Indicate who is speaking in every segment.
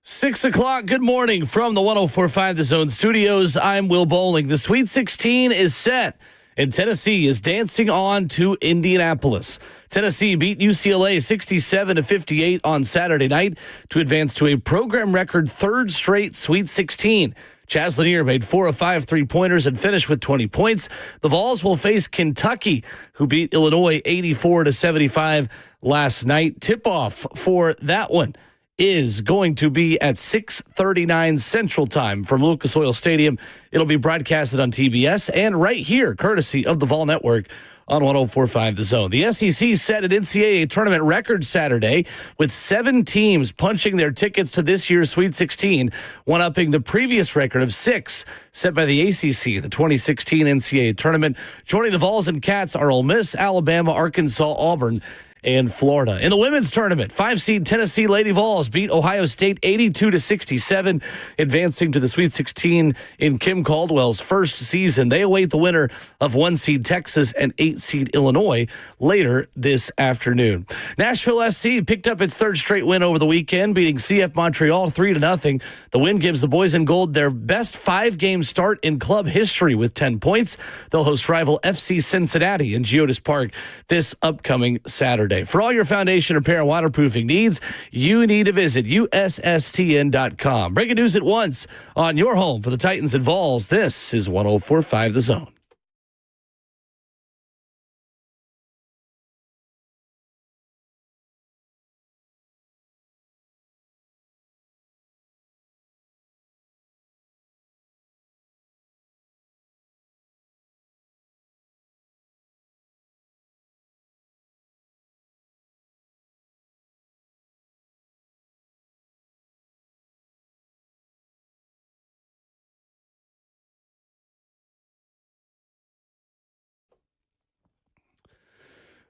Speaker 1: 6 o'clock, good morning from the 104.5 The Zone studios. I'm Will Bowling. The Sweet 16 is set, and Tennessee is dancing on to Indianapolis. Tennessee beat UCLA 67-58 on Saturday night to advance to a program record third straight Sweet 16. Chaz Lanier made 4 of 5 three-pointers and finished with 20 points. The Vols will face Kentucky, who beat Illinois 84-75 last night. Tip-off for that one is going to be at 6:39 Central Time from Lucas Oil Stadium. It'll be broadcasted on TBS and right here, courtesy of the Vol Network on 104.5 The Zone. The SEC set an NCAA Tournament record Saturday with 7 teams punching their tickets to this year's Sweet 16, one-upping the previous record of 6 set by the ACC, the 2016 NCAA Tournament. Joining the Vols and Cats are Ole Miss, Alabama, Arkansas, Auburn, and Florida. In the women's tournament, 5-seed Tennessee Lady Vols beat Ohio State 82-67, advancing to the Sweet 16 in Kim Caldwell's first season. They await the winner of 1-seed Texas and 8-seed Illinois later this afternoon. Nashville SC picked up its third straight win over the weekend, beating CF Montreal 3-0. The win gives the boys in gold their best 5-game start in club history with 10 points. They'll host rival FC Cincinnati in Geodis Park this upcoming Saturday. For all your foundation repair and waterproofing needs, you need to visit USSTN.com. Breaking news at once on your home for the Titans and Vols. This is 104.5 The Zone.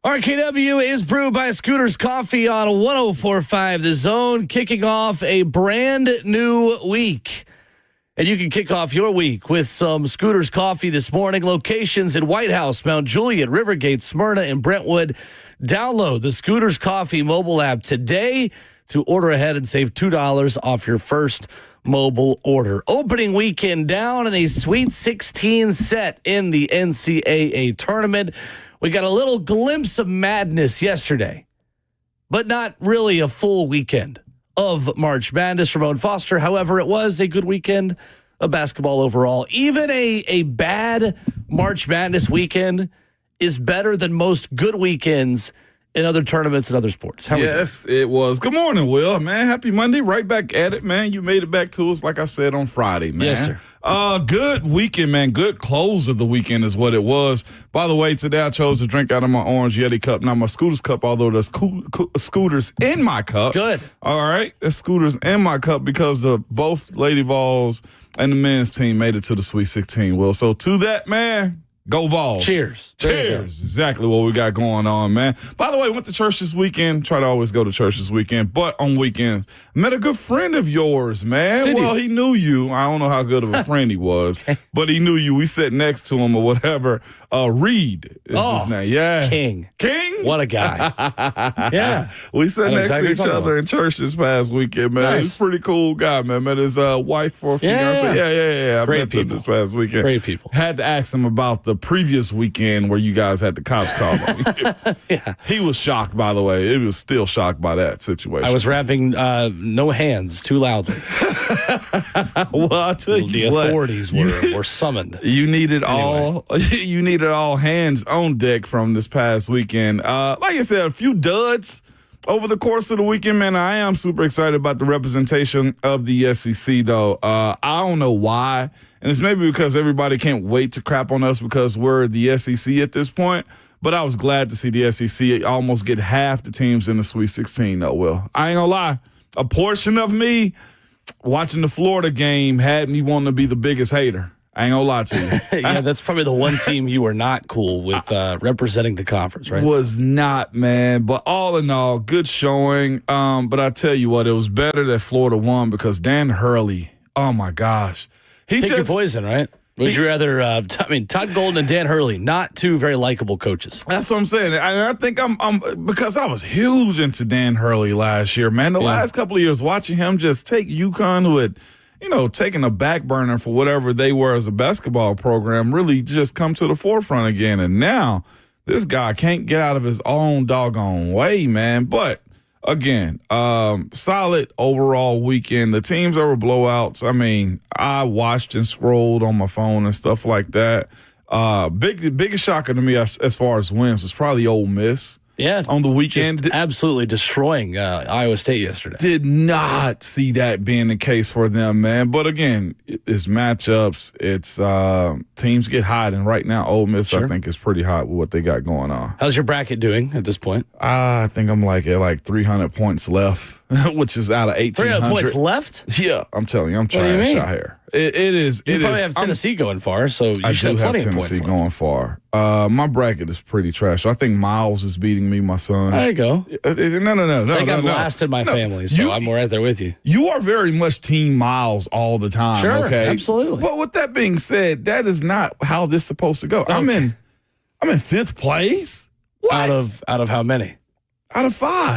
Speaker 1: RKW is brewed by Scooters Coffee on 104.5 The Zone, kicking off a brand new week. And you can kick off your week with some Scooters Coffee this morning. Locations in White House, Mount Juliet, Rivergate, Smyrna, and Brentwood. Download the Scooters Coffee mobile app today to order ahead and save $2 off your first mobile order. Opening weekend down and a Sweet 16 set in the NCAA Tournament. We got a little glimpse of madness yesterday, but not really a full weekend of March Madness. Ramon Foster, however, it was a good weekend of basketball overall. Even a bad March Madness weekend is better than most good weekends in other tournaments and other sports.
Speaker 2: Yes, it was. Good morning, Will, man. Happy Monday. Right back at it, man. You made it back to us, like I said, on Friday, man.
Speaker 1: Yes, sir.
Speaker 2: Good weekend, man. Good close of the weekend is what it was. By the way, today I chose to drink out of my Orange Yeti cup, not my Scooters cup, although there's Scooters in my cup.
Speaker 1: Good.
Speaker 2: All right. There's Scooters in my cup because both Lady Vols and the men's team made it to the Sweet 16, Will. So to that, man, go Vols.
Speaker 1: Cheers.
Speaker 2: Cheers. Exactly what we got going on, man. By the way, went to church this weekend. Try to always go to church this weekend. But on weekends, met a good friend of yours, man.
Speaker 1: Did
Speaker 2: well,
Speaker 1: you?
Speaker 2: he knew you. I don't know how good of a friend he was, but he knew you. We sat next to him or whatever. Reed is his name. Yeah.
Speaker 1: King. What a guy. Yeah.
Speaker 2: We sat next
Speaker 1: exactly
Speaker 2: to each other in church this past weekend, man.
Speaker 1: Nice.
Speaker 2: He's a pretty cool guy, man. Met his wife for a few years. Yeah. I
Speaker 1: Great
Speaker 2: met them
Speaker 1: people.
Speaker 2: this past weekend.
Speaker 1: Great people.
Speaker 2: Had to ask him about the previous weekend where you guys had the cops call him.
Speaker 1: Yeah.
Speaker 2: He was shocked, by the way. He was still shocked by that situation.
Speaker 1: I was rapping no hands too loudly.
Speaker 2: Well, I'll tell you
Speaker 1: The
Speaker 2: what,
Speaker 1: authorities were summoned.
Speaker 2: You needed all hands on deck from this past weekend. Like I said, a few duds over the course of the weekend, man. I am super excited about the representation of the SEC, though. I don't know why, and it's maybe because everybody can't wait to crap on us because we're the SEC at this point. But I was glad to see the SEC almost get half the teams in the Sweet 16, though, Will. I ain't gonna lie. A portion of me watching the Florida game had me wanting to be the biggest hater. I ain't gonna lie to you.
Speaker 1: Yeah, that's probably the one team you were not cool with representing the conference, right?
Speaker 2: Was not, man. But all in all, good showing. But I tell you what, it was better that Florida won because Dan Hurley, oh my gosh.
Speaker 1: Pick your poison, right? Would you rather? Todd Golden and Dan Hurley, not two very likable coaches.
Speaker 2: That's what I'm saying. I think I'm because I was huge into Dan Hurley last year, man. The last couple of years, watching him just take UConn, who had, taken a back burner for whatever they were as a basketball program, really just come to the forefront again. And now this guy can't get out of his own doggone way, man. But again, solid overall weekend. The teams that were blowouts, I watched and scrolled on my phone and stuff like that. Biggest shocker to me as far as wins was probably Ole Miss.
Speaker 1: Yeah,
Speaker 2: on the weekend.
Speaker 1: Just absolutely destroying Iowa State yesterday.
Speaker 2: Did not see that being the case for them, man. But again, it's matchups. It's teams get hot, and right now Ole Miss, I think, is pretty hot with what they got going on.
Speaker 1: How's your bracket doing at this point?
Speaker 2: I think I'm at 300 points left, which is out of 1,800.
Speaker 1: 300 points left?
Speaker 2: Yeah, I'm telling you, I'm trash out here. It is.
Speaker 1: You probably have Tennessee going far, so you should have plenty of points left.
Speaker 2: Going far. My bracket is pretty trash. I think Miles is beating me, my son.
Speaker 1: There you go.
Speaker 2: No.
Speaker 1: I think I'm last in my family, so I'm right there with you.
Speaker 2: You are very much Team Miles all the time.
Speaker 1: Sure,
Speaker 2: okay?
Speaker 1: Absolutely.
Speaker 2: But with that being said, that is not how this is supposed to go. Okay. I'm in 5th place. What?
Speaker 1: Out of how many?
Speaker 2: Out of 5.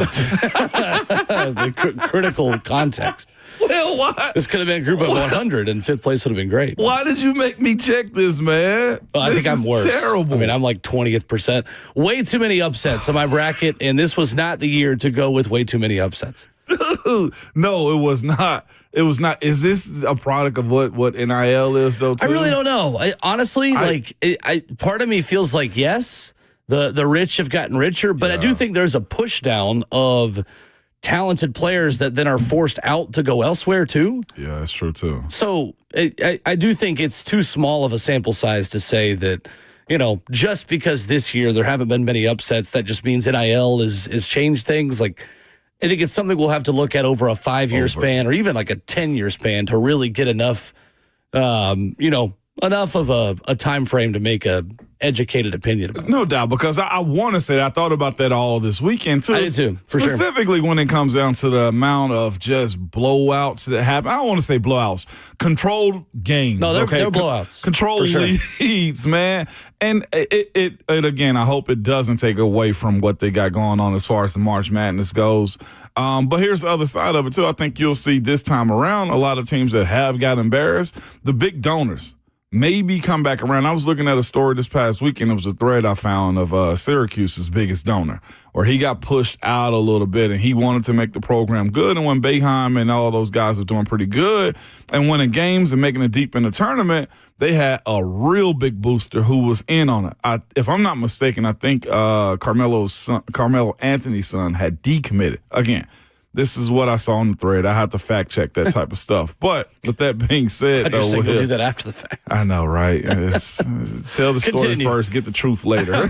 Speaker 1: The critical context.
Speaker 2: Well, why?
Speaker 1: This could have been a group of 100, and 5th place would have been great.
Speaker 2: Why did you make me check this, man?
Speaker 1: Well, I think I'm worse.
Speaker 2: Terrible.
Speaker 1: I'm like 20th percent. Way too many upsets on my bracket, and this was not the year to go with way too many upsets.
Speaker 2: No, it was not. It was not. Is this a product of what NIL is, though, too?
Speaker 1: I really don't know. Honestly, part of me feels like, yes, the rich have gotten richer, but I do think there's a push down of talented players that then are forced out to go elsewhere too.
Speaker 2: Yeah, that's true too.
Speaker 1: So I do think it's too small of a sample size to say that, just because this year there haven't been many upsets, that just means NIL is changed things. Like, I think it's something we'll have to look at over a 5-year span or even like a 10-year span to really get enough, enough of a time frame to make a educated opinion about it.
Speaker 2: No doubt, because I want to say I thought about that all this weekend too.
Speaker 1: I did too, for
Speaker 2: specifically when it comes down to the amount of just blowouts that happen. I don't want to say blowouts, controlled games.
Speaker 1: No, they're blowouts.
Speaker 2: Controlled leads, man. And it again, I hope it doesn't take away from what they got going on as far as the March Madness goes. But here's the other side of it too. I think you'll see this time around a lot of teams that have got embarrassed. The big donors maybe come back around. I was looking at a story this past weekend. It was a thread I found of Syracuse's biggest donor, where he got pushed out a little bit and he wanted to make the program good. And when Boeheim and all those guys were doing pretty good and winning games and making it deep in the tournament, they had a real big booster who was in on it. If I'm not mistaken, I think Carmelo Anthony's son had decommitted. Again, this is what I saw on the thread. I have to fact check that type of stuff. But with that being said,
Speaker 1: though, we'll do that after the fact.
Speaker 2: I know, right? Tell the story first, get the truth later.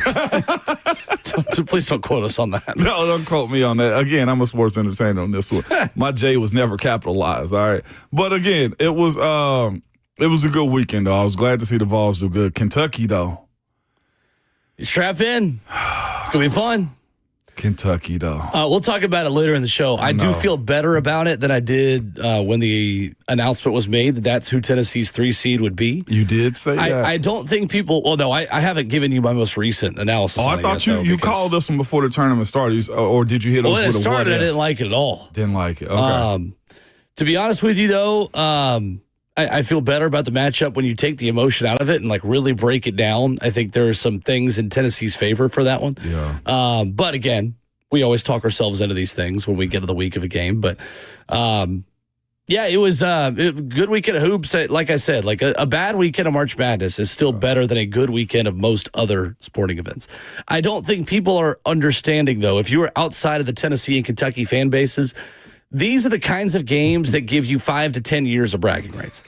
Speaker 1: Please don't quote us on that.
Speaker 2: No, don't quote me on that. Again, I'm a sports entertainer on this one. My J was never capitalized. All right, but again, it was a good weekend though. I was glad to see the Vols do good. Kentucky though,
Speaker 1: strap in. It's gonna be fun.
Speaker 2: Kentucky, though.
Speaker 1: We'll talk about it later in the show. I do feel better about it than I did when the announcement was made that that's who Tennessee's 3 seed would be.
Speaker 2: You did say that.
Speaker 1: I don't think people. Well, no, I haven't given you my most recent analysis.
Speaker 2: Oh, I thought you called this one before the tournament started, or did you hit us with a what if?
Speaker 1: When it started, I didn't like it at all.
Speaker 2: Didn't like it. Okay.
Speaker 1: To be honest with you, though, I feel better about the matchup when you take the emotion out of it and like really break it down. I think there are some things in Tennessee's favor for that one.
Speaker 2: Yeah.
Speaker 1: But again, we always talk ourselves into these things when we get to the week of a game. But it was a good weekend of hoops. Like I said, like a bad weekend of March Madness is still better than a good weekend of most other sporting events. I don't think people are understanding, though, if you are outside of the Tennessee and Kentucky fan bases, these are the kinds of games that give you 5 to 10 years of bragging rights.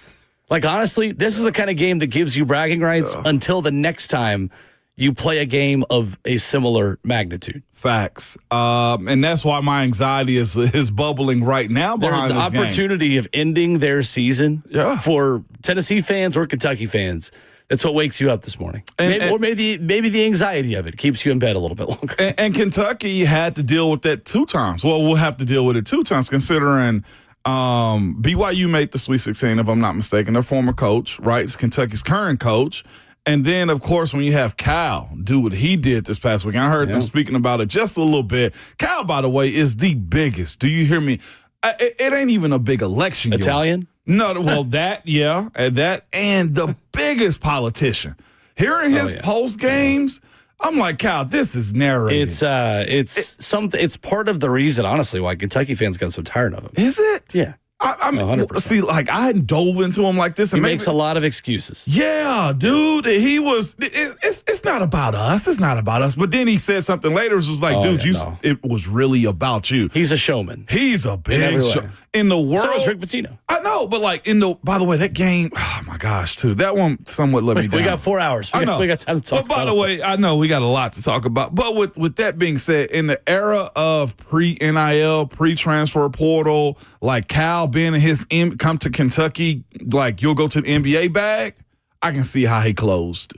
Speaker 1: Like, honestly, this is the kind of game that gives you bragging rights until the next time you play a game of a similar magnitude.
Speaker 2: Facts. And that's why my anxiety is bubbling right now behind this game.
Speaker 1: The opportunity of ending their season for Tennessee fans or Kentucky fans. That's what wakes you up this morning. Maybe the anxiety of it keeps you in bed a little bit longer.
Speaker 2: And Kentucky had to deal with that 2 times. Well, we'll have to deal with it 2 times considering BYU made the Sweet 16, if I'm not mistaken. Their former coach, right? It's Kentucky's current coach. And then, of course, when you have Cal do what he did this past week, I heard them speaking about it just a little bit. Cal, by the way, is the biggest. Do you hear me? It ain't even a big election.
Speaker 1: Italian?
Speaker 2: No, well, that, yeah, and the biggest politician. Hearing his post games, I'm like, Cal, this is narrated.
Speaker 1: It's part of the reason, honestly, why Kentucky fans got so tired of him.
Speaker 2: Is it?
Speaker 1: Yeah.
Speaker 2: I mean,
Speaker 1: 100%.
Speaker 2: See, like, I hadn't dove into him like this.
Speaker 1: He makes a lot of excuses.
Speaker 2: Yeah, dude. He was. It's not about us. It's not about us. But then he said something later. It was just like, dude, it was really about you.
Speaker 1: He's a showman.
Speaker 2: He's a big show in the world.
Speaker 1: So is Rick Pitino.
Speaker 2: I know, but like by the way, that game. Oh my gosh, too. That one somewhat let me down.
Speaker 1: We got 4 hours. We got time to talk.
Speaker 2: But by the way, I know we got a lot to talk about. But with that being said, in the era of pre-NIL, pre-transfer portal, like Cal being in his come to Kentucky, like you'll go to the NBA bag, I can see how he closed.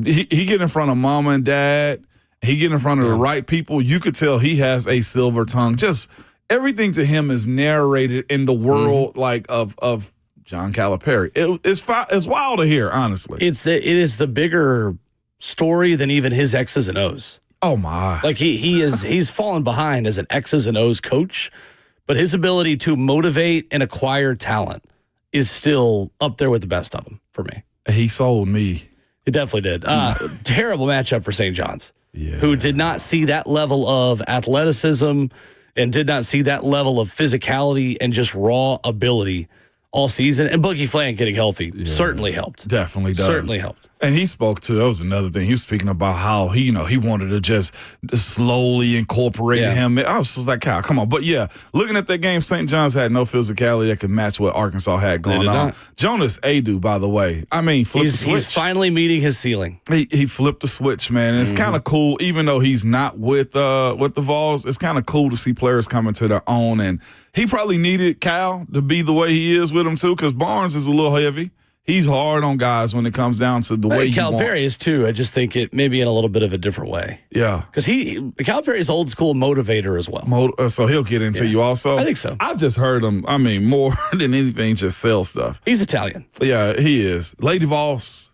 Speaker 2: He get in front of mama and dad. He get in front of the right people. You could tell he has a silver tongue. Just everything to him is narrated in the world like of John Calipari. It's wild to hear, honestly.
Speaker 1: It is the bigger story than even his X's and O's.
Speaker 2: Oh my!
Speaker 1: Like he's fallen behind as an X's and O's coach. But his ability to motivate and acquire talent is still up there with the best of them for me.
Speaker 2: He sold me.
Speaker 1: It definitely did. Terrible matchup for St. John's, who did not see that level of athleticism and did not see that level of physicality and just raw ability all season. And Boogie Flan getting healthy certainly helped.
Speaker 2: Definitely does.
Speaker 1: Certainly helped.
Speaker 2: And he spoke to, that was another thing. He was speaking about how he wanted to just slowly incorporate him. I was just like, Kyle, come on. But yeah, looking at that game, St. John's had no physicality that could match what Arkansas had going on. Jonas Adu, by the way, flipped the switch.
Speaker 1: He's finally meeting his ceiling.
Speaker 2: He flipped the switch, man. And it's kind of cool, even though he's not with the Vols, it's kind of cool to see players coming to their own. And he probably needed Cal to be the way he is with him, too, because Barnes is a little heavy. He's hard on guys when it comes down to the way you want.
Speaker 1: Calipari is too. I just think it maybe in a little bit of a different way.
Speaker 2: Yeah.
Speaker 1: Because Calipari is old school motivator as well.
Speaker 2: So he'll get into you also?
Speaker 1: I think so.
Speaker 2: I just heard him, more than anything, just sell stuff.
Speaker 1: He's Italian.
Speaker 2: Yeah, he is. Lady Vols.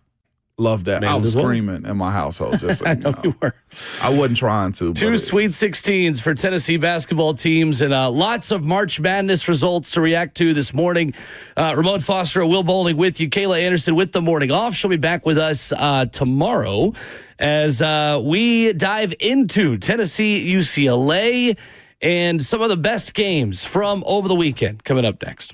Speaker 2: Love that. I was screaming in my household. Just so
Speaker 1: I know you were.
Speaker 2: I wasn't trying to.
Speaker 1: Two Sweet 16s for Tennessee basketball teams and lots of March Madness results to react to this morning. Ramon Foster, Will Bowling with you. Kayla Anderson with the morning off. She'll be back with us tomorrow as we dive into Tennessee UCLA and some of the best games from over the weekend coming up next.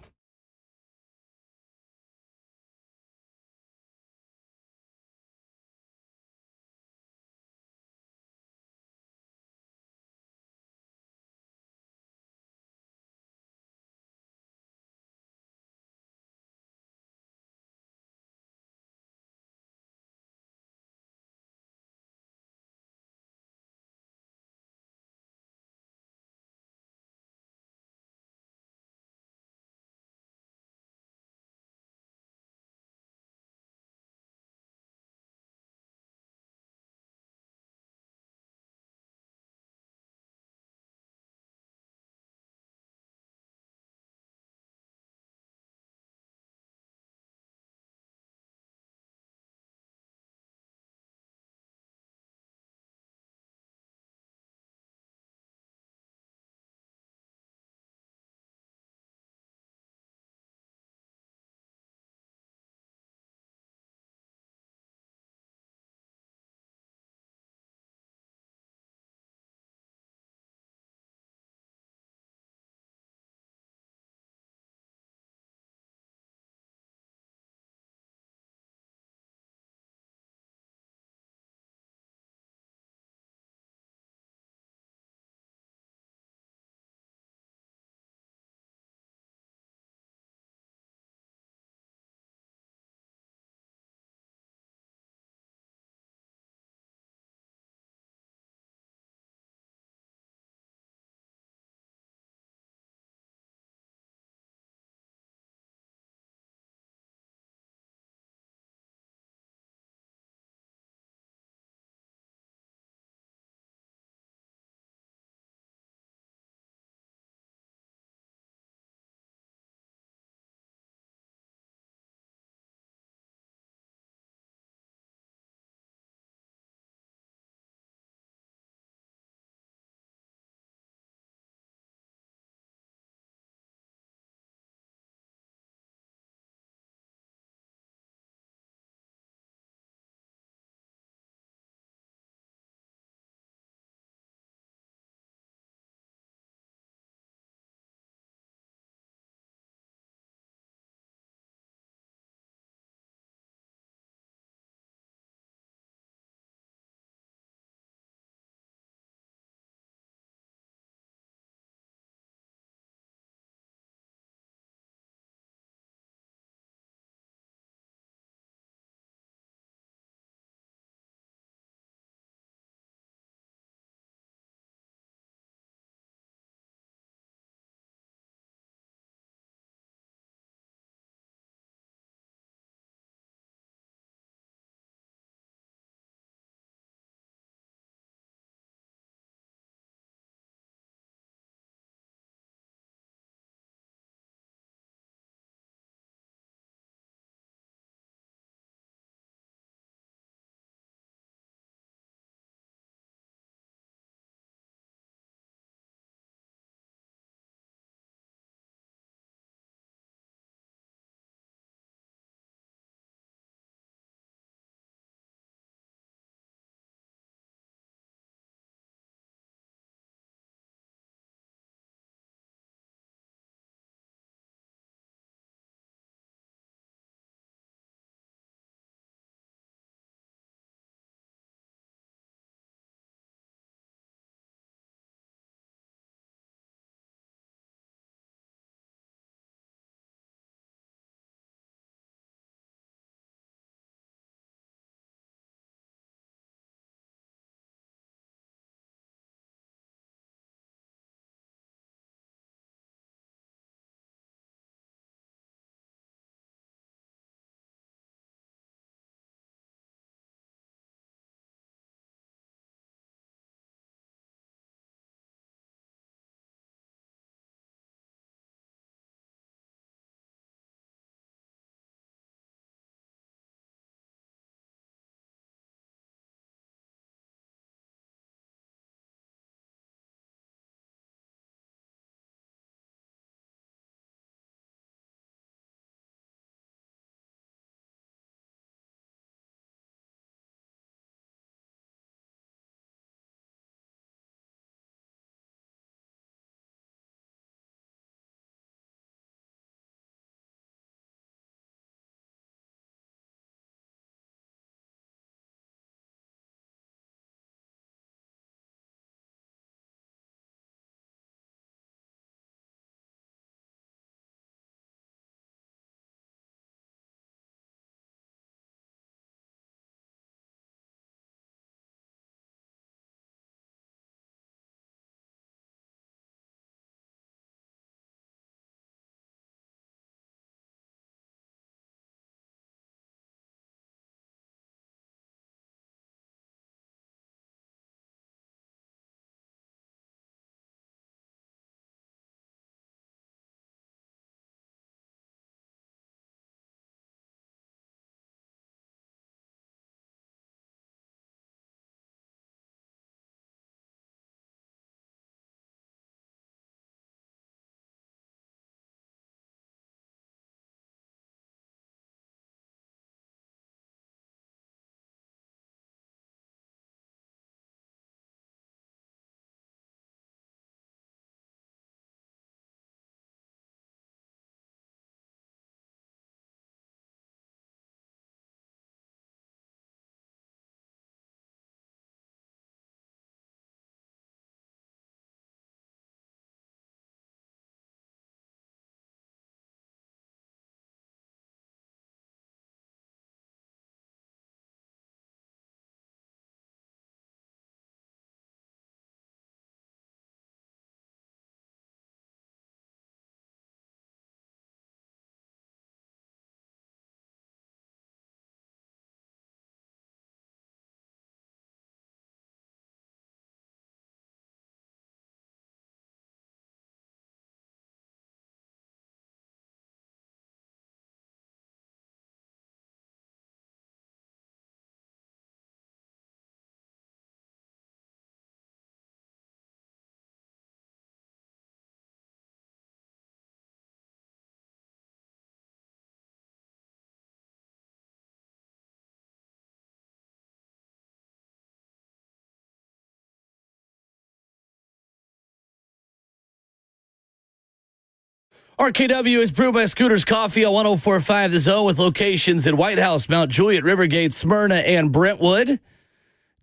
Speaker 1: RKW is brewed by Scooters Coffee on 104.5 The Zone with locations in White House, Mount Juliet, Rivergate, Smyrna, and Brentwood.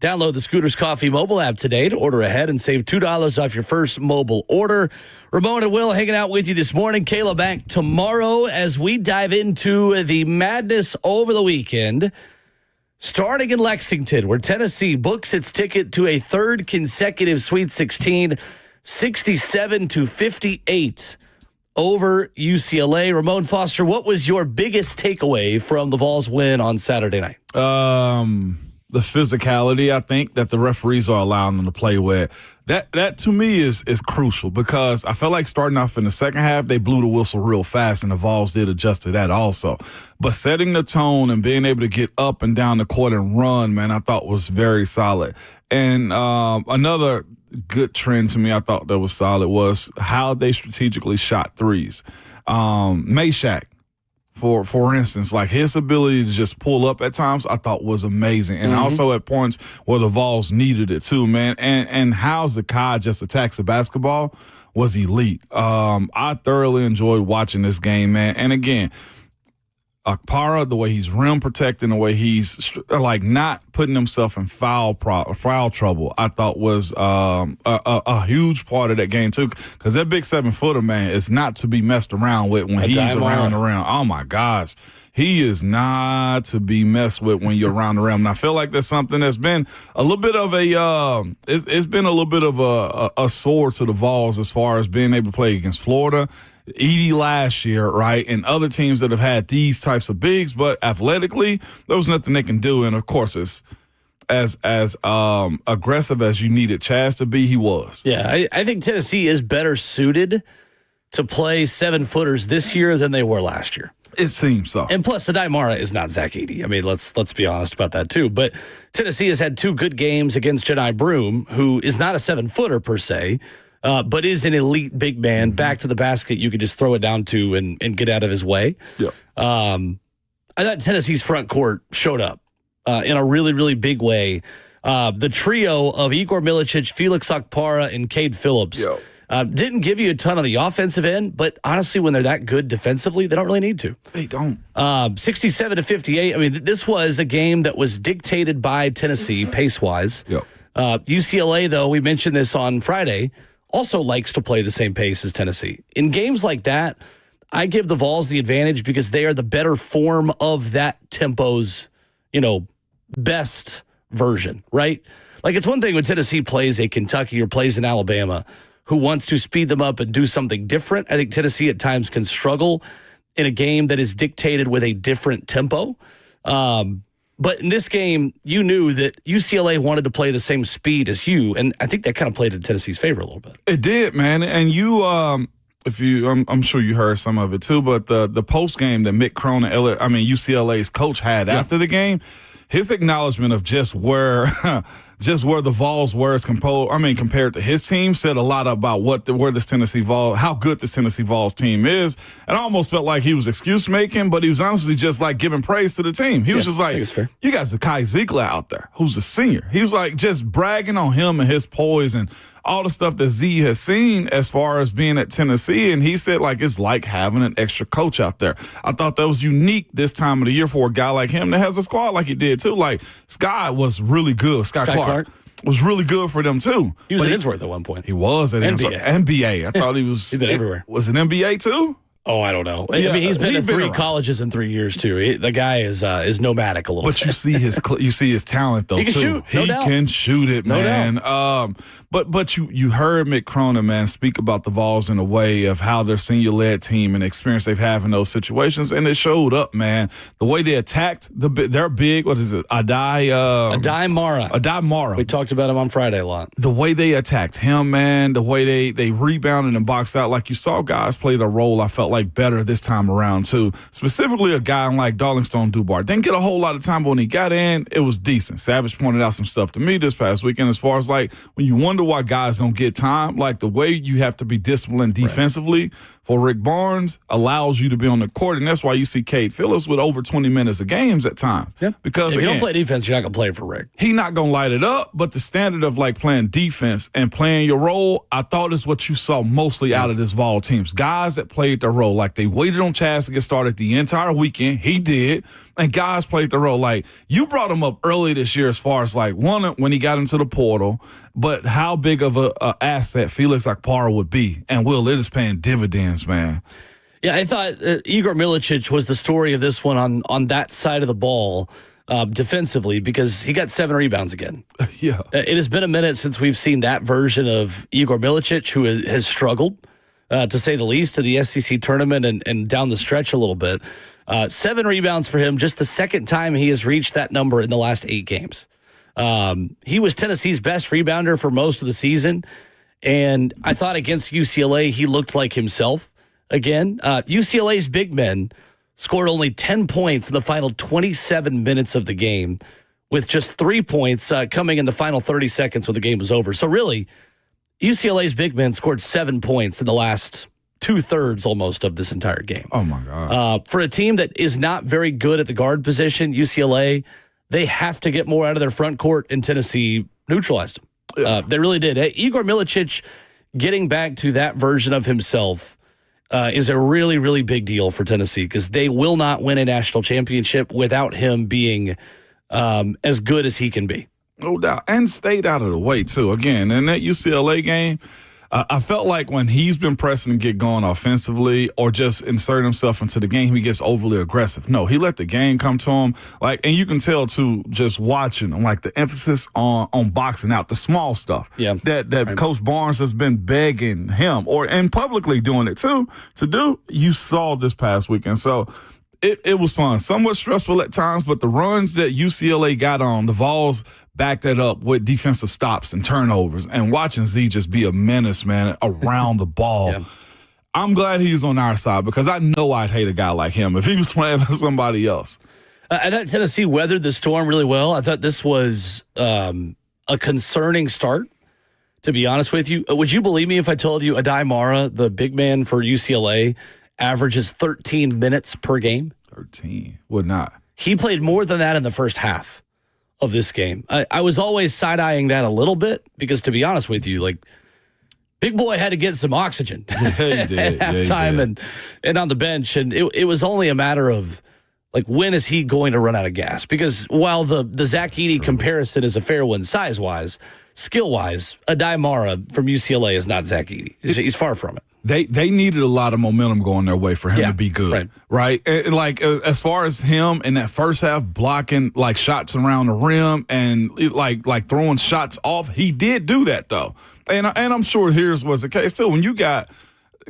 Speaker 1: Download the Scooters Coffee mobile app today to order ahead and save $2 off your first mobile order. Ramon and Will hanging out with you this morning. Kayla back tomorrow as we dive into the madness over the weekend. Starting in Lexington, where Tennessee books its ticket to a third consecutive Sweet 16, 67-58 over UCLA. Ramon Foster, what was your biggest takeaway from the Vols win on Saturday night?
Speaker 2: The physicality, I think, that the referees are allowing them to play with. That to me is crucial because I felt like starting off in the second half, they blew the whistle real fast, and the Vols did adjust to that also. But setting the tone and being able to get up and down the court and run, man, I thought was very solid. And another good trend to me I thought that was solid was how they strategically shot threes. Meshack, for instance, like his ability to just pull up at times, I thought was amazing. And also at points where the Vols needed it too, man. And how Zakai just attacks the basketball was elite. I thoroughly enjoyed watching this game, man. And again, Akpara, the way he's rim protecting, the way he's like not putting himself in foul trouble, I thought was a huge part of that game too. Because that big 7-footer, man, is not to be messed around with when he's around. Oh my gosh, he is not to be messed with when you're around the rim. And I feel like that's something that's been a little bit of it's been a little bit of a sword to the Vols as far as being able to play against Florida, Edie last year, right, and other teams that have had these types of bigs, but athletically, there was nothing they can do. And of course, it's as aggressive as you needed Chaz to be, he was.
Speaker 1: Yeah, I think Tennessee is better suited to play 7-footers this year than they were last year.
Speaker 2: It seems so.
Speaker 1: And plus, Adai Mara is not Zach Edey. I mean, let's be honest about that too. But Tennessee has had two good games against Jedi Broom, who is not a 7-footer per se, but is an elite big man. Back to the basket, you could just throw it down to and get out of his way.
Speaker 2: Yeah.
Speaker 1: I thought Tennessee's front court showed up in a really, really big way. The trio of Igor Milicic, Felix Akpara, and Cade Phillips didn't give you a ton on the offensive end, but honestly, when they're that good defensively, they don't really need to.
Speaker 2: They don't.
Speaker 1: 67-58. I mean, this was a game that was dictated by Tennessee pace-wise.
Speaker 2: Yep.
Speaker 1: UCLA, though, we mentioned this on Friday, also likes to play the same pace as Tennessee. In games like that, I give the Vols the advantage because they are the better form of that tempo's, best version, right? Like, it's one thing when Tennessee plays a Kentucky or plays an Alabama who wants to speed them up and do something different. I think Tennessee at times can struggle in a game that is dictated with a different tempo. But in this game, you knew that UCLA wanted to play the same speed as you, and I think that kind of played in Tennessee's favor a little bit.
Speaker 2: It did, man. And you, I'm sure you heard some of it too, but the post game that Mick Cronin, UCLA's coach had after the game, his acknowledgement of just where the Vols were as compared to his team said a lot about how good this Tennessee Vols team is. And I almost felt like he was excuse making, but he was honestly just like giving praise to the team. He was just like, you got Zakai Ziegler out there, who's a senior. He was like just bragging on him and his poise and all the stuff that Z has seen as far as being at Tennessee. And he said, like, it's like having an extra coach out there. I thought that was unique this time of the year for a guy like him that has a squad like he did, too. Like, Sky was really good. Sky Clark was really good for them, too.
Speaker 1: He was at Innsworth at one point.
Speaker 2: He was at Innsworth. NBA. I thought he was.
Speaker 1: He's been everywhere.
Speaker 2: Was it NBA, too?
Speaker 1: Oh, I don't know. Yeah, I mean, he's been to three colleges in 3 years too. The guy is nomadic a little bit.
Speaker 2: But you see his talent though.
Speaker 1: He can
Speaker 2: too.
Speaker 1: shoot.
Speaker 2: He can shoot it, man. But you heard Mick Cronin, man, speak about the Vols in a way of how their senior led team and the experience they've had in those situations, and it showed up, man. The way they attacked their big, what is it, Adai Mara.
Speaker 1: We talked about him on Friday a lot.
Speaker 2: The way they attacked him, man. The way they rebounded and boxed out, like you saw guys play their role. I felt like better this time around too. Specifically, a guy like Darlington Dubar didn't get a whole lot of time, but when he got in, it was decent. Savage pointed out some stuff to me this past weekend as far as like when you wonder why guys don't get time, like the way you have to be disciplined defensively for Rick Barnes allows you to be on the court, and that's why you see Cade Phillips with over 20 minutes of games at times.
Speaker 1: Yeah.
Speaker 2: Because
Speaker 1: if you don't play defense, you're not going to play for Rick.
Speaker 2: He's not going to light it up, but the standard of like playing defense and playing your role, I thought is what you saw mostly out of this Vol teams. Guys that played their role. role. Like, they waited on Chaz to get started the entire weekend. He did. And guys played the role. Like, you brought him up early this year as far as, like, one, when he got into the portal, but how big of a asset Felix Okpara would be. And, Will, it is paying dividends, man.
Speaker 1: Yeah, I thought Igor Milicic was the story of this one on that side of the ball defensively, because he got 7 rebounds again.
Speaker 2: Yeah.
Speaker 1: It has been a minute since we've seen that version of Igor Milicic, who has struggled, to say the least, to the SEC tournament and down the stretch a little bit. 7 rebounds for him, just the second time he has reached that number in the last 8 games. He was Tennessee's best rebounder for most of the season, and I thought against UCLA he looked like himself again. UCLA's big men scored only 10 points in the final 27 minutes of the game, with just 3 points coming in the final 30 seconds when the game was over. So really, UCLA's big men scored 7 points in the last 2/3 almost of this entire game.
Speaker 2: Oh, my God.
Speaker 1: For a team that is not very good at the guard position, UCLA, they have to get more out of their front court, and Tennessee neutralized them. They really did. Igor Milicic getting back to that version of himself is a really, really big deal for Tennessee, because they will not win a national championship without him being as good as he can be.
Speaker 2: No doubt. And stayed out of the way, too. Again, in that UCLA game, I felt like when he's been pressing to get going offensively or just insert himself into the game, he gets overly aggressive. No, he let the game come to him. Like, and you can tell, too, just watching him, like the emphasis on boxing out, the small stuff.
Speaker 1: Yeah.
Speaker 2: That right. Coach Barnes has been begging him, and publicly doing it, too, to do. You saw this past weekend. So it was fun. Somewhat stressful at times, but the runs that UCLA got on, the Vols backed that up with defensive stops and turnovers, and watching Z just be a menace, man, around the ball. Yeah. I'm glad he's on our side, because I know I'd hate a guy like him if he was playing for somebody else.
Speaker 1: I thought Tennessee weathered the storm really well. I thought this was a concerning start, to be honest with you. Would you believe me if I told you Adai Mara, the big man for UCLA, averages 13 minutes per game?
Speaker 2: 13. Would not.
Speaker 1: He played more than that in the first half of this game. I was always side-eyeing that a little bit, because, to be honest with you, like, big boy had to get some oxygen at halftime and on the bench, and it was only a matter of, like, when is he going to run out of gas? Because while the Zach Edey comparison is a fair one size-wise, skill-wise, Adai Mara from UCLA is not Zach Edey. He's far from it.
Speaker 2: They needed a lot of momentum going their way for him to be good, right? And like, as far as him in that first half blocking, like, shots around the rim and like throwing shots off, he did do that, though. And I'm sure here's was the case too. When you got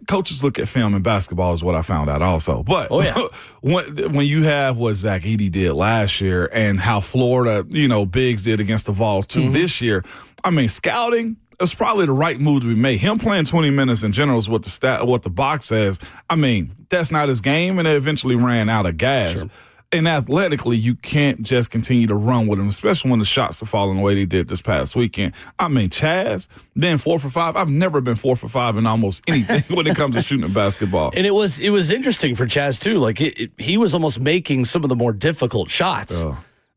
Speaker 2: coaches look at film in basketball is what I found out also. But when you have what Zach Edey did last year and how Florida, bigs did against the Vols too this year, I mean, scouting, it's probably the right move to be made. Him playing 20 minutes in general is what the box says. I mean, that's not his game, and they eventually ran out of gas. Sure. And athletically, you can't just continue to run with him, especially when the shots are falling the way they did this past weekend. I mean, Chaz being 4 for 5. I've never been 4 for 5 in almost anything when it comes to shooting basketball.
Speaker 1: And it was interesting for Chaz too. Like, he was almost making some of the more difficult shots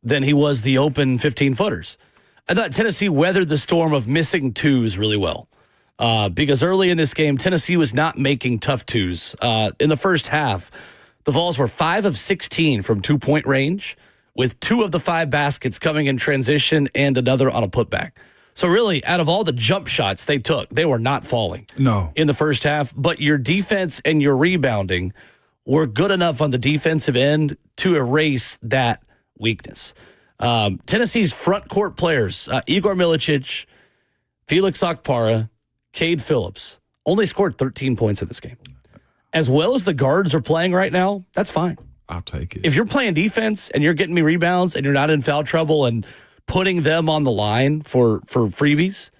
Speaker 1: than he was the open 15-footers. I thought Tennessee weathered the storm of missing twos really well, because early in this game, Tennessee was not making tough twos. In the first half, the Vols were 5 of 16 from 2-point range, with 2 of the 5 baskets coming in transition and another on a putback. So really, out of all the jump shots they took, they were not falling in the first half. But your defense and your rebounding were good enough on the defensive end to erase that weakness. Tennessee's front court players, Igor Milicic, Felix Okpara, Cade Phillips, only scored 13 points in this game. As well as the guards are playing right now, that's fine.
Speaker 2: I'll take it.
Speaker 1: If you're playing defense and you're getting me rebounds and you're not in foul trouble and putting them on the line for freebies,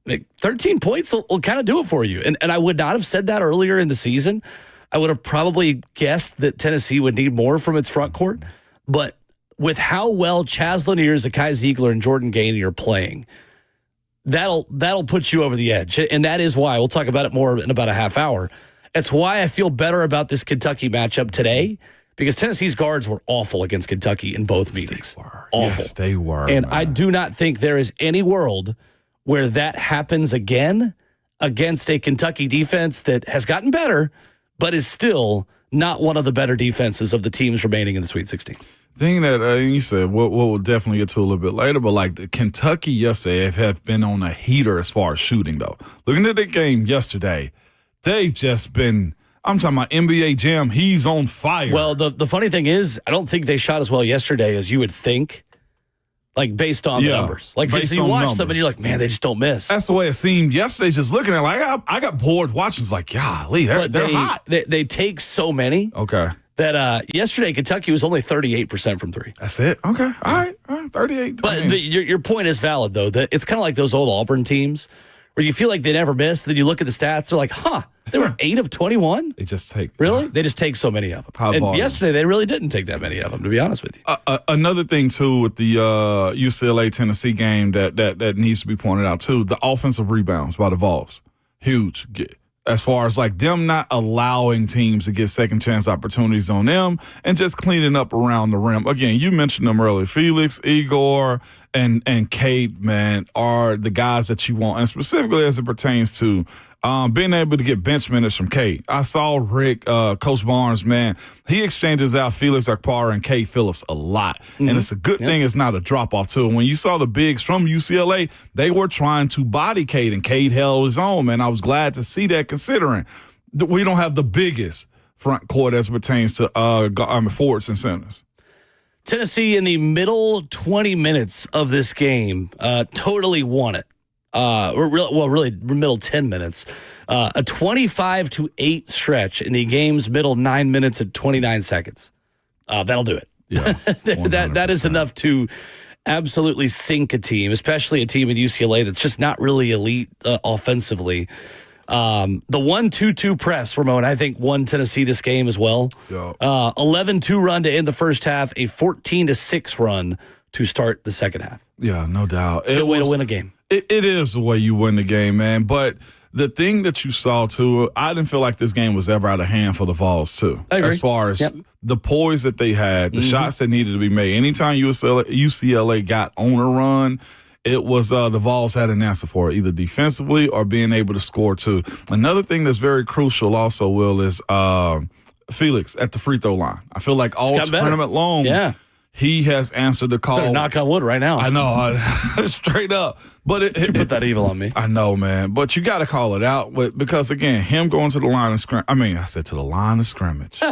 Speaker 1: like 13 points will kind of do it for you. And I would not have said that earlier in the season. I would have probably guessed that Tennessee would need more from its front court. But with how well Chaz Lanier, Zakai Ziegler, and Jordan Gainey are playing, that'll put you over the edge. And that is why, we'll talk about it more in about a half hour, that's why I feel better about this Kentucky matchup today, because Tennessee's guards were awful against Kentucky in both meetings. Awful.
Speaker 2: Yes, they were.
Speaker 1: And
Speaker 2: man.
Speaker 1: I do not think there is any world where that happens again against a Kentucky defense that has gotten better, but is still not one of the better defenses of the teams remaining in the Sweet 16.
Speaker 2: Thing that you said, what we'll definitely get to a little bit later, but like the Kentucky yesterday have been on a heater as far as shooting, though. Looking at the game yesterday, they've just been, I'm talking about NBA Jam, he's on fire.
Speaker 1: Well, the funny thing is, I don't think they shot as well yesterday as you would think, like based on the numbers. Like,
Speaker 2: based
Speaker 1: you
Speaker 2: on
Speaker 1: watch
Speaker 2: numbers.
Speaker 1: them and you're like, man, they just don't miss.
Speaker 2: That's the way it seemed yesterday, just looking at it. Like, I got bored watching. It's like, golly, they're hot.
Speaker 1: They take so many.
Speaker 2: Okay.
Speaker 1: That yesterday Kentucky was only 38% from three.
Speaker 2: That's it? Okay. All right. 38.
Speaker 1: But your point is valid, though. That it's kind of like those old Auburn teams where you feel like they never miss. Then you look at the stats, they're like, they were 8 of 21?
Speaker 2: They just take.
Speaker 1: Really? They just take so many of them. And yesterday, they really didn't take that many of them, to be honest with you.
Speaker 2: Another thing, too, with the UCLA-Tennessee game that needs to be pointed out, too, the offensive rebounds by the Vols. Huge. As far as like them not allowing teams to get second chance opportunities on them and just cleaning up around the rim. Again, you mentioned them earlier. Felix, Igor, and Kate, man, are the guys that you want. And specifically as it pertains to being able to get bench minutes from Kate. I saw Rick, Coach Barnes, man, he exchanges out Felix Akpara and Kate Phillips a lot. Mm-hmm. And it's a good thing it's not a drop-off, too. When you saw the bigs from UCLA, they were trying to body Kate, and Kate held his own, man. I was glad to see that, considering that we don't have the biggest front court as it pertains to forwards and centers.
Speaker 1: Tennessee, in the middle 20 minutes of this game, totally won it. Really, middle 10 minutes. A 25-8 stretch in the game's middle 9 minutes and 29 seconds. That'll do it.
Speaker 2: Yeah,
Speaker 1: that is enough to absolutely sink a team, especially a team in UCLA that's just not really elite offensively. The 1-2-2 press, Ramon, I think won Tennessee this game as well. 11-2 run to end the first half, a 14-6 run to start the second half.
Speaker 2: Yeah, no doubt.
Speaker 1: Good way to win a game.
Speaker 2: It is the way you win the game, man. But the thing that you saw, too, I didn't feel like this game was ever out of hand for the Vols, too.
Speaker 1: I agree.
Speaker 2: As far as the poise that they had, the shots that needed to be made. Anytime UCLA got on a run, it was the Vols had an answer for it, either defensively or being able to score, too. Another thing that's very crucial also, Will, is Felix at the free throw line. I feel like all tournament long. Yeah. He has answered the call.
Speaker 1: Better knock on wood right now.
Speaker 2: I know, straight up. But
Speaker 1: you put that evil on me.
Speaker 2: I know, man. But you got to call it out because, again, him going to the line of scrimmage. I said to the line of scrimmage.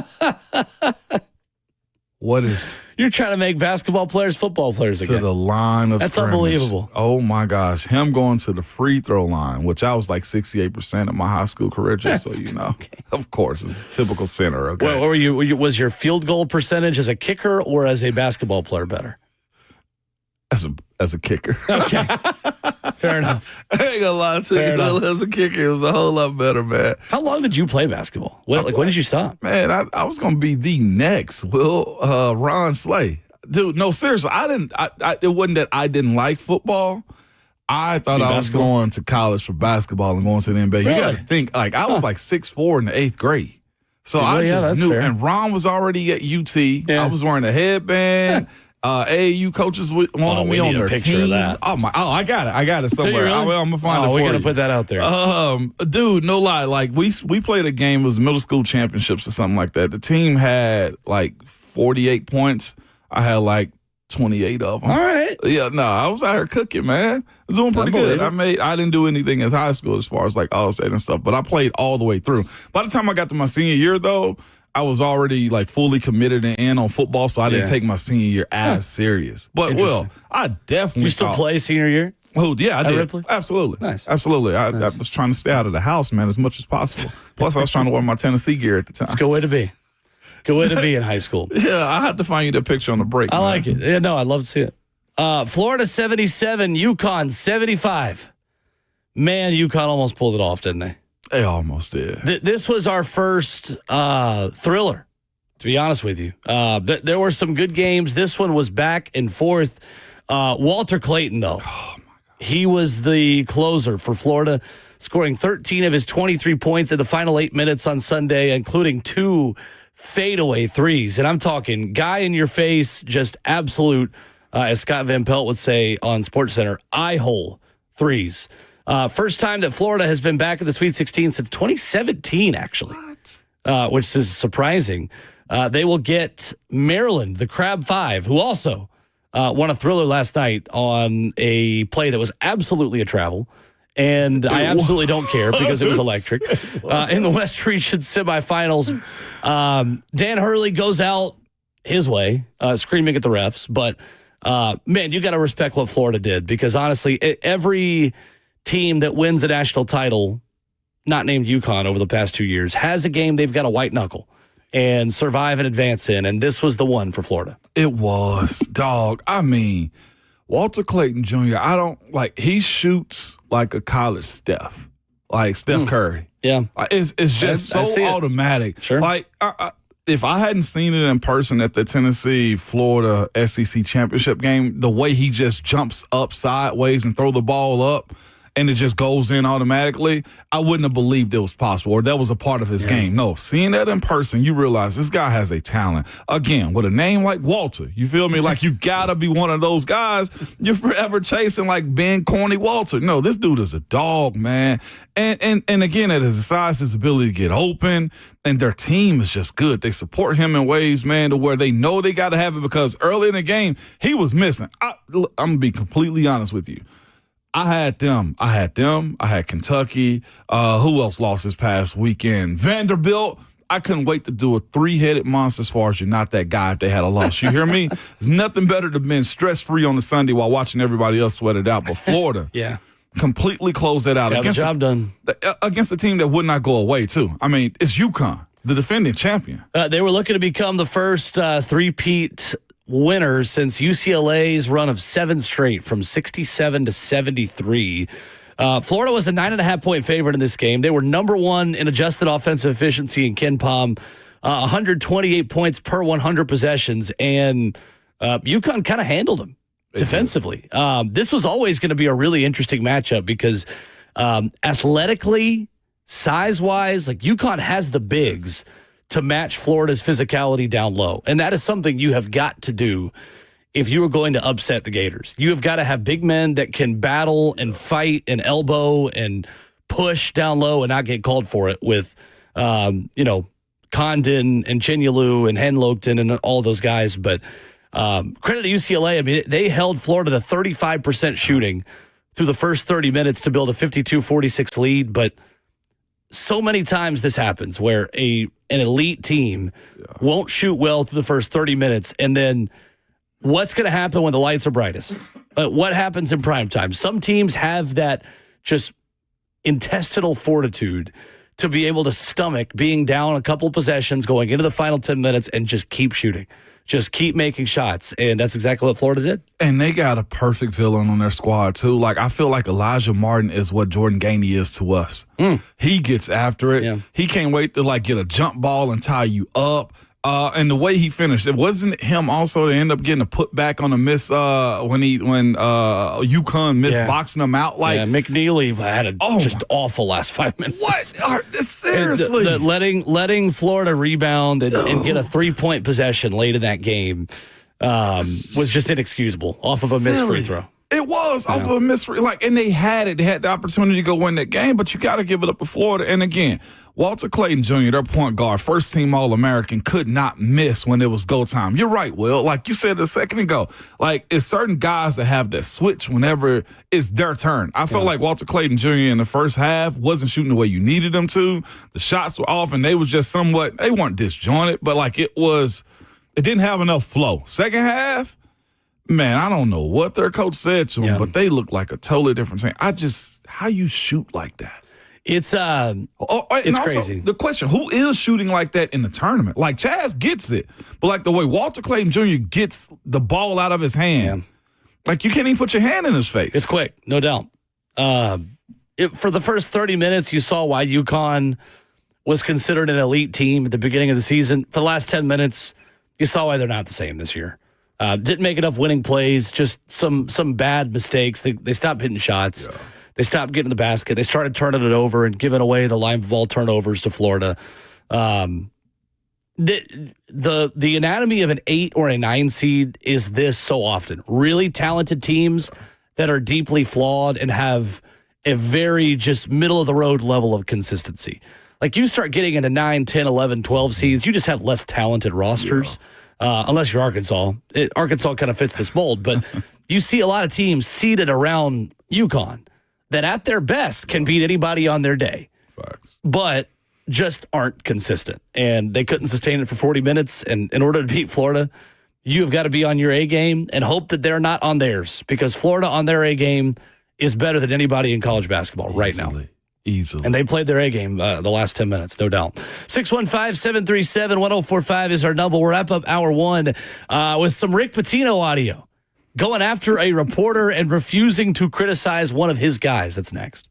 Speaker 2: What is...
Speaker 1: You're trying to make basketball players football players again.
Speaker 2: To the line of scrimmage. That's
Speaker 1: unbelievable.
Speaker 2: Oh, my gosh. Him going to the free throw line, which I was like 68% of my high school career, just so you know. Okay. Of course, it's a typical center. Okay.
Speaker 1: Well, was your field goal percentage as a kicker or as a basketball player better?
Speaker 2: As a kicker.
Speaker 1: Okay. Fair enough.
Speaker 2: I ain't gonna lie to you. As a kicker, it was a whole lot better, man.
Speaker 1: How long did you play basketball? When did you stop?
Speaker 2: Man, I was gonna be the next Ron Slay. Dude, no, seriously, it wasn't that I didn't like football. I thought I was going to college for basketball and going to the NBA. Really? You got to think, like, I was like 6'4" in the 8th grade. So I just knew. Fair. And Ron was already at UT. Yeah. I was wearing a headband. AAU coaches wanted me on their team. Of that. I got it somewhere. Really? I'm gonna find it for you.
Speaker 1: We're gonna put that out there.
Speaker 2: Dude, no lie. Like we played a game. It was middle school championships or something like that. The team had like 48 points. I had like 28 of them.
Speaker 1: All right.
Speaker 2: Yeah, no, I was out here cooking, man. I was doing pretty good. I didn't do anything in high school as far as like All-State and stuff, but I played all the way through. By the time I got to my senior year, though, I was already like fully committed and in on football, so I didn't take my senior year as serious. But I definitely.
Speaker 1: You still play senior year?
Speaker 2: Oh yeah, I did.
Speaker 1: Ripley?
Speaker 2: Absolutely,
Speaker 1: nice.
Speaker 2: Absolutely. I was trying to stay out of the house, man, as much as possible. Plus, I was trying to wear my Tennessee gear at the time.
Speaker 1: It's a good way to be. Good way to be in high school.
Speaker 2: Yeah, I had to find you that picture on the break.
Speaker 1: I like it. Yeah, no, I'd love to see it. Florida 77, UConn 75. Man, UConn almost pulled it off, didn't they?
Speaker 2: They almost did.
Speaker 1: This was our first thriller, to be honest with you. There were some good games. This one was back and forth. Walter Clayton, though, he was the closer for Florida, scoring 13 of his 23 points in the final 8 minutes on Sunday, including 2 fadeaway threes. And I'm talking guy in your face, just absolute, as Scott Van Pelt would say on SportsCenter, eye-hole threes. First time that Florida has been back in the Sweet 16 since 2017, actually.
Speaker 2: What?
Speaker 1: which is surprising. They will get Maryland, the Crab Five, who also won a thriller last night on a play that was absolutely a travel. And I absolutely don't care because it was electric. In the West Region semifinals, Dan Hurley goes out his way, screaming at the refs. But, man, you got to respect what Florida did because, honestly, every team that wins a national title, not named UConn over the past 2 years, has a game they've got to white knuckle and survive and advance in. And this was the one for Florida.
Speaker 2: It was, dog. I mean, Walter Clayton Jr., he shoots like a college Steph, like Steph Curry.
Speaker 1: Yeah.
Speaker 2: It's just so automatic.
Speaker 1: Sure.
Speaker 2: If I hadn't seen it in person at the Tennessee-Florida SEC championship game, the way he just jumps up sideways and throw the ball up and it just goes in automatically, I wouldn't have believed it was possible or that was a part of his game. No, seeing that in person, you realize this guy has a talent. Again, with a name like Walter, you feel me? Like you got to be one of those guys you're forever chasing like Ben Corny Walter. No, this dude is a dog, man. And again, at his size, his ability to get open, and their team is just good. They support him in ways, man, to where they know they got to have it because early in the game, he was missing. I'm going to be completely honest with you. I had them. I had Kentucky. Who else lost this past weekend? Vanderbilt. I couldn't wait to do a three-headed monster as far as you're not that guy if they had a loss. You hear me? There's nothing better than being stress-free on the Sunday while watching everybody else sweat it out. But Florida completely closed that out.
Speaker 1: Got the job done.
Speaker 2: Against a team that would not go away, too. I mean, it's UConn, the defending champion. They
Speaker 1: were looking to become the first three-peat winner since UCLA's run of 7 straight from 67 to 73. Florida was a 9.5-point favorite in this game. They were number 1 in adjusted offensive efficiency in KenPom, 128 points per 100 possessions, and UConn kind of handled them defensively. This was always going to be a really interesting matchup because athletically, size-wise, like UConn has the bigs to match Florida's physicality down low. And that is something you have got to do if you are going to upset the Gators. You have got to have big men that can battle and fight and elbow and push down low and not get called for it with, Condon and Chinyelu and Henlogton and all those guys. But credit to UCLA. I mean, they held Florida to 35% shooting through the first 30 minutes to build a 52-46 lead. But so many times this happens where an elite team won't shoot well through the first 30 minutes, and then what's going to happen when the lights are brightest? What happens in prime time? Some teams have that just intestinal fortitude to be able to stomach being down a couple possessions going into the final 10 minutes and just keep shooting. Just keep making shots, and that's exactly what Florida did.
Speaker 2: And they got a perfect villain on their squad, too. Like, I feel like Elijah Martin is what Jordan Gainey is to us. He gets after it. Yeah. He can't wait to, get a jump ball and tie you up. And the way he finished, it wasn't him also to end up getting a putback on a miss when UConn missed boxing him out.
Speaker 1: McNeely had a just awful last 5 minutes.
Speaker 2: What? Seriously.
Speaker 1: Letting Florida rebound and get a 3-point possession late in that game was just inexcusable off of a missed free throw.
Speaker 2: It was off of a missed free. And they had it. They had the opportunity to go win that game, but you got to give it up to Florida. And again, Walter Clayton Jr., their point guard, first-team All-American, could not miss when it was go time. You're right, Will. Like you said a second ago, it's certain guys that have that switch whenever it's their turn. I felt like Walter Clayton Jr. in the first half wasn't shooting the way you needed them to. The shots were off, and they was just they weren't disjointed, but it didn't have enough flow. Second half, man, I don't know what their coach said to them, but they look like a totally different team. How you shoot like that?
Speaker 1: It's crazy. The
Speaker 2: question, who is shooting like that in the tournament? Chaz gets it, but the way Walter Clayton Jr. gets the ball out of his hand, you can't even put your hand in his face.
Speaker 1: It's quick, no doubt. For the first 30 minutes, you saw why UConn was considered an elite team at the beginning of the season. For the last 10 minutes, you saw why they're not the same this year. Didn't make enough winning plays, just some bad mistakes. They stopped hitting shots. Yeah. They stopped getting the basket. They started turning it over and giving away the line ball turnovers to Florida. The anatomy of an 8 or a 9 seed is this so often. Really talented teams that are deeply flawed and have a very just middle-of-the-road level of consistency. Like you start getting into 9, 10, 11, 12 seeds, you just have less talented rosters. Unless you're Arkansas. Arkansas kind of fits this mold, but you see a lot of teams seeded around UConn that at their best can beat anybody on their day.
Speaker 2: Facts.
Speaker 1: But just aren't consistent. And they couldn't sustain it for 40 minutes. And in order to beat Florida, you have got to be on your A game and hope that they're not on theirs, because Florida on their A game is better than anybody in college basketball right now.
Speaker 2: Easily.
Speaker 1: And they played their A game the last 10 minutes, no doubt. 615-737-1045 is our number. We'll wrap up hour one with some Rick Pitino audio going after a reporter and refusing to criticize one of his guys. That's next.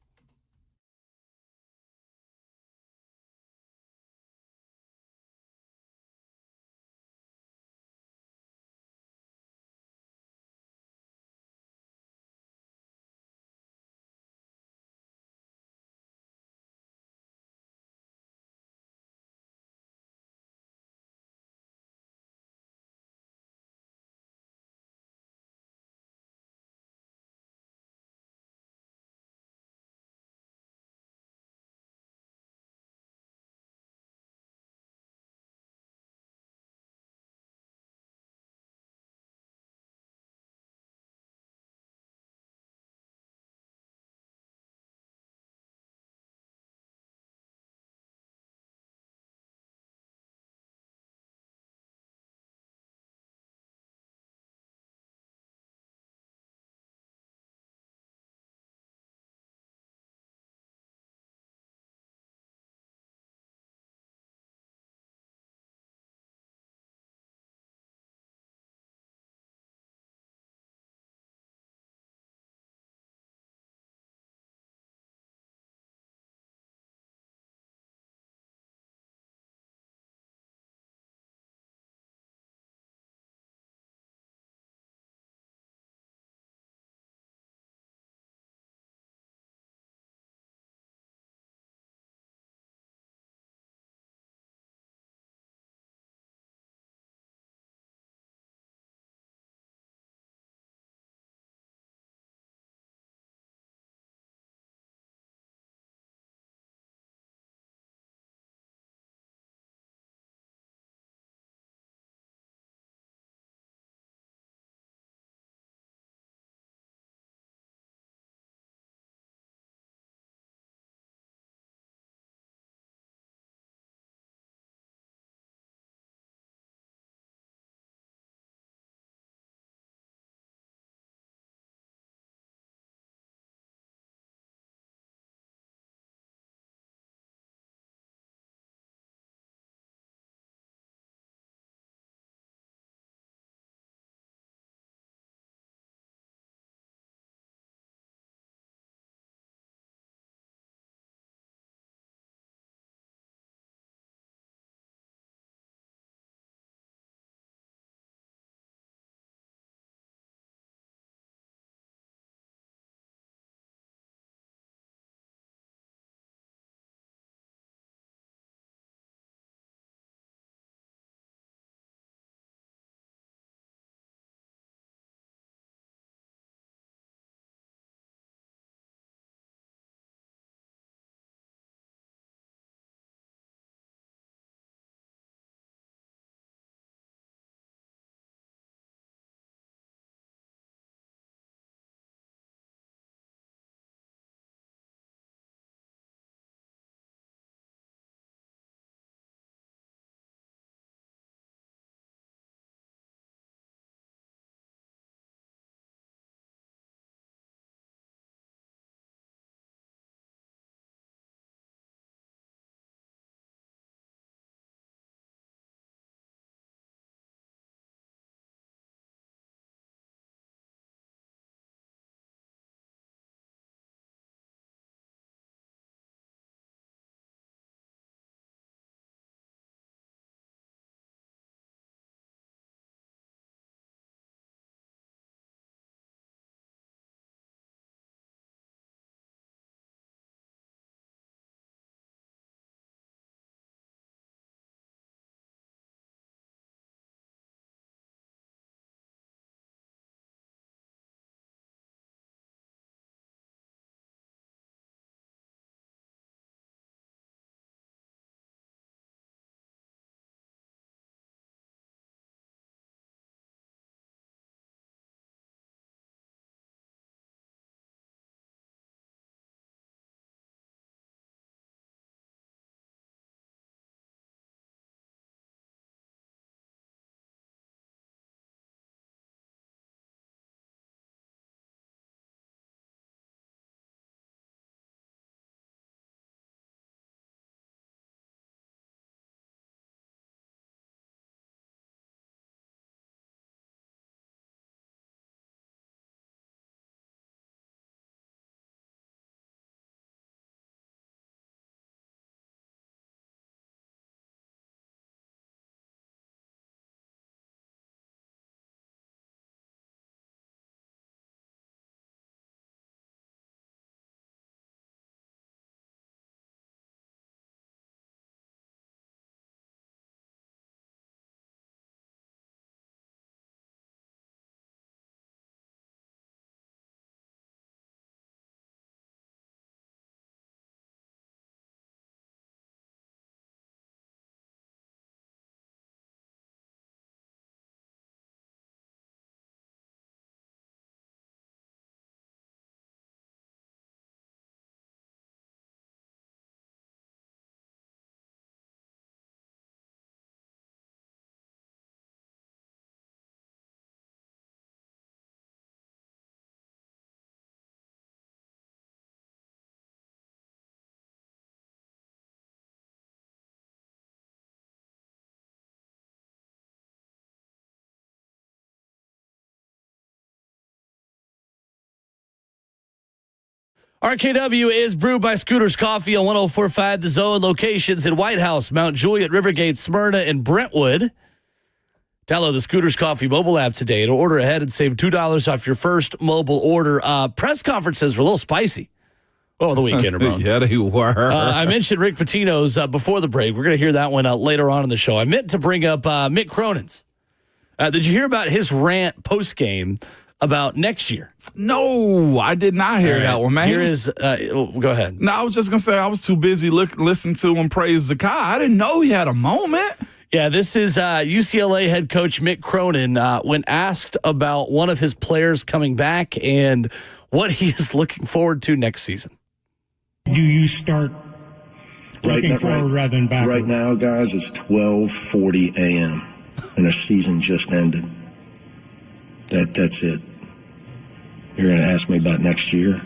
Speaker 1: RKW is brewed by Scooters Coffee on 104.5 The Zone. Locations in White House, Mount Juliet, Rivergate, Smyrna, and Brentwood. Download the Scooters Coffee mobile app today to order ahead and save $2 off your first mobile order. Press conferences were a little spicy over the weekend, Ramon.
Speaker 2: Yeah, they were.
Speaker 1: I mentioned Rick Pitino's before the break. We're going to hear that one later on in the show. I meant to bring up Mick Cronin's. Did you hear about his rant post-game about next year?
Speaker 2: No, I did not hear that one, man.
Speaker 1: Go ahead.
Speaker 2: No, I was just going to say I was too busy listening to him praise Zakai. I didn't know he had a moment.
Speaker 1: Yeah, this is UCLA head coach Mick Cronin when asked about one of his players coming back and what he is looking forward to next season.
Speaker 3: Do you start looking forward rather than backward?
Speaker 4: Right now, guys, it's 12:40 a.m. and the season just ended. That's it. You're going to ask me about next year?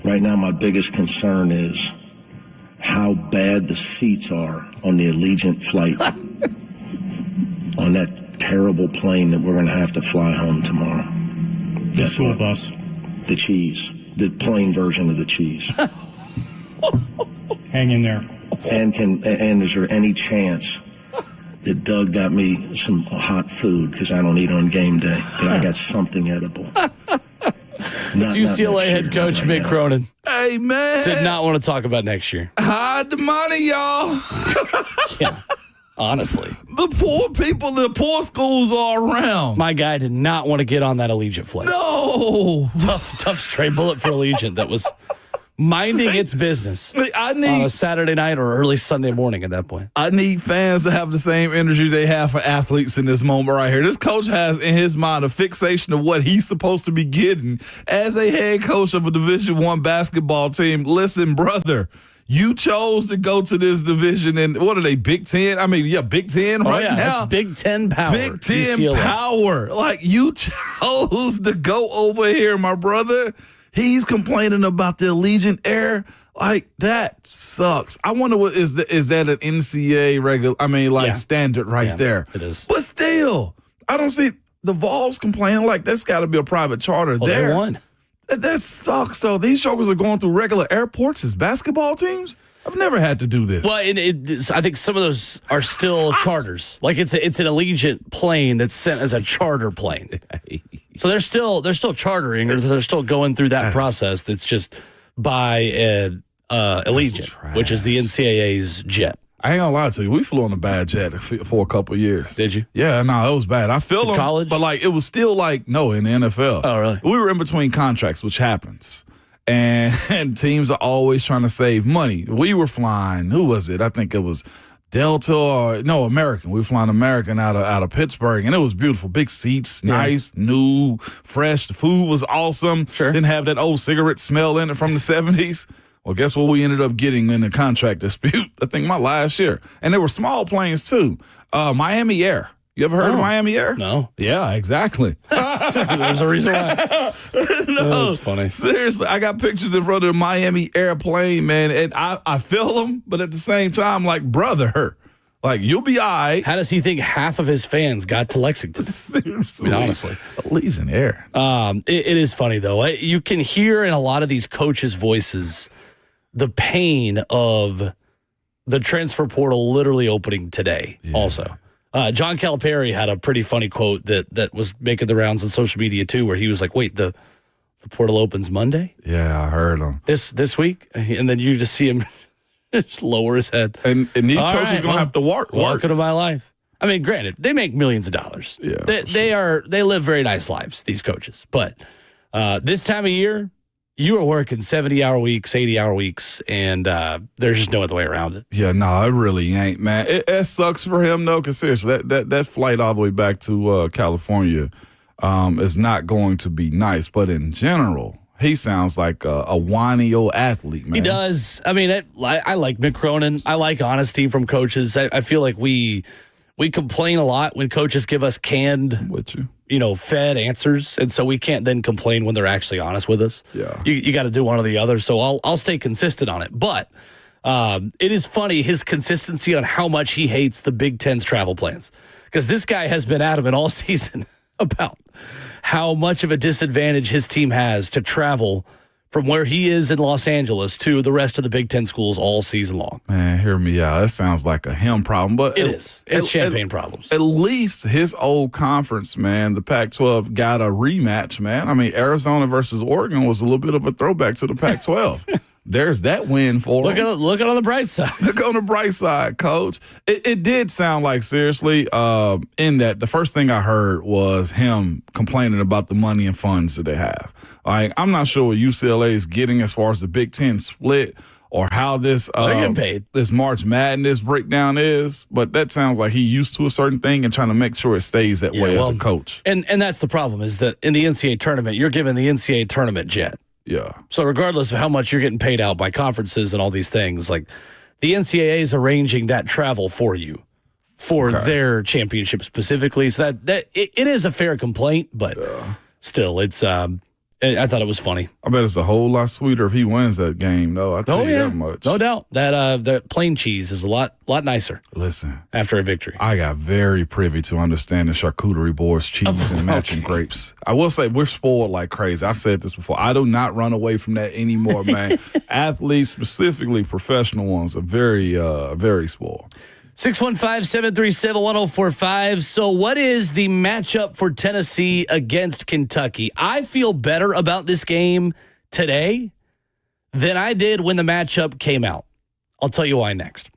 Speaker 4: Right now, my biggest concern is how bad the seats are on the Allegiant flight on that terrible plane that we're going to have to fly home tomorrow.
Speaker 3: The school bus.
Speaker 4: The cheese. The plain version of the cheese.
Speaker 3: Hang in there.
Speaker 4: And is there any chance that Doug got me some hot food because I don't eat on game day, that I got something edible?
Speaker 1: It's UCLA head coach Mick Cronin.
Speaker 2: Hey, man.
Speaker 1: Did not want to talk about next year.
Speaker 2: Hide the money, y'all.
Speaker 1: Yeah, honestly.
Speaker 2: The poor people, the poor schools are around.
Speaker 1: My guy did not want to get on that Allegiant flight.
Speaker 2: No.
Speaker 1: Tough stray bullet for Allegiant that was minding its business on a Saturday night or early Sunday morning at that point.
Speaker 2: I need fans to have the same energy they have for athletes in this moment right here. This coach has in his mind a fixation of what he's supposed to be getting as a head coach of a Division I basketball team. Listen, brother, you chose to go to this division, and what are they, Big Ten? I mean, yeah, Big Ten now.
Speaker 1: That's Big Ten power.
Speaker 2: Big Ten
Speaker 1: UCLA.
Speaker 2: power. Like, you chose to go over here, my brother. He's complaining about the Allegiant Air. Like, that sucks. I wonder what is that an NCAA regular, standard there.
Speaker 1: It is.
Speaker 2: But still, I don't see the Vols complaining like that's got to be a private charter there.
Speaker 1: They won.
Speaker 2: That sucks, though. These jokers are going through regular airports as basketball teams. I've never had to do this.
Speaker 1: Well, I think some of those are still charters. Like it's an Allegiant plane that's sent as a charter plane. So they're still chartering, or they're still going through that process. That's just by Allegiant, which is the NCAA's jet.
Speaker 2: I ain't gonna lie to you. We flew on a bad jet for a couple of years.
Speaker 1: Did you?
Speaker 2: Yeah, no, it was bad. I feel them,
Speaker 1: college,
Speaker 2: but like it was still like no in the NFL.
Speaker 1: Oh, really?
Speaker 2: We were in between contracts, which happens. And teams are always trying to save money. We were flying, who was it? I think it was Delta American. We were flying American out of Pittsburgh, and it was beautiful. Big seats, nice, new, fresh. The food was awesome.
Speaker 1: Sure.
Speaker 2: Didn't have that old cigarette smell in it from the 70s. Well, guess what we ended up getting in the contract dispute, I think my last year. And there were small planes, too. Miami Air. You ever heard of Miami Air?
Speaker 1: No.
Speaker 2: Yeah, exactly.
Speaker 1: There's a reason why.
Speaker 2: No,
Speaker 1: that's funny.
Speaker 2: Seriously, I got pictures in front of the Miami airplane, man, and I feel them, but at the same time, like, brother, like, you'll be all right.
Speaker 1: How does he think half of his fans got to Lexington?
Speaker 2: Seriously.
Speaker 1: I mean, honestly.
Speaker 2: Allegiant Air.
Speaker 1: It is funny, though. You can hear in a lot of these coaches' voices the pain of the transfer portal literally opening today also. John Calipari had a pretty funny quote that was making the rounds on social media too, where he was like, "Wait, the portal opens Monday?"
Speaker 2: Yeah, I heard him
Speaker 1: this week, and then you just see him just lower his head.
Speaker 2: And these coaches gonna have to work.
Speaker 1: Welcome to my life. I mean, granted, they make millions of dollars.
Speaker 2: Yeah,
Speaker 1: they live very nice lives, these coaches. But this time of year, you are working 70-hour weeks, 80-hour weeks, and there's just no other way around it.
Speaker 2: Yeah, no, it really ain't, man. It sucks for him, though, because seriously, that flight all the way back to California is not going to be nice. But in general, he sounds like a whiny old athlete, man.
Speaker 1: He does. I mean, I like Mick Cronin. I like honesty from coaches. I feel like we complain a lot when coaches give us canned, fed answers, and so we can't then complain when they're actually honest with us.
Speaker 2: Yeah,
Speaker 1: you got to do one or the other. So I'll stay consistent on it. But it is funny his consistency on how much he hates the Big Ten's travel plans, because this guy has been adamant all season about how much of a disadvantage his team has to travel from where he is in Los Angeles to the rest of the Big Ten schools all season long.
Speaker 2: Man, hear me out. That sounds like a him problem, but
Speaker 1: It is. It's champagne problems.
Speaker 2: At least his old conference, man, the Pac-12 got a rematch, man. I mean, Arizona versus Oregon was a little bit of a throwback to the Pac-12. There's that win for him.
Speaker 1: Look on the bright side.
Speaker 2: Look on the bright side, Coach. It did sound like, seriously, in that the first thing I heard was him complaining about the money and funds that they have. Like, I'm not sure what UCLA is getting as far as the Big Ten split or how this
Speaker 1: They're getting paid.
Speaker 2: This March Madness breakdown is, but that sounds like he used to a certain thing and trying to make sure it stays that way as a coach.
Speaker 1: And that's the problem, is that in the NCAA tournament, you're given the NCAA tournament jet.
Speaker 2: Yeah.
Speaker 1: So regardless of how much you're getting paid out by conferences and all these things, like the NCAA is arranging that travel for you for their championship specifically. So that it is a fair complaint, but still, it's I thought it was funny.
Speaker 2: I bet it's a whole lot sweeter if he wins that game, though. I'll tell you that much.
Speaker 1: No doubt. That plain cheese is a lot nicer.
Speaker 2: Listen.
Speaker 1: After a victory.
Speaker 2: I got very privy to understanding charcuterie boards, cheese, and matching grapes. I will say we're spoiled like crazy. I've said this before. I do not run away from that anymore, man. Athletes, specifically professional ones, are very spoiled.
Speaker 1: 615-737-1045. So what is the matchup for Tennessee against Kentucky? I feel better about this game today than I did when the matchup came out. I'll tell you why next.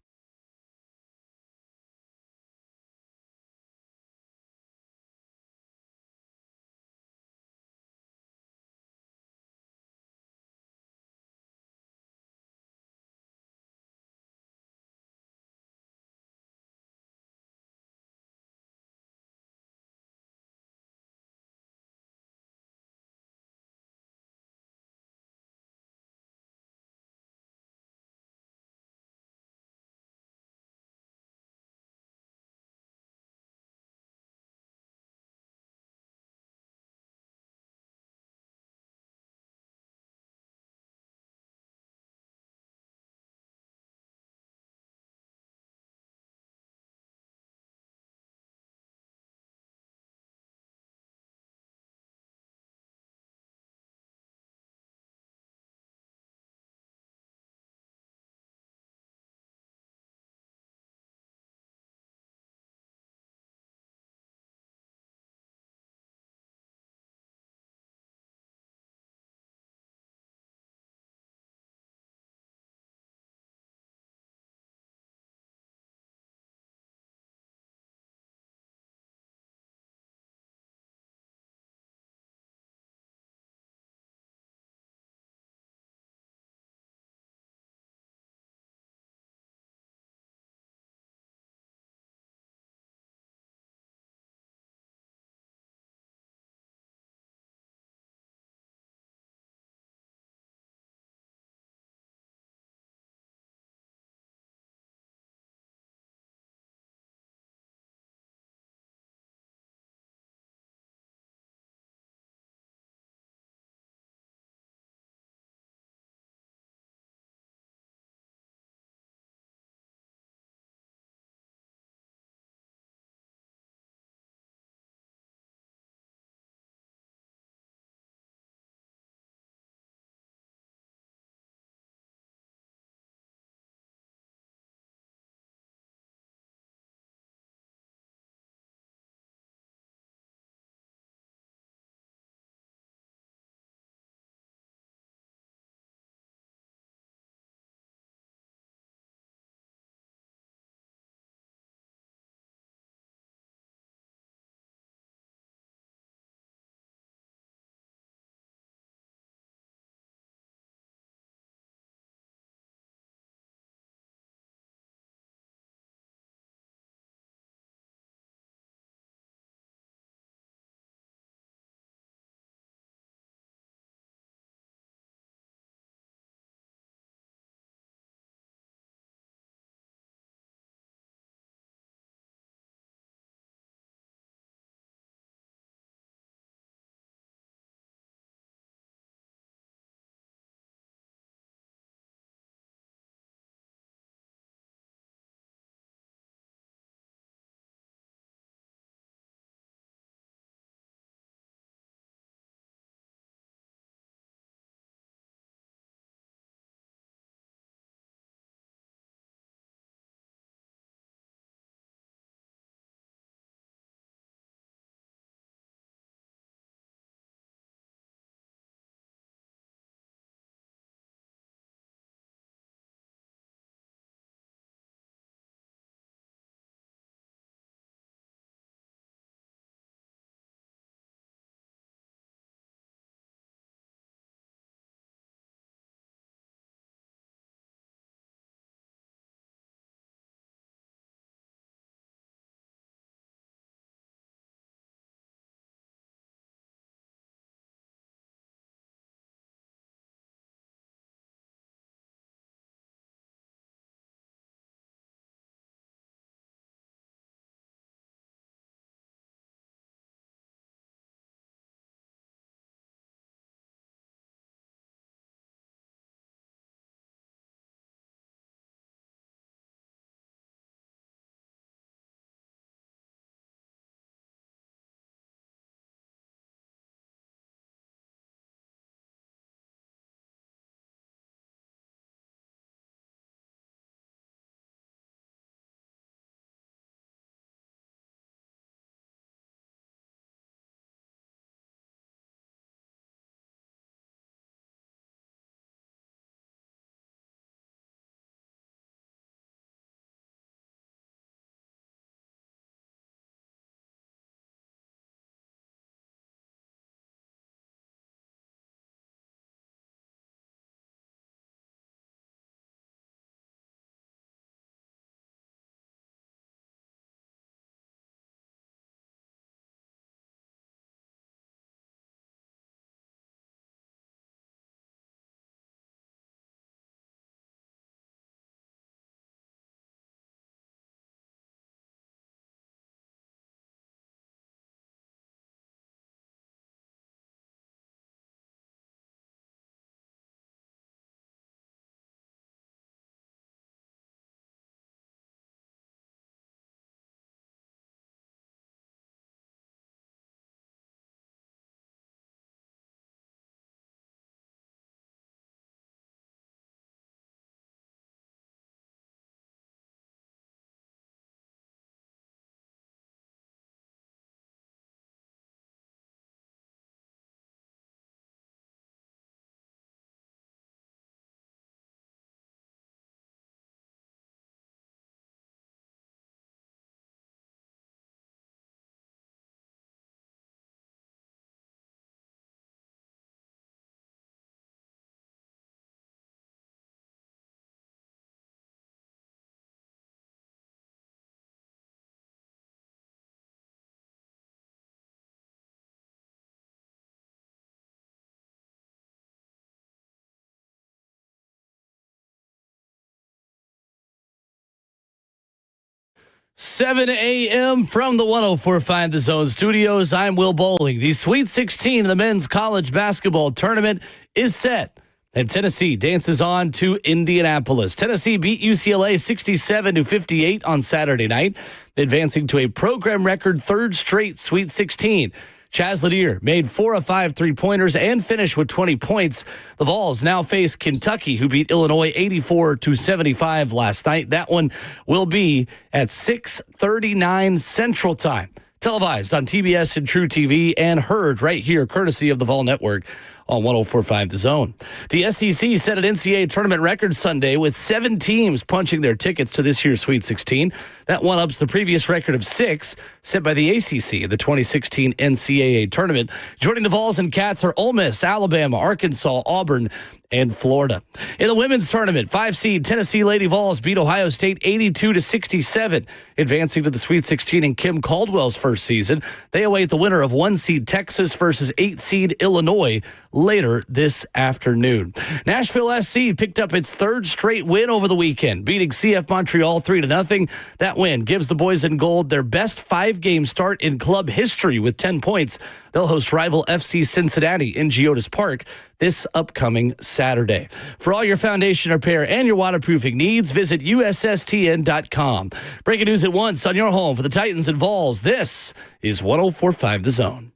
Speaker 1: 7 a.m. from the 104.5 The Zone studios. I'm Will Bowling. The Sweet 16 of the men's college basketball tournament is set, and Tennessee dances on to Indianapolis. Tennessee beat UCLA 67-58 on Saturday night, advancing to a program record third straight Sweet 16. Chaz Lanier made 4 of 5 three-pointers and finished with 20 points. The Vols now face Kentucky, who beat Illinois 84-75 last night. That one will be at 6:39 Central Time. Televised on TBS and True TV and heard right here, courtesy of the Vol Network on 104.5 The Zone. The SEC set an NCAA Tournament record Sunday with 7 teams punching their tickets to this year's Sweet 16. That one-ups the previous record of 6 set by the ACC in the 2016 NCAA Tournament. Joining the Vols and Cats are Ole Miss, Alabama, Arkansas, Auburn, and Florida. In the women's tournament, 5-seed Tennessee Lady Vols beat Ohio State 82-67, advancing to the Sweet 16 in Kim Caldwell's first season. They await the winner of 1-seed Texas versus 8-seed Illinois later this afternoon. Nashville SC picked up its third straight win over the weekend, beating CF Montreal 3-0. That win gives the boys in gold their best 5-game start in club history with 10 points. They'll host rival FC Cincinnati in Geodis Park this upcoming Saturday. For all your foundation repair and your waterproofing needs, visit USSTN.com. Breaking news at once on your home for the Titans and Vols. This is 104.5 The Zone.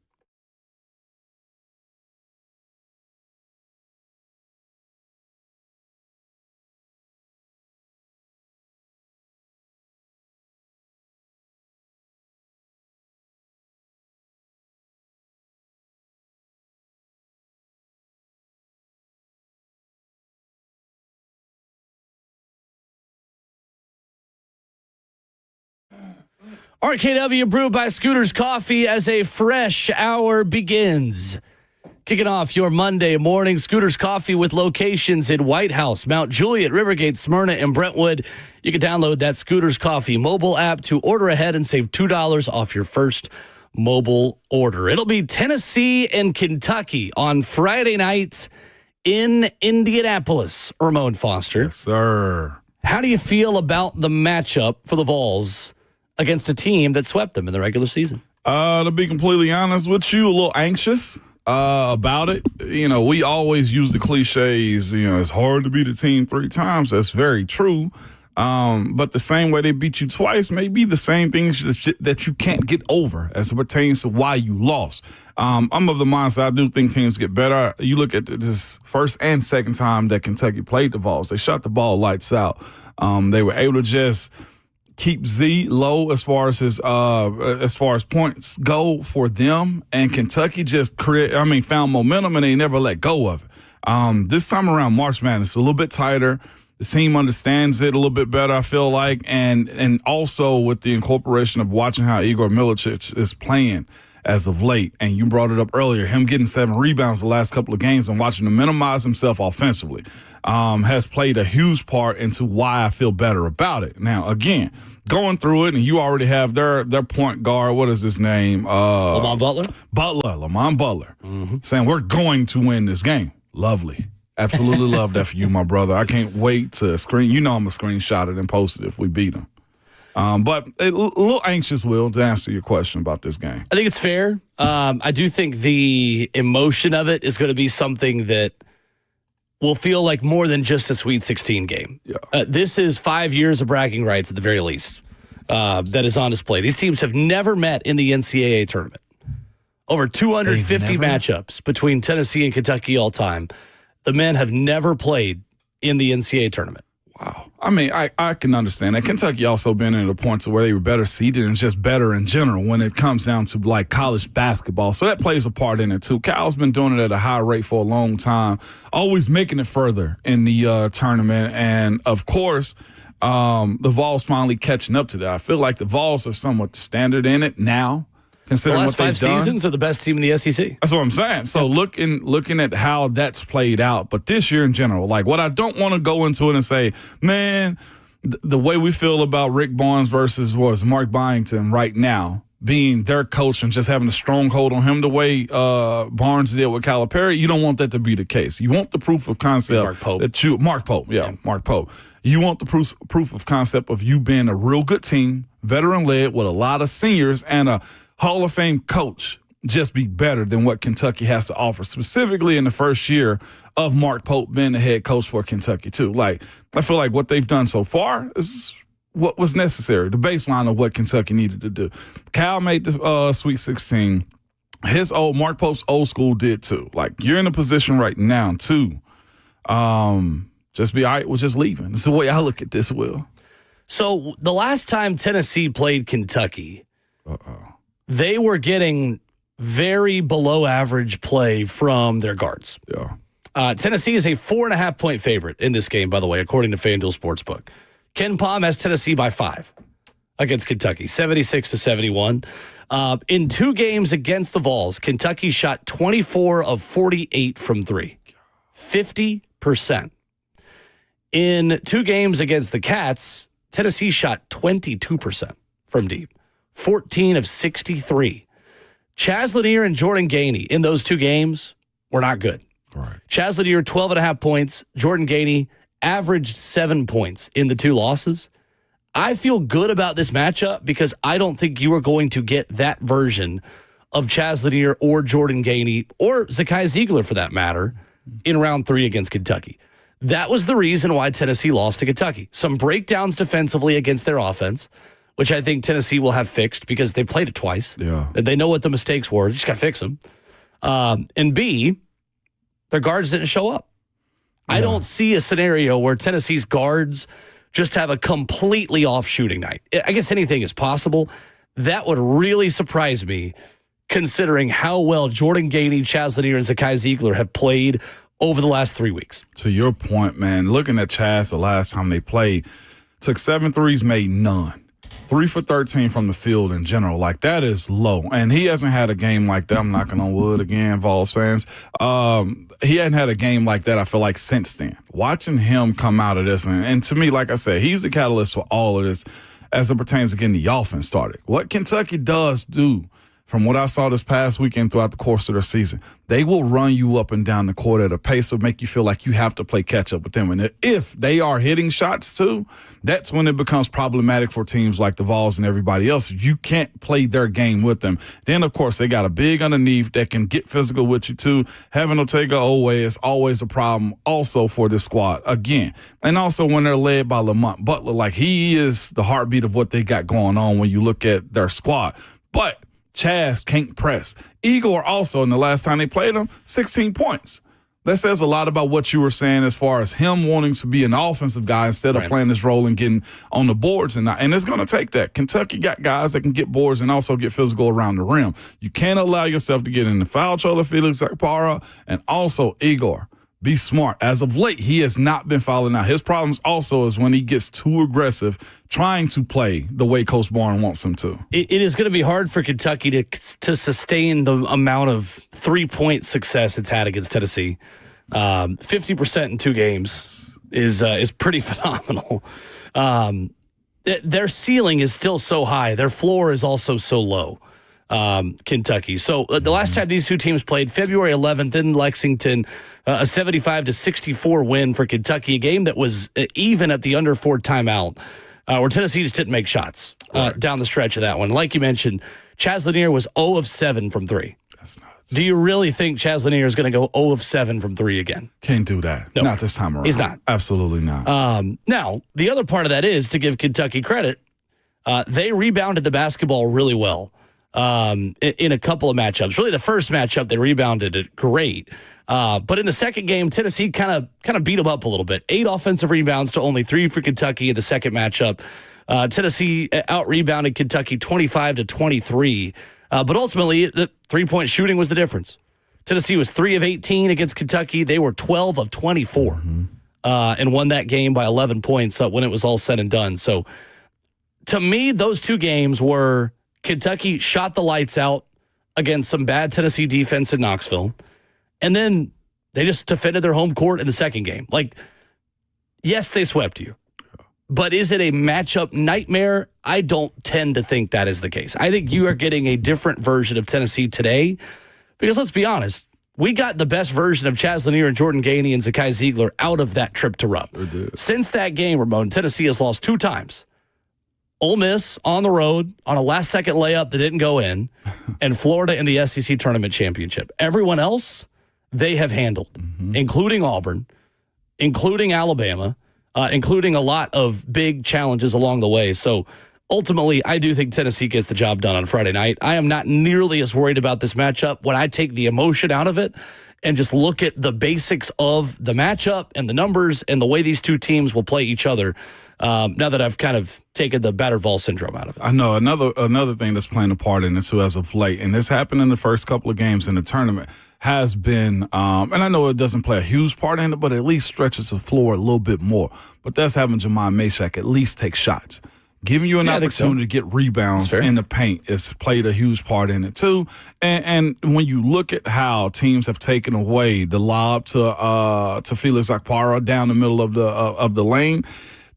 Speaker 1: RKW brewed by Scooters Coffee as a fresh hour begins. Kicking off your Monday morning, Scooters Coffee with locations in White House, Mount Juliet, Rivergate, Smyrna, and Brentwood. You can download that Scooters Coffee mobile app to order ahead and save $2 off your first mobile order. It'll be Tennessee and Kentucky on Friday night in Indianapolis. Ramon Foster.
Speaker 2: Yes, sir.
Speaker 1: How do you feel about the matchup for the Vols against a team that swept them in the regular season?
Speaker 2: To be completely honest with you, a little anxious about it. You know, we always use the cliches, you know, it's hard to beat a team 3 times. That's very true. But the same way they beat you twice may be the same things that you can't get over as it pertains to why you lost. I'm of the mindset I do think teams get better. You look at this first and second time that Kentucky played the Vols. They shot the ball lights out. They were able to just keep Z low as far as points go for them, and Kentucky just found momentum and they never let go of it. This time around, March Madness a little bit tighter. The team understands it a little bit better, I feel like, and also with the incorporation of watching how Igor Milicic is playing as of late. And you brought it up earlier, him getting 7 rebounds the last couple of games and watching him minimize himself offensively has played a huge part into why I feel better about it. Now, again, going through it, and you already have their point guard, what is his name?
Speaker 1: Lamont Butler?
Speaker 2: Lamont Butler. Saying, we're going to win this game. Lovely. Absolutely love that for you, my brother. I can't wait to screen. You know I'm going to screenshot it and post it if we beat them. But a little anxious, Will, to answer your question about this game.
Speaker 1: I think it's fair. I do think the emotion of it is going to be something that will feel like more than just a Sweet 16 game.
Speaker 2: Yeah.
Speaker 1: This is 5 years of bragging rights at the very least that is on display. These teams have never met in the NCAA tournament. Over 250 matchups between Tennessee and Kentucky all time. The men have never played in the NCAA tournament.
Speaker 2: Wow. I mean, I can understand that. Kentucky also been at a point to where they were better seeded and just better in general when it comes down to like college basketball. So that plays a part in it too. Cal's been doing it at a high rate for a long time, always making it further in the tournament. And of course, the Vols finally catching up to that. I feel like the Vols are somewhat standard in it now.
Speaker 1: The last 5 seasons are the best team in the SEC.
Speaker 2: That's what I'm saying. So looking at how that's played out, but this year in general, like what I don't want to go into it and say, man, the way we feel about Rick Barnes versus Mark Byington right now, being their coach and just having a stronghold on him the way Barnes did with Calipari. You don't want that to be the case. You want the proof of concept. Mark Pope. You want the proof of concept of you being a real good team, veteran-led with a lot of seniors and a Hall of Fame coach. Just be better than what Kentucky has to offer, specifically in the first year of Mark Pope being the head coach for Kentucky, too. Like, I feel like what they've done so far is what was necessary, the baseline of what Kentucky needed to do. Cal made the Sweet 16. Mark Pope's old school did, too. Like, you're in a position right now, too. Just be all right with just leaving. It's the way I look at this, Will.
Speaker 1: So, the last time Tennessee played Kentucky, they were getting very below average play from their guards.
Speaker 2: Yeah.
Speaker 1: Tennessee is a 4.5-point favorite in this game, by the way, according to FanDuel Sportsbook. Ken Pom has Tennessee by 5 against Kentucky, 76-71. In 2 games against the Vols, Kentucky shot 24 of 48 from 3, 50%. In 2 games against the Cats, Tennessee shot 22% from deep, 14 of 63. Chaz Lanier and Jordan Gainey in those 2 games were not good.
Speaker 2: Right.
Speaker 1: Chaz Lanier, 12.5 points. Jordan Gainey averaged 7 points in the 2 losses. I feel good about this matchup because I don't think you are going to get that version of Chaz Lanier or Jordan Gainey or Zakai Ziegler, for that matter, in round 3 against Kentucky. That was the reason why Tennessee lost to Kentucky. Some breakdowns defensively against their offense, which I think Tennessee will have fixed because they played it twice.
Speaker 2: Yeah.
Speaker 1: They know what the mistakes were. They just got to fix them. And B, their guards didn't show up. Yeah. I don't see a scenario where Tennessee's guards just have a completely off shooting night. I guess anything is possible. That would really surprise me, considering how well Jordan Gainey, Chaz Lanier, and Zakai Ziegler have played over the last 3 weeks.
Speaker 2: To your point, man, looking at Chaz the last time they played, took 7 threes, made none. 3 for 13 from the field in general. Like, that is low. And he hasn't had a game like that. I'm knocking on wood again, Vols fans. He hadn't had a game like that, I feel like, since then. Watching him come out of this, and to me, like I said, he's the catalyst for all of this as it pertains to getting the offense started. What Kentucky does do, from what I saw this past weekend throughout the course of their season, they will run you up and down the court at a pace that make you feel like you have to play catch-up with them. And if they are hitting shots too, that's when it becomes problematic for teams like the Vols and everybody else. You can't play their game with them. Then, of course, they got a big underneath that can get physical with you too. Having Ortega Owe is always a problem also for this squad, again. And also when they're led by Lamont Butler, like, he is the heartbeat of what they got going on when you look at their squad. But Chaz can't press. Igor also, in the last time they played him, 16 points. That says a lot about what you were saying as far as him wanting to be an offensive guy instead of playing this role and getting on the boards. And it's going to take that. Kentucky got guys that can get boards and also get physical around the rim. You can't allow yourself to get in the foul trouble, Felix Akpara, and also Igor. Be smart. As of late, he has not been fouling out. His problems also is when he gets too aggressive, trying to play the way Coach Barnes wants him to.
Speaker 1: It is going to be hard for Kentucky to sustain the amount of 3-point success it's had against Tennessee. 50% in 2 games is pretty phenomenal. Their ceiling is still so high. Their floor is also so low. Kentucky. So the last time these 2 teams played, February 11th in Lexington, a 75-64 win for Kentucky, a game that was even at the under 4 timeout, where Tennessee just didn't make shots down the stretch of that one. Like you mentioned, Chaz Lanier was 0 of 7 from 3.
Speaker 2: That's nuts.
Speaker 1: Do you really think Chaz Lanier is going to go 0 of 7 from 3 again?
Speaker 2: Can't do that. No, not this time around.
Speaker 1: He's not.
Speaker 2: Absolutely not.
Speaker 1: Now, the other part of that is, to give Kentucky credit, they rebounded the basketball really well. In a couple of matchups. Really, the first matchup, they rebounded it great. But in the second game, Tennessee kind of beat them up a little bit. 8 offensive rebounds to only 3 for Kentucky in the second matchup. Tennessee out-rebounded Kentucky 25-23. But ultimately, the 3-point shooting was the difference. Tennessee was 3 of 18 against Kentucky. They were 12 of 24 and won that game by 11 points when it was all said and done. So, to me, those 2 games were Kentucky shot the lights out against some bad Tennessee defense in Knoxville, and then they just defended their home court in the second game. Like, yes, they swept you, But is it a matchup nightmare? I don't tend to think that is the case. I think you are getting a different version of Tennessee today because let's be honest, we got the best version of Chaz Lanier and Jordan Gainey and Zakai Ziegler out of that trip to Rupp. Since that game, Ramon, Tennessee has lost 2 times. Ole Miss on the road on a last-second layup that didn't go in, and Florida in the SEC Tournament Championship. Everyone else, they have handled, including Auburn, including Alabama, including a lot of big challenges along the way. So ultimately, I do think Tennessee gets the job done on Friday night. I am not nearly as worried about this matchup when I take the emotion out of it and just look at the basics of the matchup and the numbers and the way these two teams will play each other. Now that I've kind of taken the battered Vols syndrome out of it.
Speaker 2: I know another thing that's playing a part in this too as of late, and this happened in the first couple of games in the tournament, has been, and I know it doesn't play a huge part in it, but at least stretches the floor a little bit more. But that's having Jamon Mashack at least take shots. Giving you an opportunity to get rebounds in the paint has played a huge part in it too. And when you look at how teams have taken away the lob to Felix Okpara down the middle of the lane,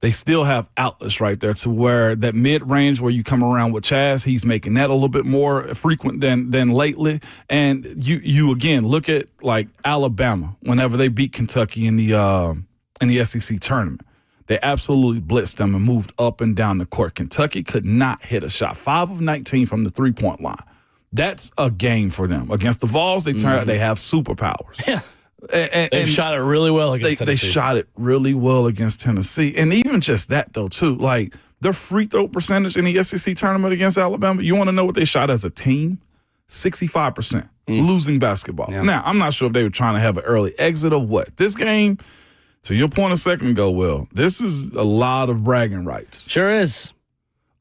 Speaker 2: they still have outlets right there to where that mid-range where you come around with Chaz, he's making that a little bit more frequent than lately. And you again look at like Alabama whenever they beat Kentucky in the SEC tournament. They absolutely blitzed them and moved up and down the court. Kentucky could not hit a shot. 5 of 19 from the three-point line. That's a game for them. Against the Vols, they turn out they have superpowers.
Speaker 1: Yeah. They've shot it really well against Tennessee.
Speaker 2: They shot it really well against Tennessee. And even just that, though, too, like their free throw percentage in the SEC tournament against Alabama, you want to know what they shot as a team? 65%. Losing basketball. Yeah. Now, I'm not sure if they were trying to have an early exit or what. This game, to your point a second ago, Will, this is a lot of bragging rights.
Speaker 1: Sure is.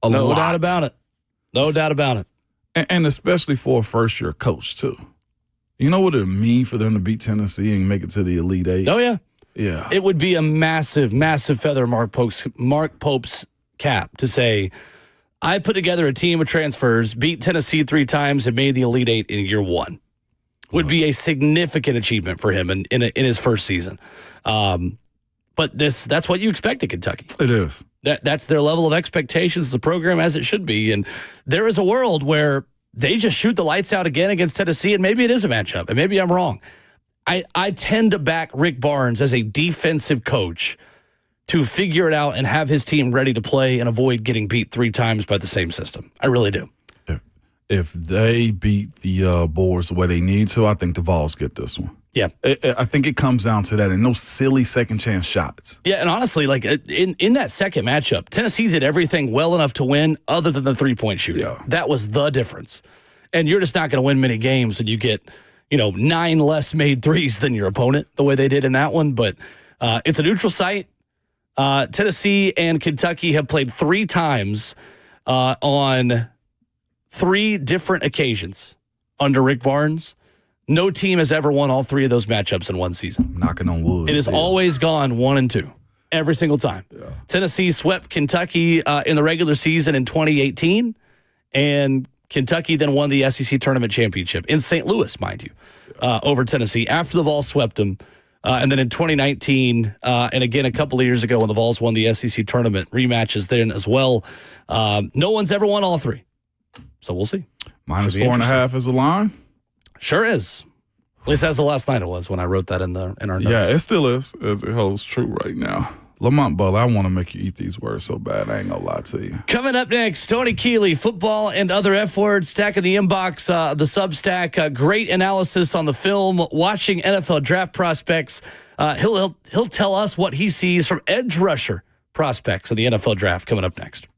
Speaker 1: No doubt about it. No doubt about it.
Speaker 2: And especially for a first-year coach, too. You know what it would mean for them to beat Tennessee and make it to the Elite Eight?
Speaker 1: Oh, yeah.
Speaker 2: Yeah.
Speaker 1: It would be a massive, massive feather Mark Pope's cap to say, I put together a team of transfers, beat Tennessee 3 times, and made the Elite Eight in year 1. Would be a significant achievement for him in his first season. But that's what you expect at Kentucky.
Speaker 2: It is.
Speaker 1: That's their level of expectations, the program as it should be. And there is a world where they just shoot the lights out again against Tennessee, and maybe it is a matchup, and maybe I'm wrong. I tend to back Rick Barnes as a defensive coach to figure it out and have his team ready to play and avoid getting beat 3 times by the same system. I really do.
Speaker 2: If they beat the Boars the way they need to, I think the Vols get this one.
Speaker 1: Yeah.
Speaker 2: I think it comes down to that and no silly second-chance shots.
Speaker 1: Yeah, and honestly, like in that second matchup, Tennessee did everything well enough to win other than the three-point shooting. Yeah. That was the difference. And you're just not going to win many games when you get, 9 less made threes than your opponent, the way they did in that one. But it's a neutral site. Tennessee and Kentucky have played 3 times on 3 different occasions under Rick Barnes. No team has ever won all 3 of those matchups in one season.
Speaker 2: Knocking on wood.
Speaker 1: It has always gone 1-2 every single time. Yeah. Tennessee swept Kentucky in the regular season in 2018, and Kentucky then won the SEC Tournament Championship in St. Louis, mind you, over Tennessee after the Vols swept them. And then in 2019, and again a couple of years ago when the Vols won the SEC Tournament, rematches then as well. No one's ever won all 3. So we'll see.
Speaker 2: Minus 4.5 is the line?
Speaker 1: Sure is. At least as the last night it was when I wrote that in our notes.
Speaker 2: Yeah, it still is, as it holds true right now. Lamont Butler, I want to make you eat these words so bad, I ain't gonna lie to you.
Speaker 1: Coming up next, Stoney Keeley, football and other F words, stack in the inbox, the Substack, great analysis on the film, watching NFL draft prospects. He'll tell us what he sees from edge rusher prospects in the NFL draft coming up next.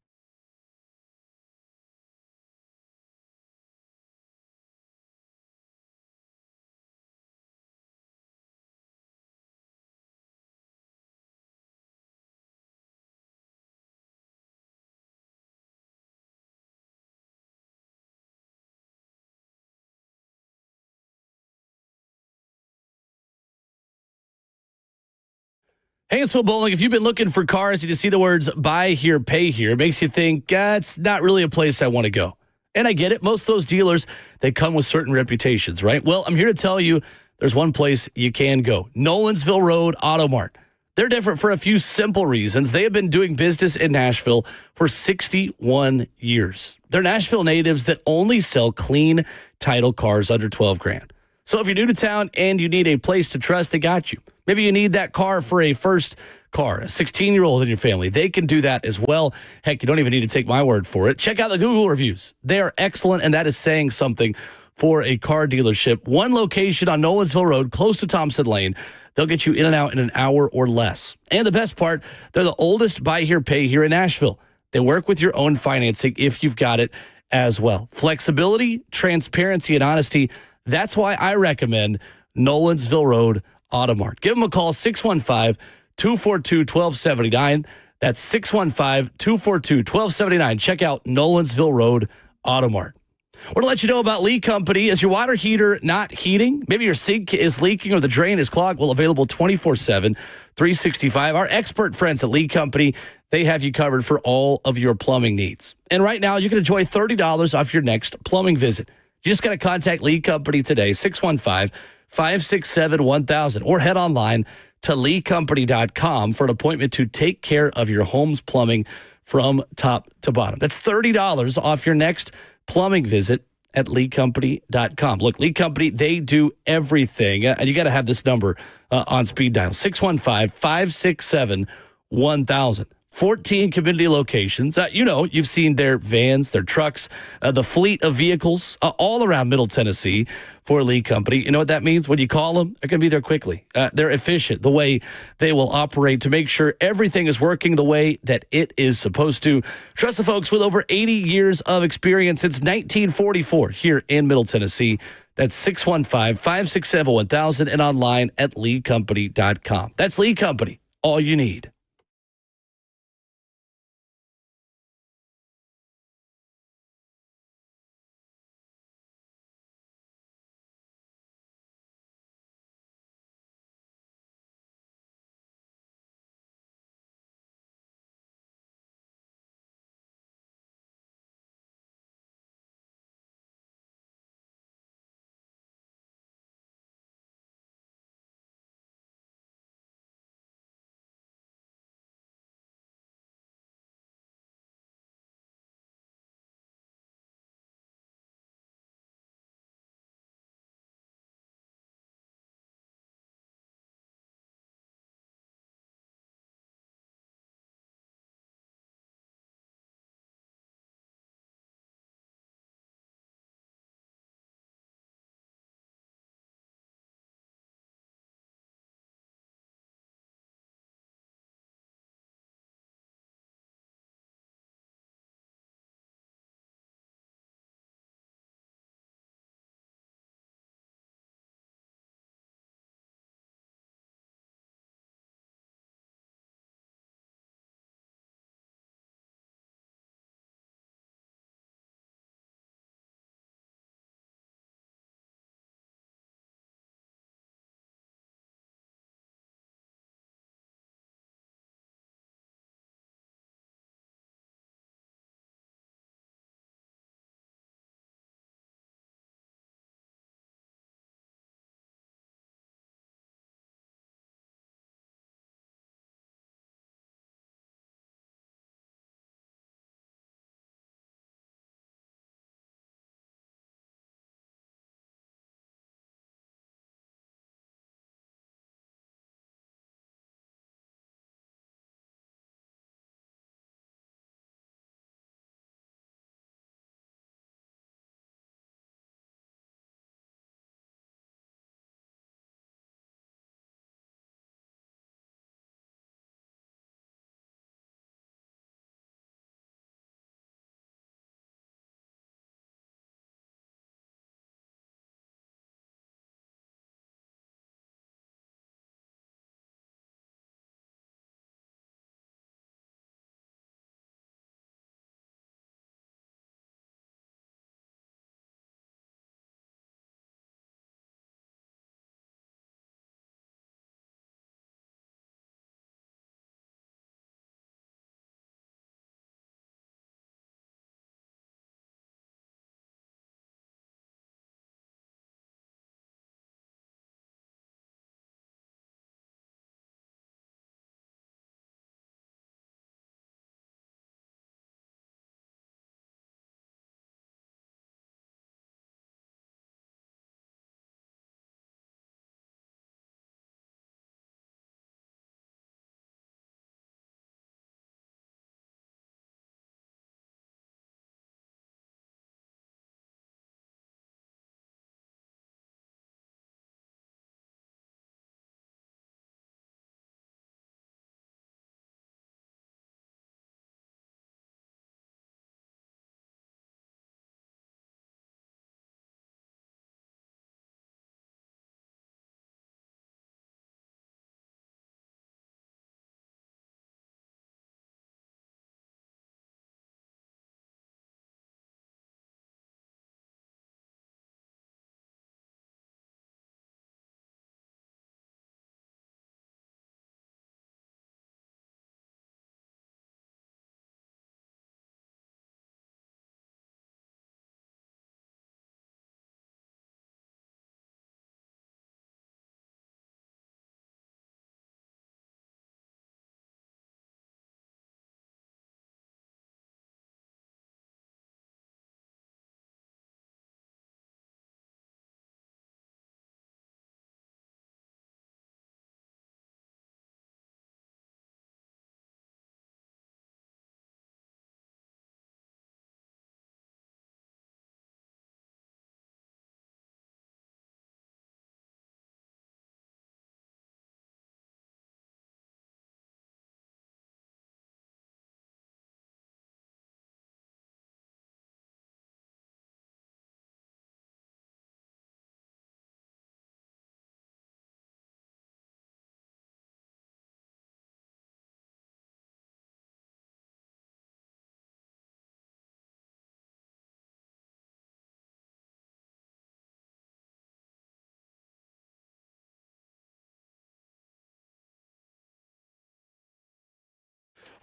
Speaker 1: Hey, it's Will Bowling. If you've been looking for cars and you see the words buy here, pay here, it makes you think, it's not really a place I want to go. And I get it. Most of those dealers, they come with certain reputations, right? Well, I'm here to tell you there's one place you can go. Nolensville Road Auto Mart. They're different for a few simple reasons. They have been doing business in Nashville for 61 years. They're Nashville natives that only sell clean title cars under 12 grand. So if you're new to town and you need a place to trust, they got you. Maybe you need that car for a first car, a 16-year-old in your family. They can do that as well. Heck, you don't even need to take my word for it. Check out the Google reviews. They are excellent, and that is saying something for a car dealership. One location on Nolensville Road, close to Thompson Lane. They'll get you in and out in an hour or less. And the best part, they're the oldest buy here, pay here in Nashville. They work with your own financing if you've got it as well. Flexibility, transparency, and honesty. That's why I recommend Nolensville Road Automart. Give them a call, 615-242-1279. That's 615-242-1279. Check out Nolensville Road Automart. I want to let you know about Lee Company. Is your water heater not heating? Maybe your sink is leaking or the drain is clogged. Well, available 24/7, 365. Our expert friends at Lee Company, they have you covered for all of your plumbing needs. And right now, you can enjoy $30 off your next plumbing visit. You just got to contact Lee Company today, 615-567-1000, or head online to leecompany.com for an appointment to take care of your home's plumbing from top to bottom. That's $30 off your next plumbing visit at leecompany.com. Look, Lee Company, they do everything. And you got to have this number on speed dial, 615-567-1000. 14 community locations. You've seen their vans, their trucks, the fleet of vehicles all around Middle Tennessee for Lee Company. You know what that means? When you call them, they're going to be there quickly. They're efficient, the way they will operate to make sure everything is working the way that it is supposed to. Trust the folks with over 80 years of experience since 1944 here in Middle Tennessee. That's 615-567-1000 and online at leecompany.com. That's Lee Company, all you need.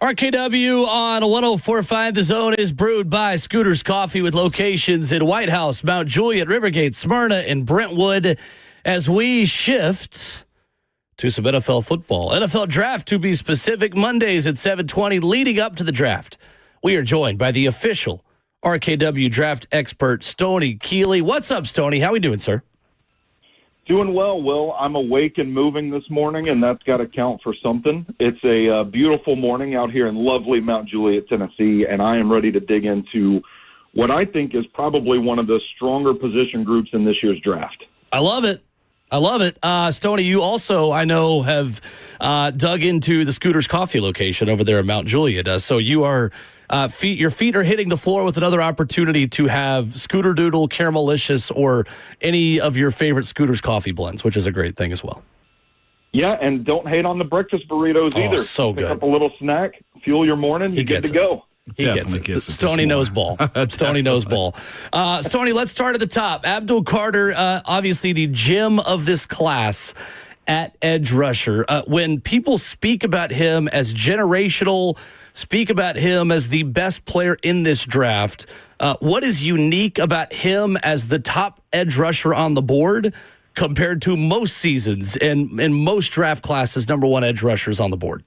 Speaker 1: RKW on 104.5 The Zone is brewed by Scooters Coffee with locations in White House, Mount Juliet, Rivergate, Smyrna, and Brentwood. As we shift to some NFL football. NFL draft, to be specific, Mondays at 7:20 leading up to the draft. We are joined by the official RKW draft expert, Stoney Keeley. What's up, Stoney? How we doing, sir?
Speaker 5: Doing well, Will. I'm awake and moving this morning, and that's got to count for something. It's a beautiful morning out here in lovely Mount Juliet, Tennessee, and I am ready to dig into what I think is probably one of the stronger position groups in this year's draft.
Speaker 1: I love it. I love it. Stoney, you also, I know, have dug into the Scooters Coffee location over there in Mount Juliet. So you are your feet are hitting the floor with another opportunity to have Scooter Doodle, Caramelicious, or any of your favorite Scooters Coffee blends, which is a great thing as well.
Speaker 5: Yeah, and don't hate on the breakfast burritos either.
Speaker 1: So
Speaker 5: Pick
Speaker 1: good.
Speaker 5: up a little snack, fuel your morning, you're good to go.
Speaker 1: He gets it. Stoney knows ball. Stoney knows ball. Stoney, let's start at the top. Abdul Carter, obviously the gem of this class at edge rusher. When people speak about him as generational, speak about him as the best player in this draft, what is unique about him as the top edge rusher on the board compared to most seasons and in most draft classes, number one edge rushers on the board?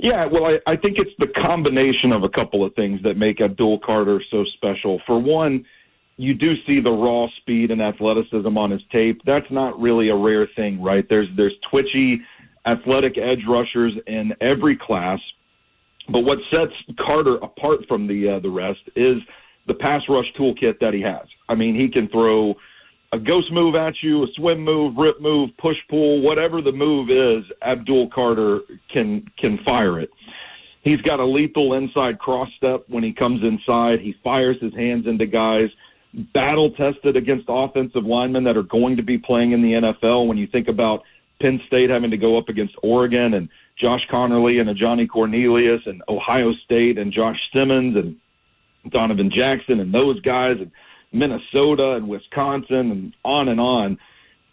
Speaker 5: Yeah, well, I think it's the combination of a couple of things that make Abdul Carter so special. For one, you do see the raw speed and athleticism on his tape. That's not really a rare thing, right? There's twitchy, athletic edge rushers in every class. But what sets Carter apart from the rest is the pass rush toolkit that he has. I mean, he can throw a ghost move at you, a swim move, rip move, push pull, whatever the move is, Abdul Carter can fire it. He's got a lethal inside cross step when he comes inside. He fires his hands into guys, battle tested against offensive linemen that are going to be playing in the NFL. When you think about Penn State having to go up against Oregon and Josh Connerly and a Johnny Cornelius, and Ohio State and Josh Simmons and Donovan Jackson and those guys, and Minnesota and Wisconsin and on,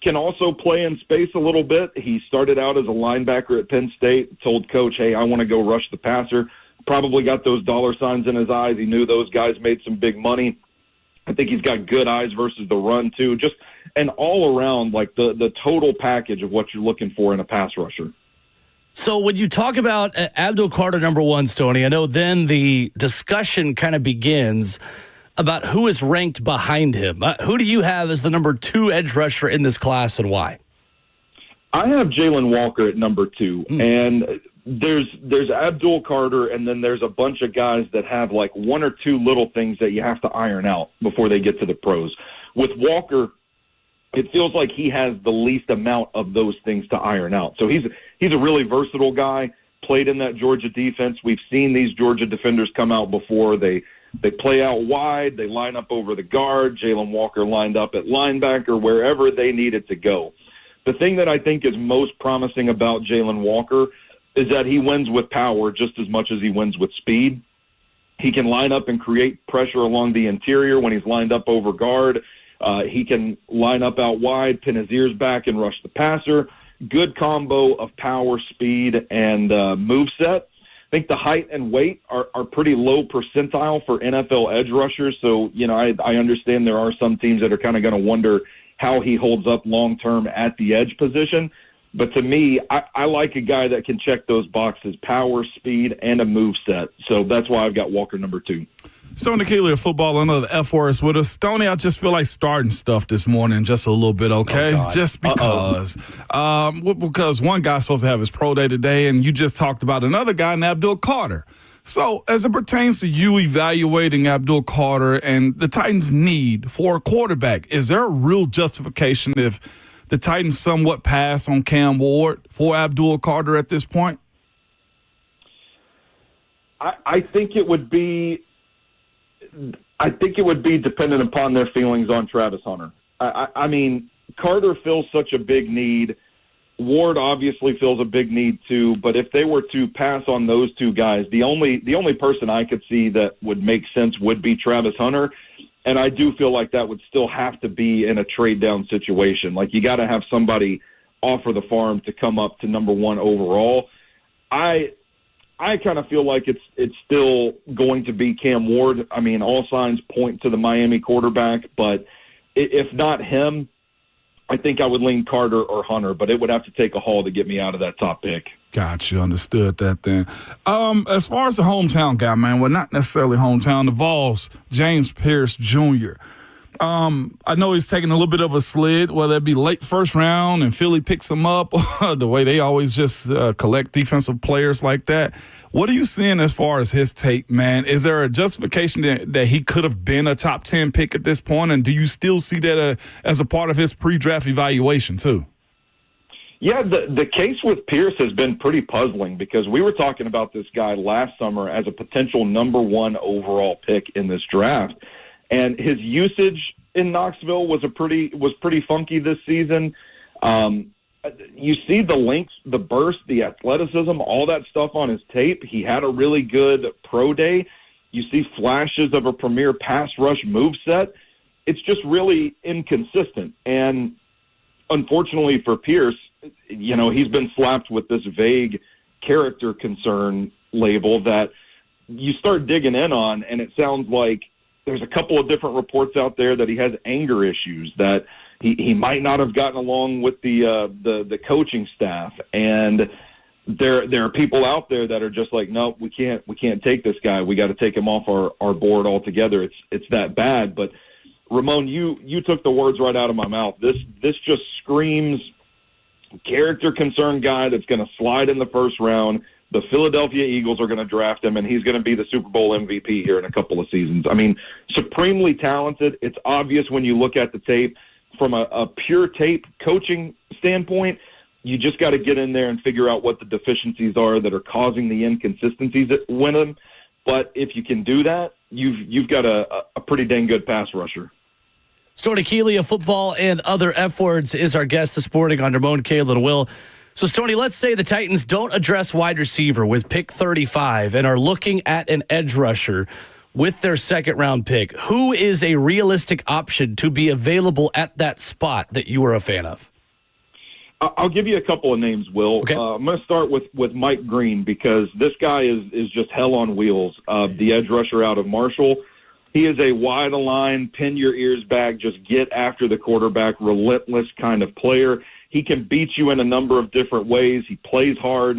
Speaker 5: can also play in space a little bit. He started out as a linebacker at Penn State, told coach, hey, I want to go rush the passer. Probably got those dollar signs in his eyes. He knew those guys made some big money. I think he's got good eyes versus the run too. Just an all around, like the total package of what you're looking for in a pass rusher.
Speaker 1: So when you talk about Abdul Carter, number one, Stoney, I know then the discussion kind of begins about who is ranked behind him. Who do you have as the number two edge rusher in this class, and why?
Speaker 5: I have Jalen Walker at number two, and there's Abdul Carter, and then there's a bunch of guys that have like one or two little things that you have to iron out before they get to the pros. With Walker, it feels like he has the least amount of those things to iron out. So he's a really versatile guy, played in that Georgia defense. We've seen these Georgia defenders come out before. They play out wide. They line up over the guard. Jalen Walker lined up at linebacker, wherever they needed to go. The thing that I think is most promising about Jalen Walker is that he wins with power just as much as he wins with speed. He can line up and create pressure along the interior when he's lined up over guard. He can line up out wide, pin his ears back, and rush the passer. Good combo of power, speed, and moveset. I think the height and weight are pretty low percentile for NFL edge rushers. So, I understand there are some teams that are kind of going to wonder how he holds up long-term at the edge position. But to me, I like a guy that can check those boxes, power, speed, and a move set. So that's why I've got Walker number two.
Speaker 2: Stoney Keeley of football, another F words with us. Stoney, I just feel like starting stuff this morning just a little bit, okay? Just because. Because one guy's supposed to have his pro day today, and you just talked about another guy, Abdul Carter. So as it pertains to you evaluating Abdul Carter and the Titans' need for a quarterback, is there a real justification if the Titans somewhat pass on Cam Ward for Abdul Carter at this point?
Speaker 5: I think it would be dependent upon their feelings on Travis Hunter. I mean, Carter fills such a big need. Ward obviously fills a big need too, but if they were to pass on those two guys, the only person I could see that would make sense would be Travis Hunter. And I do feel like that would still have to be in a trade down situation. Like, you got to have somebody offer the farm to come up to number one overall. I I kind of feel like it's still going to be Cam Ward. I mean, all signs point to the Miami quarterback, but if not him, I think I would lean Carter or Hunter, but it would have to take a haul to get me out of that top pick.
Speaker 2: Got you. Understood that then. As far as the hometown guy, man, well, not necessarily hometown, the Vols, James Pierce Jr. I know he's taking a little bit of a slid, whether it be late first round and Philly picks him up, the way they always just collect defensive players like that. What are you seeing as far as his tape, man? Is there a justification that he could have been a top 10 pick at this point, and do you still see that as a part of his pre-draft evaluation too?
Speaker 5: Yeah, the case with Pierce has been pretty puzzling because we were talking about this guy last summer as a potential number 1 overall pick in this draft. And his usage in Knoxville was pretty funky this season. You see the length, the burst, the athleticism, all that stuff on his tape. He had a really good pro day. You see flashes of a premier pass rush moveset. It's just really inconsistent. And unfortunately for Pierce, he's been slapped with this vague character concern label that you start digging in on, and it sounds like there's a couple of different reports out there that he has anger issues, that he might not have gotten along with the coaching staff, and there are people out there that are just like, no, we can't take this guy. We got to take him off our board altogether. It's that bad. But Ramon, you took the words right out of my mouth. This just screams character concern guy that's going to slide in the first round. The Philadelphia Eagles are going to draft him, and he's going to be the Super Bowl MVP here in a couple of seasons. I mean, supremely talented. It's obvious when you look at the tape. From a pure tape coaching standpoint, you just got to get in there and figure out what the deficiencies are that are causing the inconsistencies that win him. But if you can do that, you've got a pretty dang good pass rusher.
Speaker 1: Stoney Keeley of Football and Other F Words is our guest this morning on Ramon, Caleb, and Will. So, Stoney, let's say the Titans don't address wide receiver with pick 35 and are looking at an edge rusher with their second-round pick. Who is a realistic option to be available at that spot that you are a fan of?
Speaker 5: I'll give you a couple of names, Will.
Speaker 1: Okay.
Speaker 5: I'm going to start with Mike Green because this guy is just hell on wheels, the edge rusher out of Marshall. He is a wide-a-line, pin your ears back, just get after the quarterback, relentless kind of player. He can beat you in a number of different ways. He plays hard.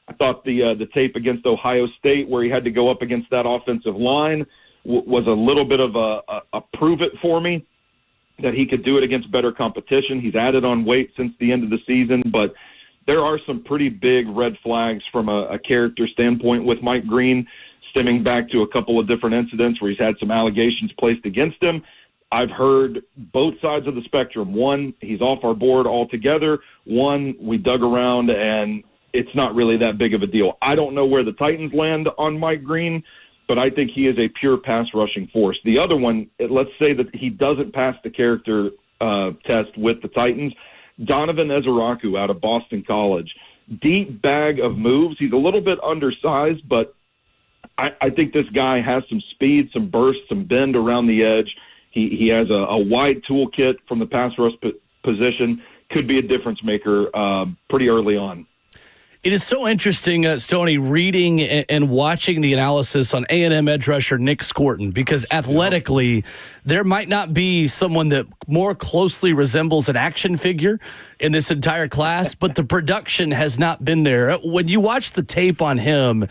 Speaker 5: I thought the tape against Ohio State where he had to go up against that offensive line was a little bit of a prove it for me that he could do it against better competition. He's added on weight since the end of the season, but there are some pretty big red flags from a character standpoint with Mike Green, stemming back to a couple of different incidents where he's had some allegations placed against him. I've heard both sides of the spectrum. One, he's off our board altogether. One, we dug around and it's not really that big of a deal. I don't know where the Titans land on Mike Green, but I think he is a pure pass rushing force. The other one, let's say that he doesn't pass the character test with the Titans. Donovan Ezeraku out of Boston College. Deep bag of moves. He's a little bit undersized, but I think this guy has some speed, some burst, some bend around the edge. He has a wide toolkit from the pass rush position. Could be a difference maker pretty early on.
Speaker 1: It is so interesting, Stoney, reading and watching the analysis on A&M edge rusher Nick Scorton, because athletically, there might not be someone that more closely resembles an action figure in this entire class, but the production has not been there. When you watch the tape on him,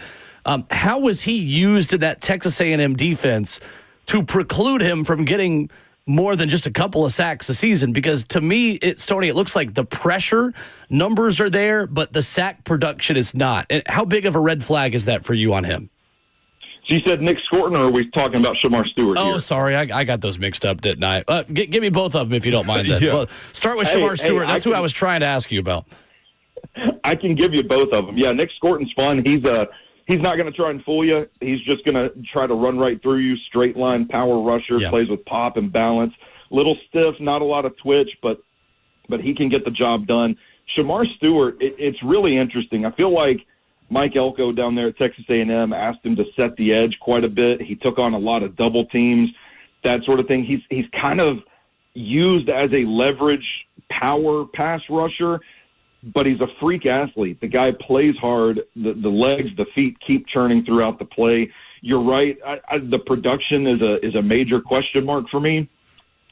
Speaker 1: how was he used in that Texas A&M defense to preclude him from getting more than just a couple of sacks a season? Because to me, Stoney, it looks like the pressure numbers are there, but the sack production is not. And how big of a red flag is that for you on him?
Speaker 5: So you said Nick Scorton, or are we talking about Shamar Stewart here?
Speaker 1: Oh, sorry. I got those mixed up, didn't I? Give me both of them if you don't mind. Then.
Speaker 2: Yeah.
Speaker 1: Well, start with Shamar Stewart. That's who I was trying to ask you about.
Speaker 5: I can give you both of them. Yeah, Nick Scorton's fun. He's not going to try and fool you. He's just going to try to run right through you, straight line power rusher, plays with pop and balance. Little stiff, not a lot of twitch, but he can get the job done. Shamar Stewart, it's really interesting. I feel like Mike Elko down there at Texas A&M asked him to set the edge quite a bit. He took on a lot of double teams, that sort of thing. He's kind of used as a leverage power pass rusher. but he's a freak athlete. The guy plays hard. The legs, the feet keep churning throughout the play. You're right. The production is a major question mark for me.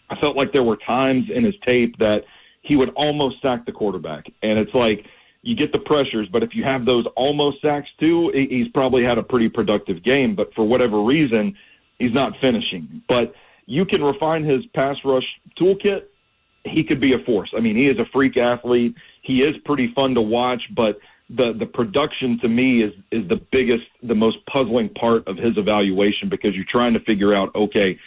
Speaker 5: I felt like there were times in his tape that he would almost sack the quarterback. And it's like, you get the pressures, but if you have those almost sacks too, he's probably had a pretty productive game. But for whatever reason, he's not finishing. But you can refine his pass rush toolkit. He could be a force. I mean, he is a freak athlete. He is pretty fun to watch, but the production to me is the biggest, the most puzzling part of his evaluation, because you're trying to figure out, okay,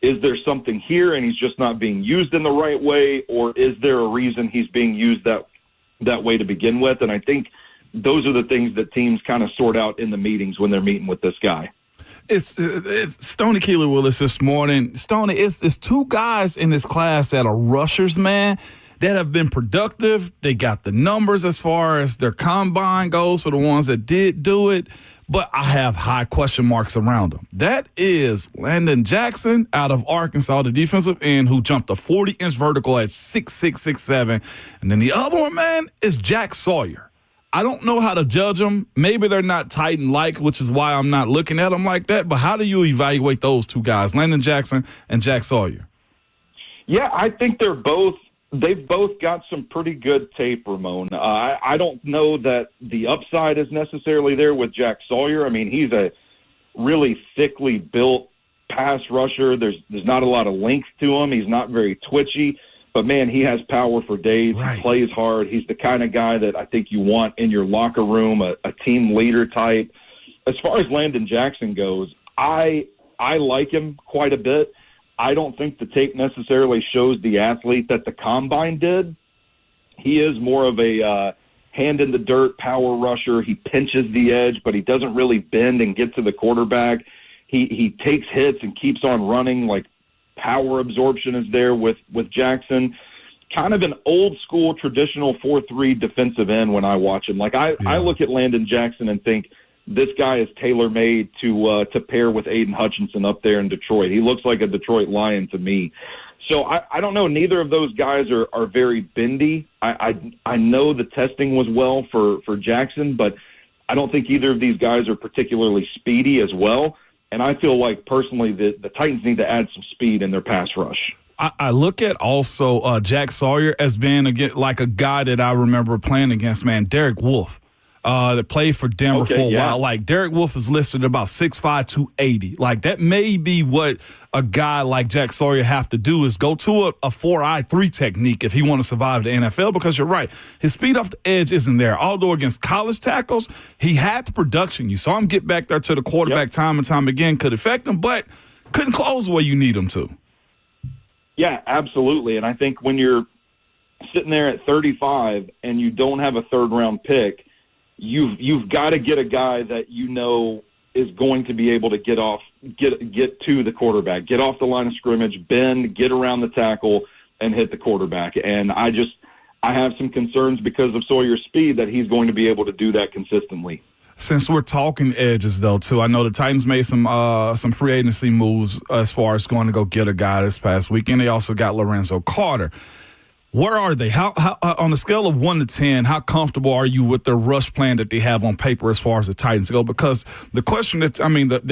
Speaker 5: is there something here and he's just not being used in the right way, or is there a reason he's being used that way to begin with? And I think those are the things that teams kind of sort out in the meetings when they're meeting with this guy.
Speaker 2: It's Stoney Keeley with us this morning. Stoney, it's two guys in this class that are rushers, man, that have been productive. They got the numbers as far as their combine goes for the ones that did do it, but I have high question marks around them. That is Landon Jackson out of Arkansas, the defensive end, who jumped a 40-inch vertical at 6'6", 6'7". And then the other one, man, is Jack Sawyer. I don't know how to judge them. Maybe they're not Titan-like, which is why I'm not looking at them like that. But how do you evaluate those two guys, Landon Jackson and Jack Sawyer?
Speaker 5: Yeah, I think they've both got some pretty good tape, Ramon. I don't know that the upside is necessarily there with Jack Sawyer. I mean, he's a really thickly built pass rusher. There's not a lot of length to him. He's not very twitchy. But, man, he has power for days. Right. He plays hard. He's the kind of guy that I think you want in your locker room, a team leader type. As far as Landon Jackson goes, I like him quite a bit. I don't think the tape necessarily shows the athlete that the combine did. He is more of a hand-in-the-dirt power rusher. He pinches the edge, but he doesn't really bend and get to the quarterback. He takes hits and keeps on running. Like, power absorption is there with Jackson. Kind of an old-school, traditional 4-3 defensive end when I watch him. Like, I look at Landon Jackson and think, this guy is tailor-made to pair with Aiden Hutchinson up there in Detroit. He looks like a Detroit Lion to me. So I don't know. Neither of those guys are very bendy. I know the testing was well for Jackson, but I don't think either of these guys are particularly speedy as well. And I feel like, personally, the Titans need to add some speed in their pass rush.
Speaker 2: I look at also Jack Sawyer as being like a guy that I remember playing against, man, Derek Wolfe. That played for Denver for a while. Like, Derek Wolfe is listed at about 6'5", 280. Like, that may be what a guy like Jack Sawyer have to do, is go to a 4-3 technique if he want to survive the NFL, because you're right. His speed off the edge isn't there. Although against college tackles, he had the production. You saw him get back there to the quarterback time and time again, could affect him, but couldn't close the way you need him to.
Speaker 5: Yeah, absolutely. And I think when you're sitting there at 35 and you don't have a third-round pick, you've got to get a guy that you know is going to be able to get to the quarterback, get off the line of scrimmage, bend, get around the tackle, and hit the quarterback. And I have some concerns because of Sawyer's speed that he's going to be able to do that consistently.
Speaker 2: Since we're talking edges, though, too, I know the Titans made some free agency moves as far as going to go get a guy this past weekend. They also got Lorenzo Carter. Where are they? How on a scale of 1 to 10, how comfortable are you with the rush plan that they have on paper as far as the Titans go? Because the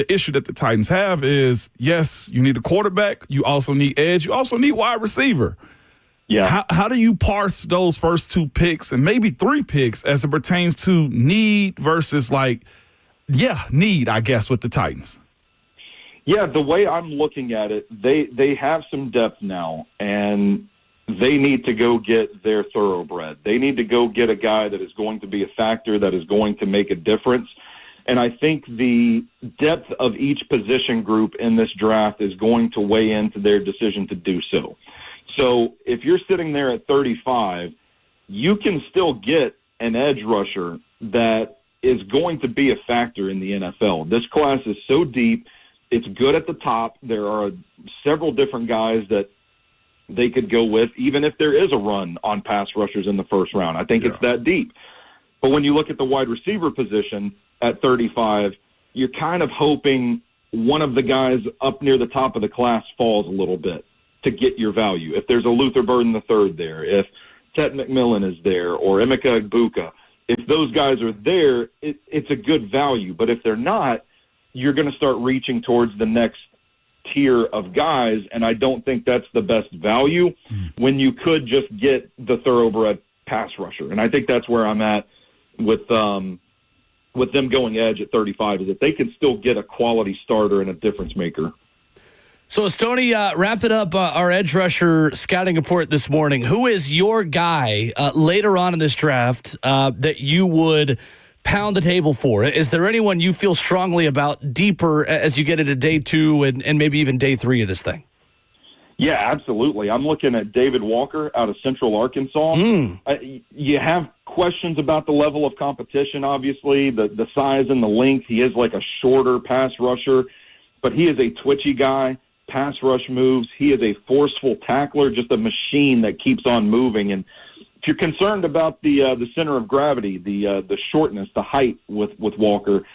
Speaker 2: issue that the Titans have is, yes, you need a quarterback. You also need edge. You also need wide receiver. Yeah. How do you parse those first 2 picks and maybe 3 picks as it pertains to need versus need, I guess, with the Titans?
Speaker 5: Yeah, the way I'm looking at it, they have some depth now, and they need to go get their thoroughbred. They need to go get a guy that is going to be a factor, that is going to make a difference. And I think the depth of each position group in this draft is going to weigh into their decision to do so. So if you're sitting there at 35, you can still get an edge rusher that is going to be a factor in the NFL. This class is so deep. It's good at the top. There are several different guys that they could go with, even if there is a run on pass rushers in the first round. I think it's that deep. But when you look at the wide receiver position at 35, you're kind of hoping one of the guys up near the top of the class falls a little bit to get your value. If there's a Luther Burden III there, if Tet McMillan is there or Emeka Egbuka, if those guys are there, it's a good value. But if they're not, you're going to start reaching towards the next tier of guys, and I don't think that's the best value when you could just get the thoroughbred pass rusher. And I think that's where I'm at with them going edge at 35, is that they can still get a quality starter and a difference maker.
Speaker 1: So, Stoney, wrapping up our edge rusher scouting report this morning, who is your guy later on in this draft that you would pound the table for? Is there anyone you feel strongly about deeper as you get into day 2 and maybe even day 3 of this thing?
Speaker 5: Yeah, absolutely. I'm looking at David Walker out of Central Arkansas. You have questions about the level of competition, obviously, the size and the length. He is like a shorter pass rusher, but he is a twitchy guy. Pass rush moves. He is a forceful tackler, just a machine that keeps on moving. And if you're concerned about the center of gravity, the shortness, the height with Walker,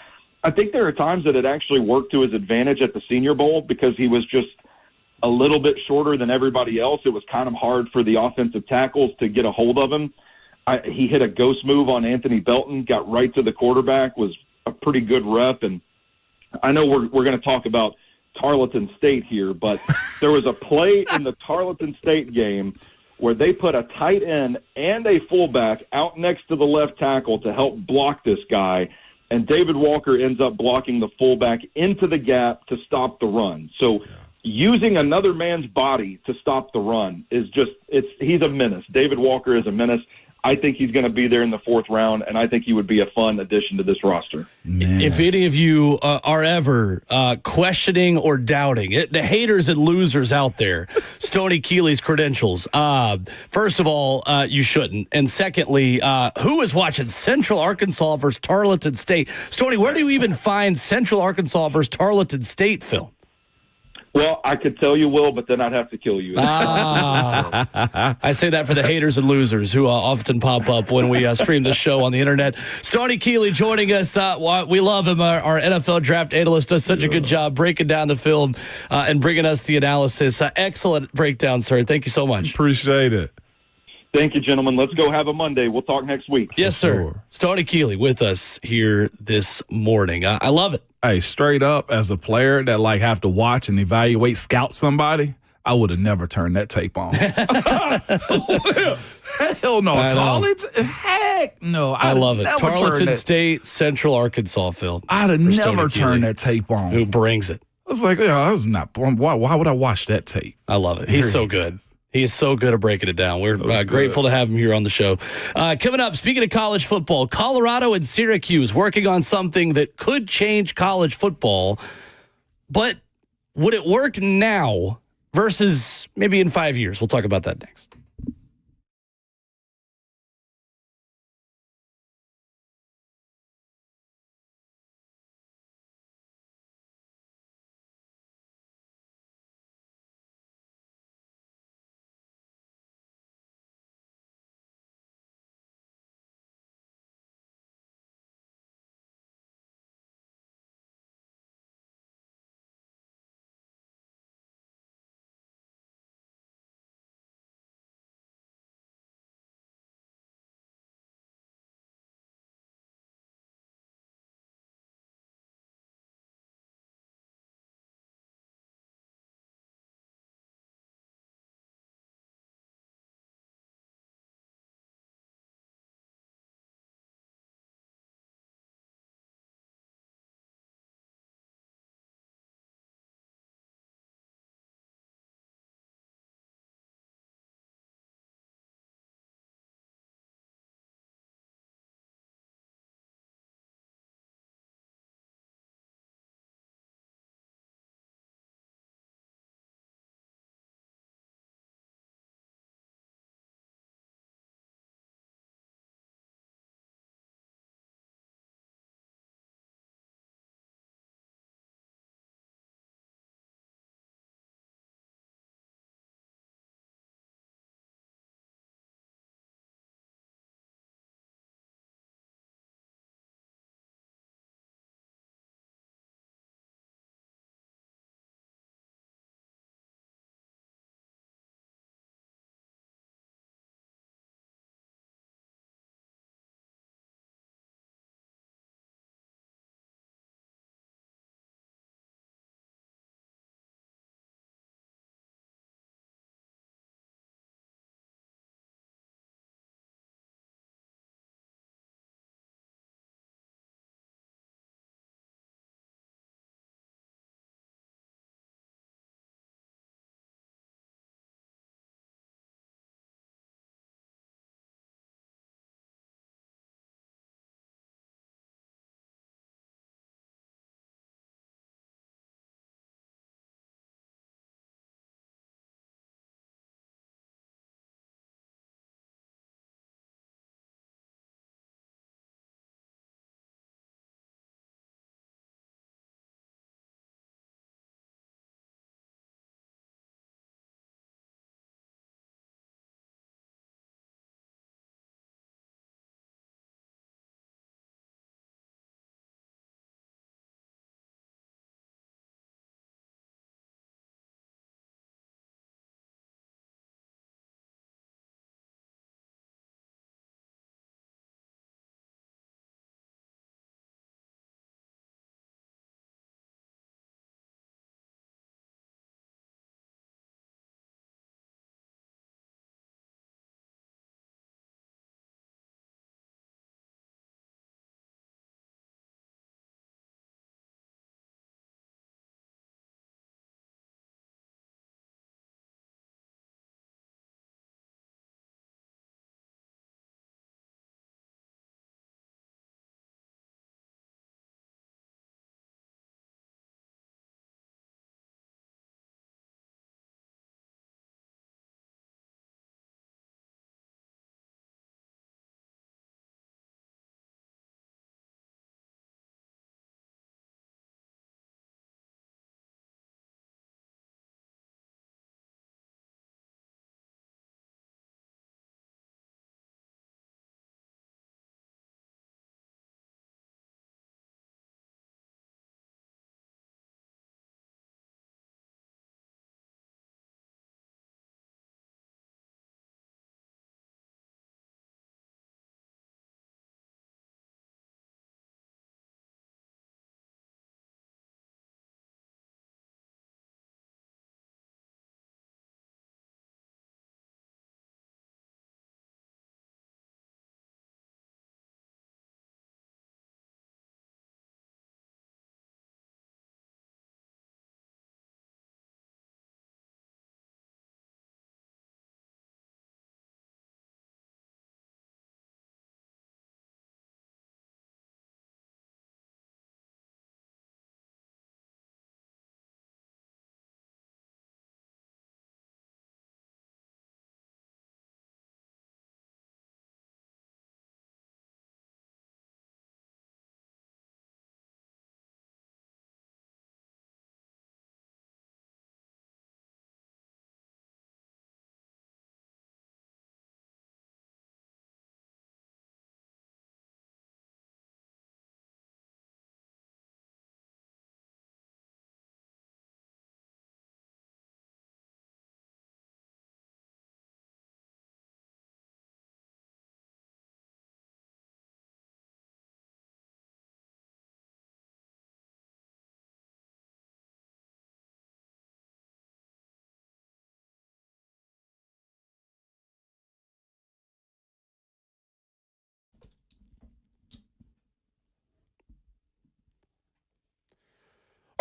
Speaker 5: I think there are times that it actually worked to his advantage at the Senior Bowl because he was just a little bit shorter than everybody else. It was kind of hard for the offensive tackles to get a hold of him. He hit a ghost move on Anthony Belton, got right to the quarterback, was a pretty good rep. And I know we're going to talk about Tarleton State here, but there was a play in the Tarleton State game where they put a tight end and a fullback out next to the left tackle to help block this guy, and David Walker ends up blocking the fullback into the gap to stop the run. So using another man's body to stop the run is he's a menace. David Walker is a menace. I think he's going to be there in the 4th round, and I think he would be a fun addition to this roster.
Speaker 1: If any of you are ever questioning or doubting the haters and losers out there, Stoney Keeley's credentials, first of all, you shouldn't. And secondly, who is watching Central Arkansas versus Tarleton State? Stoney, where do you even find Central Arkansas versus Tarleton State film?
Speaker 5: Well, I could tell you, Will, but then I'd have to kill you.
Speaker 1: I say that for the haters and losers who often pop up when we stream the show on the internet. Stoney Keeley joining us. We love him. Our NFL draft analyst does such a good job breaking down the film and bringing us the analysis. Excellent breakdown, sir. Thank you so much.
Speaker 2: Appreciate it.
Speaker 5: Thank you, gentlemen. Let's go have a Monday. We'll talk next week.
Speaker 1: Yes, sir. Stoney Keeley with us here this morning. I love it.
Speaker 2: Hey, straight up, as a player that have to watch and evaluate, scout somebody, I would have never turned that tape on. Hell no. Tarleton? Heck no.
Speaker 1: I love it. Tarleton State, Central Arkansas film.
Speaker 2: I'd have never turned that tape on.
Speaker 1: Who brings it?
Speaker 2: I was like, that's not. Why would I watch that tape?
Speaker 1: I love it. He's so good. He is so good at breaking it down. We're grateful to have him here on the show. Coming up, speaking of college football, Colorado and Syracuse working on something that could change college football. But would it work now versus maybe in 5 years? We'll talk about that next.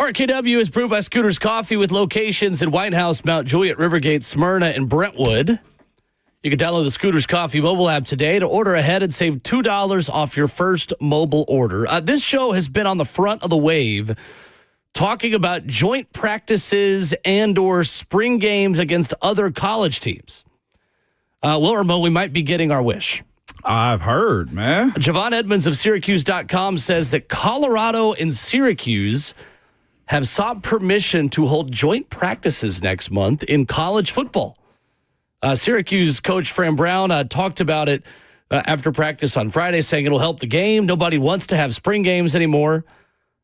Speaker 1: RKW is brewed by Scooters Coffee with locations in White House, Mount Juliet, Rivergate, Smyrna, and Brentwood. You can download the Scooters Coffee mobile app today to order ahead and save $2 off your first mobile order. This show has been on the front of the wave talking about joint practices and or spring games against other college teams. Ramon, we might be getting our wish.
Speaker 2: I've heard, man.
Speaker 1: Javon Edmonds of Syracuse.com says that Colorado and Syracuse have sought permission to hold joint practices next month in college football. Syracuse coach Fran Brown talked about it after practice on Friday, saying it'll help the game. Nobody wants to have spring games anymore.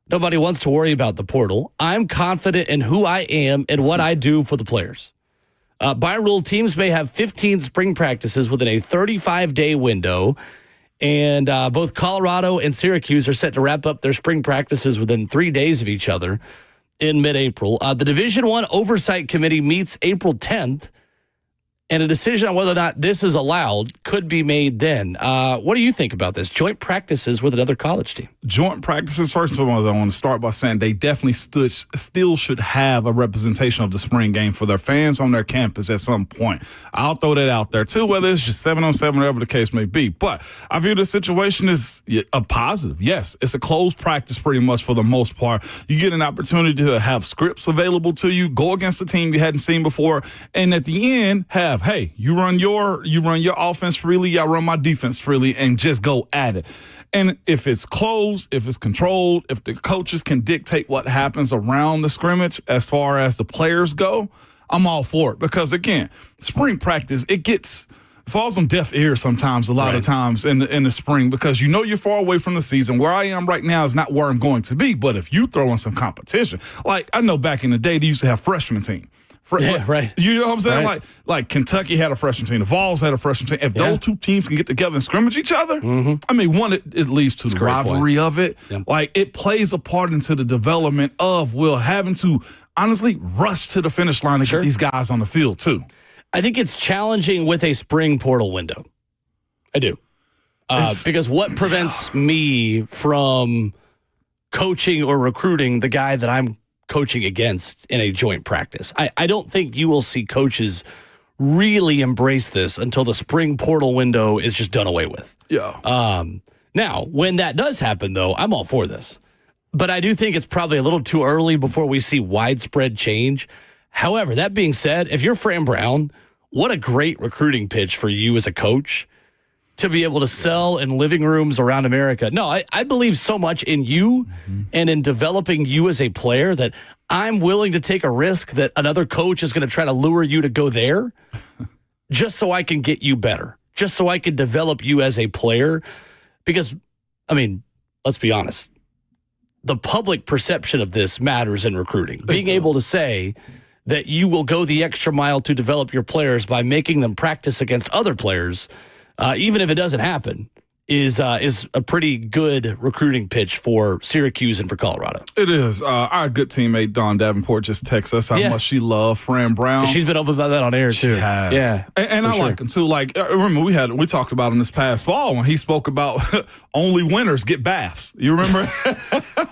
Speaker 1: Nobody wants to worry about the portal. I'm confident in who I am and what I do for the players. By rule, teams may have 15 spring practices within a 35-day window, and both Colorado and Syracuse are set to wrap up their spring practices within 3 days of each other in mid-April. The Division I Oversight Committee meets April 10th, and a decision on whether or not this is allowed could be made then. What do you think about this? Joint practices with another college team.
Speaker 2: Joint practices, first of all, I want to start by saying they definitely still should have a representation of the spring game for their fans on their campus at some point. I'll throw that out there, too, whether it's just 7-on-7, whatever the case may be. But I view the situation as a positive. Yes, it's a closed practice pretty much for the most part. You get an opportunity to have scripts available to you, go against a team you hadn't seen before, and at the end have, hey, you run your offense freely, I run my defense freely, and just go at it. And if it's closed, if it's controlled, if the coaches can dictate what happens around the scrimmage as far as the players go, I'm all for it. Because, again, spring practice, it falls on deaf ears sometimes, a lot of times in the spring, because you know you're far away from the season. Where I am right now is not where I'm going to be. But if you throw in some competition, like I know back in the day, they used to have freshman team.
Speaker 1: Yeah, right.
Speaker 2: You know what I'm saying?
Speaker 1: Right.
Speaker 2: Like Kentucky had a freshman team. The Vols had a freshman team. If those two teams can get together and scrimmage each other, I mean, one, it leads to the rivalry of it. Yep. Like, it plays a part into the development of Will having to, honestly, rush to the finish line to get these guys on the field, too.
Speaker 1: I think it's challenging with a spring portal window. I do. Because what prevents me from coaching or recruiting the guy that I'm coaching against in a joint practice? I don't think you will see coaches really embrace this until the spring portal window is just done away with.
Speaker 2: Yeah.
Speaker 1: Now, when that does happen, though, I'm all for this. But I do think it's probably a little too early before we see widespread change. However, that being said, if you're Fran Brown, what a great recruiting pitch for you as a coach to be able to sell in living rooms around America. No, I believe so much in you and in developing you as a player that I'm willing to take a risk that another coach is going to try to lure you to go there just so I can get you better, just so I can develop you as a player. Because, I mean, let's be honest, the public perception of this matters in recruiting. Being able to say that you will go the extra mile to develop your players by making them practice against other players, even if it doesn't happen, is a pretty good recruiting pitch for Syracuse and for Colorado.
Speaker 2: It is. Our good teammate Dawn Davenport just texted us how much she loved Fran Brown.
Speaker 1: She's been open about that on air too.
Speaker 2: She has.
Speaker 1: Yeah,
Speaker 2: and I like him too. Like, remember we talked about him this past fall when he spoke about only winners get baths. You remember?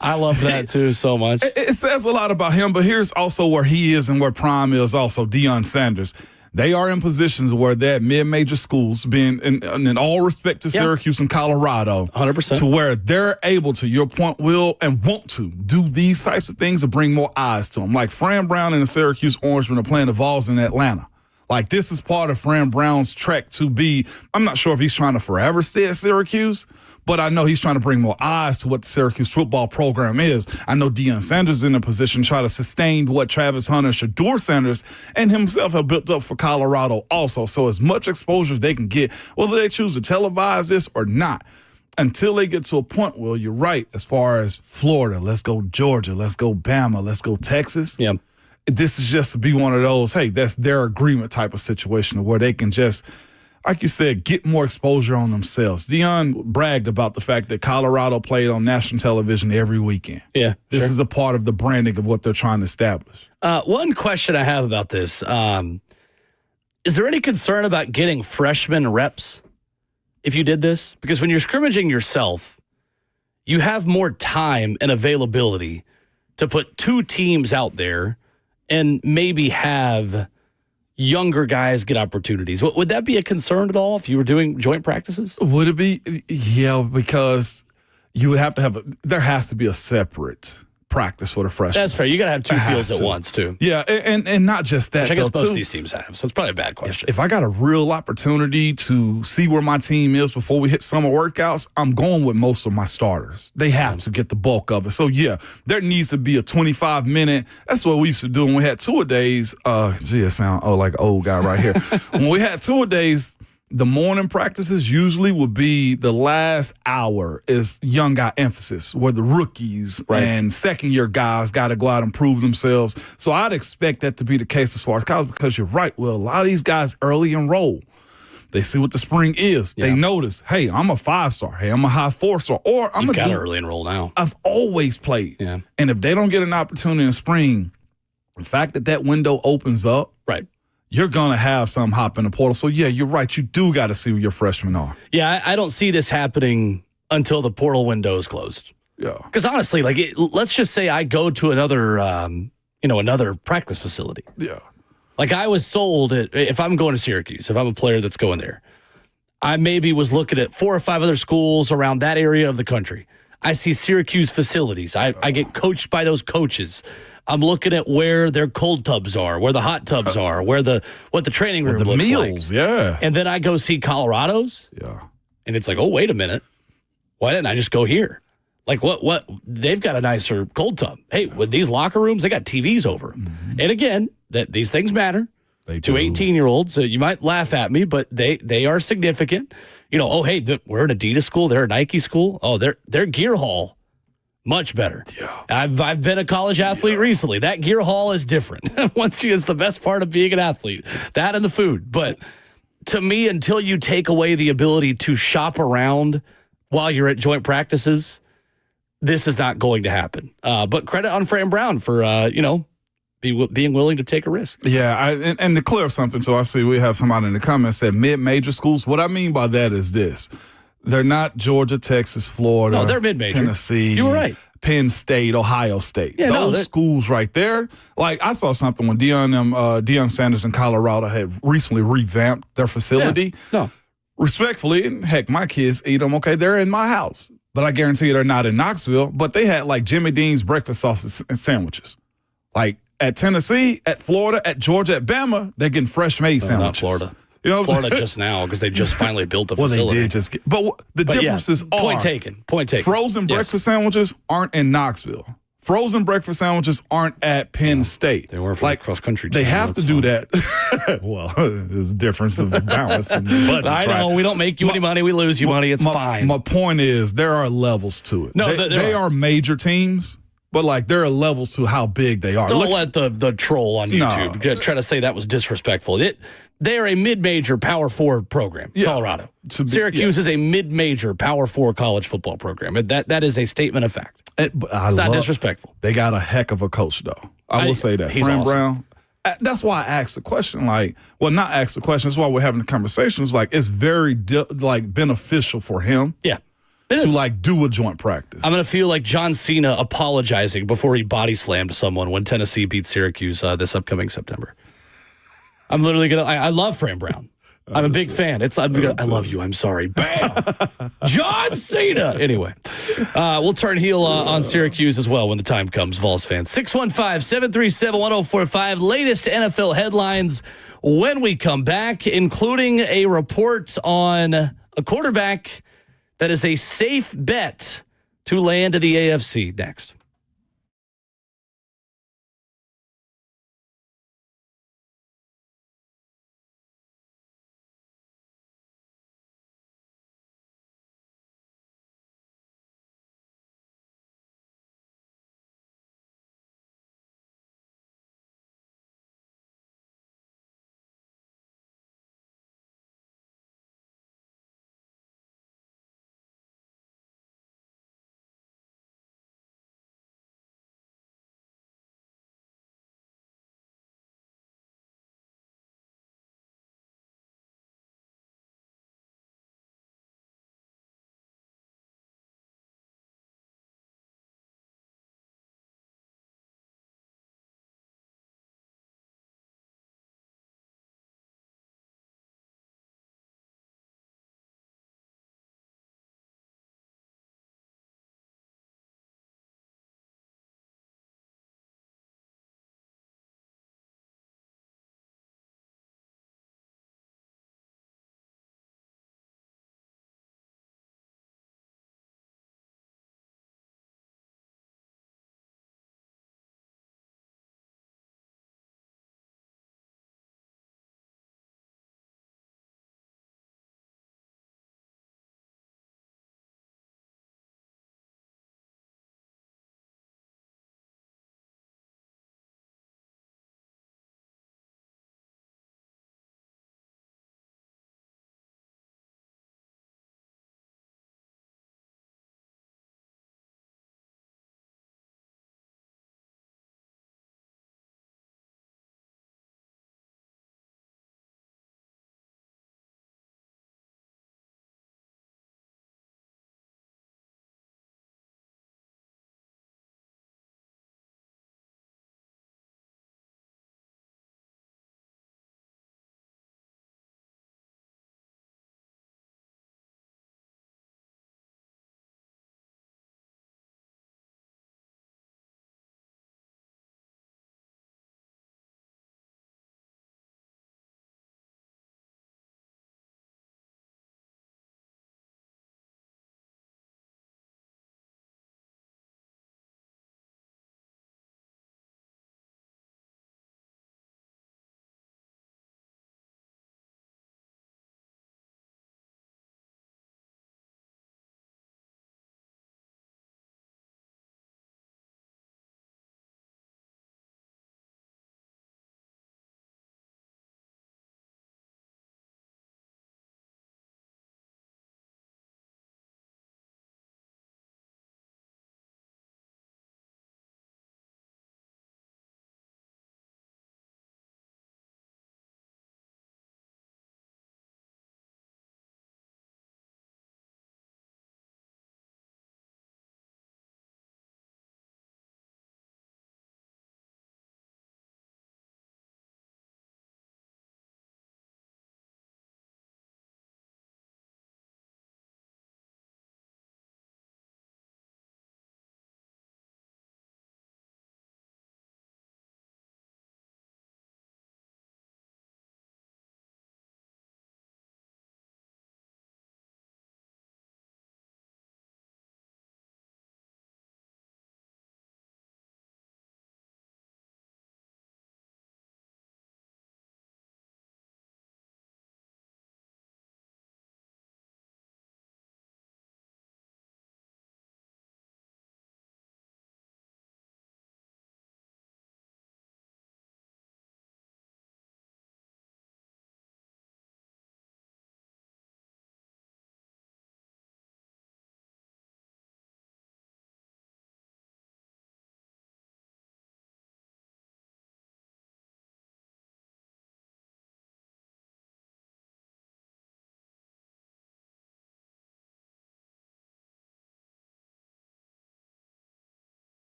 Speaker 1: I love that too so much.
Speaker 2: It says a lot about him. But here's also where he is and where Prime is. Also, Deion Sanders. They are in positions where they're at mid-major schools, being in all respect to Syracuse and Colorado,
Speaker 1: 100%,
Speaker 2: to where they're able to, your point, will and want to do these types of things to bring more eyes to them. Like Fran Brown and the Syracuse Orangemen are playing the Vols in Atlanta. Like, this is part of Fran Brown's trek to be, I'm not sure if he's trying to forever stay at Syracuse, but I know he's trying to bring more eyes to what the Syracuse football program is. I know Deion Sanders is in a position to try to sustain what Travis Hunter, Shedeur Sanders, and himself have built up for Colorado also. So as much exposure as they can get, whether they choose to televise this or not, until they get to a point, well, you're right, as far as Florida, let's go Georgia, let's go Bama, let's go Texas.
Speaker 1: Yeah.
Speaker 2: This is just to be one of those, hey, that's their agreement type of situation where they can just, like you said, get more exposure on themselves. Deion bragged about the fact that Colorado played on national television every weekend.
Speaker 1: Yeah,
Speaker 2: This is a part of the branding of what they're trying to establish.
Speaker 1: One question I have about this, is there any concern about getting freshman reps if you did this? Because when you're scrimmaging yourself, you have more time and availability to put 2 teams out there and maybe have younger guys get opportunities. Would that be a concern at all if you were doing joint practices?
Speaker 2: Would it be? Yeah, because you would have to have there has to be a separate practice for the freshmen.
Speaker 1: That's fair. You got to have 2 fields at once, too.
Speaker 2: Yeah, and not just that.
Speaker 1: Which I guess
Speaker 2: though,
Speaker 1: most
Speaker 2: too.
Speaker 1: of these teams have, so it's probably a bad question.
Speaker 2: If I got a real opportunity to see where my team is before we hit summer workouts, I'm going with most of my starters. They have to get the bulk of it. So, yeah, there needs to be a 25-minute. That's what we used to do when we had tour-a-days. Gee, I sound like an old guy right here. When we had tour-a-days, the morning practices usually would be the last hour is young guy emphasis, where the rookies and second-year guys got to go out and prove themselves. So I'd expect that to be the case as far as college, because you're right. Well, a lot of these guys early enroll. They see what the spring is. Yeah. They notice, hey, I'm a 5-star. Hey, I'm a high 4-star. Or I'm
Speaker 1: You've got to early enroll now.
Speaker 2: I've always played.
Speaker 1: Yeah.
Speaker 2: And if they don't get an opportunity in spring, the fact that window opens up, you're going to have some hop in the portal. So, yeah, you're right. You do got to see who your freshmen are.
Speaker 1: Yeah, I don't see this happening until the portal window is closed.
Speaker 2: Yeah.
Speaker 1: Because honestly, let's just say I go to another, another practice facility.
Speaker 2: Yeah.
Speaker 1: Like I was sold, if I'm going to Syracuse, if I'm a player that's going there, I maybe was looking at 4 or 5 other schools around that area of the country. I see Syracuse facilities. I get coached by those coaches. I'm looking at where their cold tubs are, where the hot tubs are, what the training room looks
Speaker 2: meals,
Speaker 1: like.
Speaker 2: Yeah.
Speaker 1: And then I go see Colorado's.
Speaker 2: Yeah.
Speaker 1: And it's like, oh, wait a minute. Why didn't I just go here? Like, what? They've got a nicer cold tub. Hey, with these locker rooms, they got TVs over them. Mm-hmm. And again, these things matter to 18-year-olds. You might laugh at me, but they are significant. Hey, we're an Adidas school. They're a Nike school. Oh, their gear hall. Much better. Yeah. I've been a college athlete recently. That gear hall is different. It's the best part of being an athlete. That and the food. But to me, until you take away the ability to shop around while you're at joint practices, this is not going to happen. But credit on Fran Brown for being willing to take a risk.
Speaker 2: Yeah, and to clear up something, so I see we have somebody in the comments said mid-major schools. What I mean by that is this. They're not Georgia, Texas, Florida,
Speaker 1: no, they're mid-major.
Speaker 2: Tennessee,
Speaker 1: you were right.
Speaker 2: Penn State, Ohio State.
Speaker 1: Yeah,
Speaker 2: those schools right there. Like I saw something when Deion Sanders in Colorado had recently revamped their facility.
Speaker 1: Yeah. No.
Speaker 2: Respectfully, and heck, my kids eat them. Okay, they're in my house. But I guarantee you they're not in Knoxville. But they had like Jimmy Dean's breakfast sausage and sandwiches. Like at Tennessee, at Florida, at Georgia, at Bama, they're getting fresh made sandwiches.
Speaker 1: Not Florida. Florida just now because they just finally built a facility.
Speaker 2: Well, they did just but the differences are...
Speaker 1: Point taken.
Speaker 2: Frozen breakfast sandwiches aren't in Knoxville. Frozen breakfast sandwiches aren't at Penn State.
Speaker 1: They were for cross-country.
Speaker 2: They have to do that. Well, there's a difference of the balance in the budgets,
Speaker 1: I know. Right? We don't make you any money. We lose you money. It's fine.
Speaker 2: My point is there are levels to it.
Speaker 1: No,
Speaker 2: they are major teams. But, there are levels to how big they are.
Speaker 1: Don't let the troll on YouTube try to say that was disrespectful. They are a mid-major Power 4 program, Colorado. Syracuse is a mid-major Power 4 college football program. That is a statement of fact. It's not disrespectful.
Speaker 2: They got a heck of a coach, though. I will say that.
Speaker 1: He's
Speaker 2: Fran
Speaker 1: awesome.
Speaker 2: Brown. That's why I asked the question. Not asked the question. That's why we're having the conversations. It's very beneficial for him.
Speaker 1: Yeah.
Speaker 2: To do a joint practice.
Speaker 1: I'm going to feel like John Cena apologizing before he body slammed someone when Tennessee beat Syracuse this upcoming September. I'm literally going to, I love Fran Brown. I'm a big fan. I love you. I'm sorry. Bam. John Cena. Anyway, we'll turn heel on Syracuse as well when the time comes, Vols fans. 615-737-1045. Latest NFL headlines when we come back, including a report on a quarterback that is a safe bet to land to the AFC next.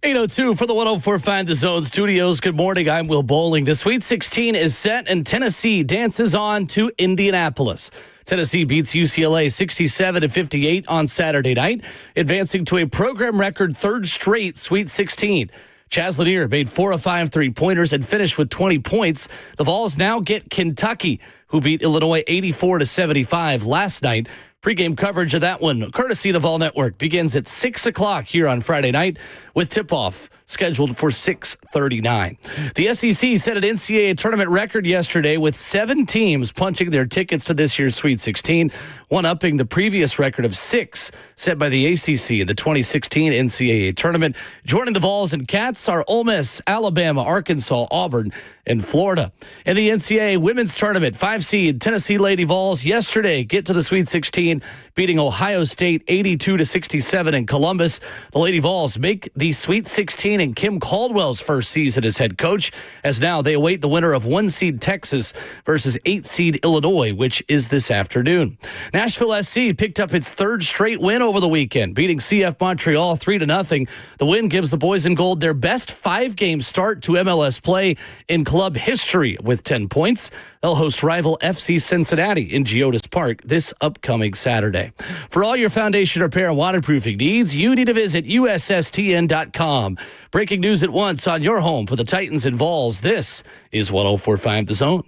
Speaker 1: 8:02 for the 104.5 The Zone Studios. Good morning. I'm Will Bowling. The Sweet 16 is set, and Tennessee dances on to Indianapolis. Tennessee beats UCLA 67-58 on Saturday night, advancing to a program record third straight Sweet 16. Chaz Lanier made 4 of 5 3-pointers and finished with 20 points. The Vols now get Kentucky, who beat Illinois 84-75 last night. Pre-game coverage of that one, courtesy of the Vol Network, begins at 6 o'clock here on Friday night with tip-off scheduled for 6:39. The SEC set an NCAA Tournament record yesterday with 7 teams punching their tickets to this year's Sweet 16, one-upping the previous record of 6 set by the ACC in the 2016 NCAA Tournament. Joining the Vols and Cats are Ole Miss, Alabama, Arkansas, Auburn, and Florida. In the NCAA Women's Tournament, 5-seed Tennessee Lady Vols yesterday get to the Sweet 16, beating Ohio State 82-67 in Columbus. The Lady Vols make the Sweet 16 in Kim Caldwell's first season as head coach, as now they await the winner of 1-seed Texas versus 8-seed Illinois, which is this afternoon. Nashville SC picked up its third straight win over the weekend, beating CF Montreal 3-0. The win gives the boys in gold their best 5-game start to MLS play in club history with 10 points. They'll host rival FC Cincinnati in Geodis Park this upcoming Saturday. For all your foundation repair and waterproofing needs, you need to visit USSTN.com. Breaking news at once on your home for the Titans and Vols. This is 104.5 The Zone.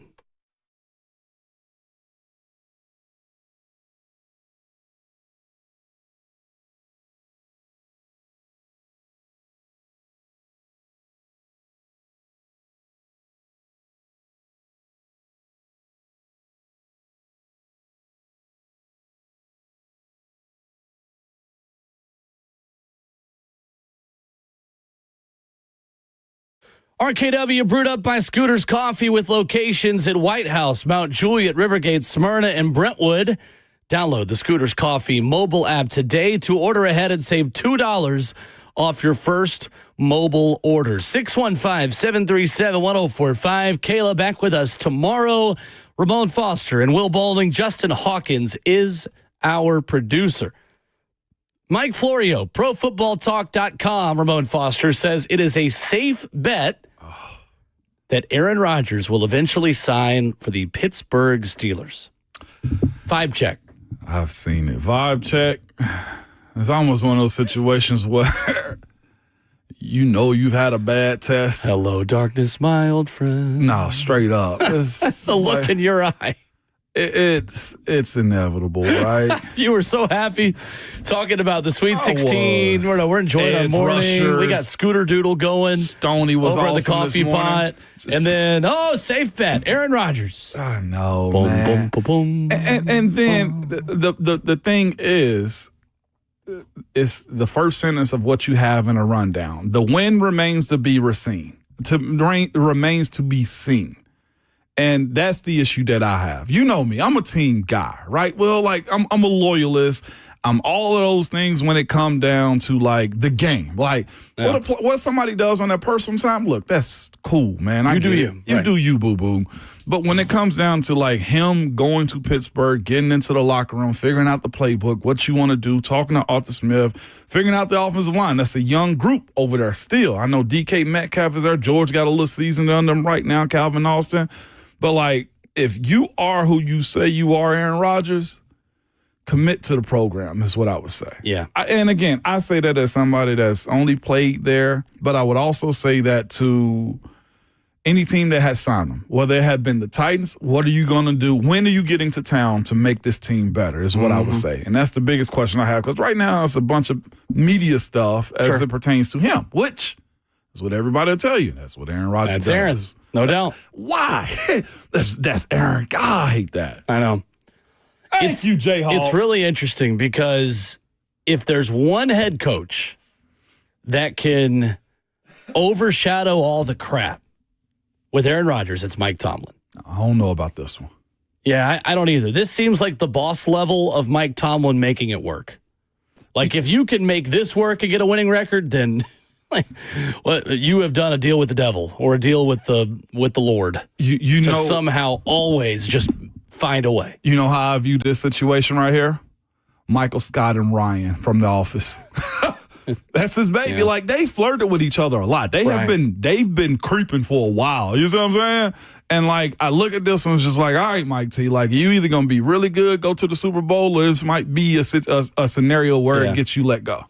Speaker 1: RKW brewed up by Scooters Coffee with locations at White House, Mount Juliet, Rivergate, Smyrna, and Brentwood. Download the Scooters Coffee mobile app today to order ahead and save $2 off your first mobile order. 615-737-1045. Kayla back with us tomorrow. Ramon Foster and Will Bowling. Justin Hawkins is our producer. Mike Florio, ProFootballTalk.com, Ramon Foster says it is a safe bet that Aaron Rodgers will eventually sign for the Pittsburgh Steelers. Vibe check.
Speaker 2: I've seen it. Vibe check. It's almost one of those situations where you know you've had a bad test.
Speaker 1: Hello, darkness, my old friend.
Speaker 2: No, straight up. It's
Speaker 1: the look
Speaker 2: like,
Speaker 1: in your eye.
Speaker 2: It's inevitable, right?
Speaker 1: You were so happy talking about the Sweet 16. We're enjoying our morning.
Speaker 2: Rushers.
Speaker 1: We got Scooter Doodle going.
Speaker 2: Stoney was
Speaker 1: over at the
Speaker 2: awesome
Speaker 1: coffee pot. And then, safe bet, Aaron Rodgers.
Speaker 2: I know,
Speaker 1: boom,
Speaker 2: man.
Speaker 1: Boom, boom, boom,
Speaker 2: and then the thing is, it's the first sentence of what you have in a rundown. The win remains to be remains to be seen. And that's the issue that I have. You know me. I'm a team guy, right? Well, like, I'm a loyalist. I'm all of those things when it come down to, like, the game. Like, what somebody does on their personal time, look, that's cool, man. You do you. You do you, boo-boo. But when it comes down to, like, him going to Pittsburgh, getting into the locker room, figuring out the playbook, what you want to do, talking to Arthur Smith, figuring out the offensive line, that's a young group over there still. I know DK Metcalf is there. George got a little season under him right now, Calvin Austin. But, like, if you are who you say you are, Aaron Rodgers, commit to the program is what I would say.
Speaker 1: Yeah.
Speaker 2: And, again, I say that as somebody that's only played there, but I would also say that to any team that has signed him, whether it had been the Titans, what are you going to do? When are you getting to town to make this team better is what I would say. And that's the biggest question I have, because right now it's a bunch of media stuff as it pertains to him, which is what everybody will tell you. That's what Aaron Rodgers does.
Speaker 1: That's Aaron's. No doubt.
Speaker 2: Why? That's Aaron. God, I hate that.
Speaker 1: I know.
Speaker 2: Thank you, J-Hawk.
Speaker 1: It's really interesting because if there's one head coach that can overshadow all the crap with Aaron Rodgers, it's Mike Tomlin.
Speaker 2: I don't know about this one.
Speaker 1: Yeah, I don't either. This seems like the boss level of Mike Tomlin making it work. Like, if you can make this work and get a winning record, then... you have done a deal with the devil or a deal with the Lord. You know, somehow always just find a way.
Speaker 2: You know how I view this situation right here? Michael Scott and Ryan from The Office. That's his baby.
Speaker 1: Yeah.
Speaker 2: Like, they flirted with each other a lot. They've been creeping for a while. You see what I'm saying? And like, I look at this one, it's just like, all right, Mike T, like, you either gonna be really good, go to the Super Bowl, or this might be a scenario where it gets you let go.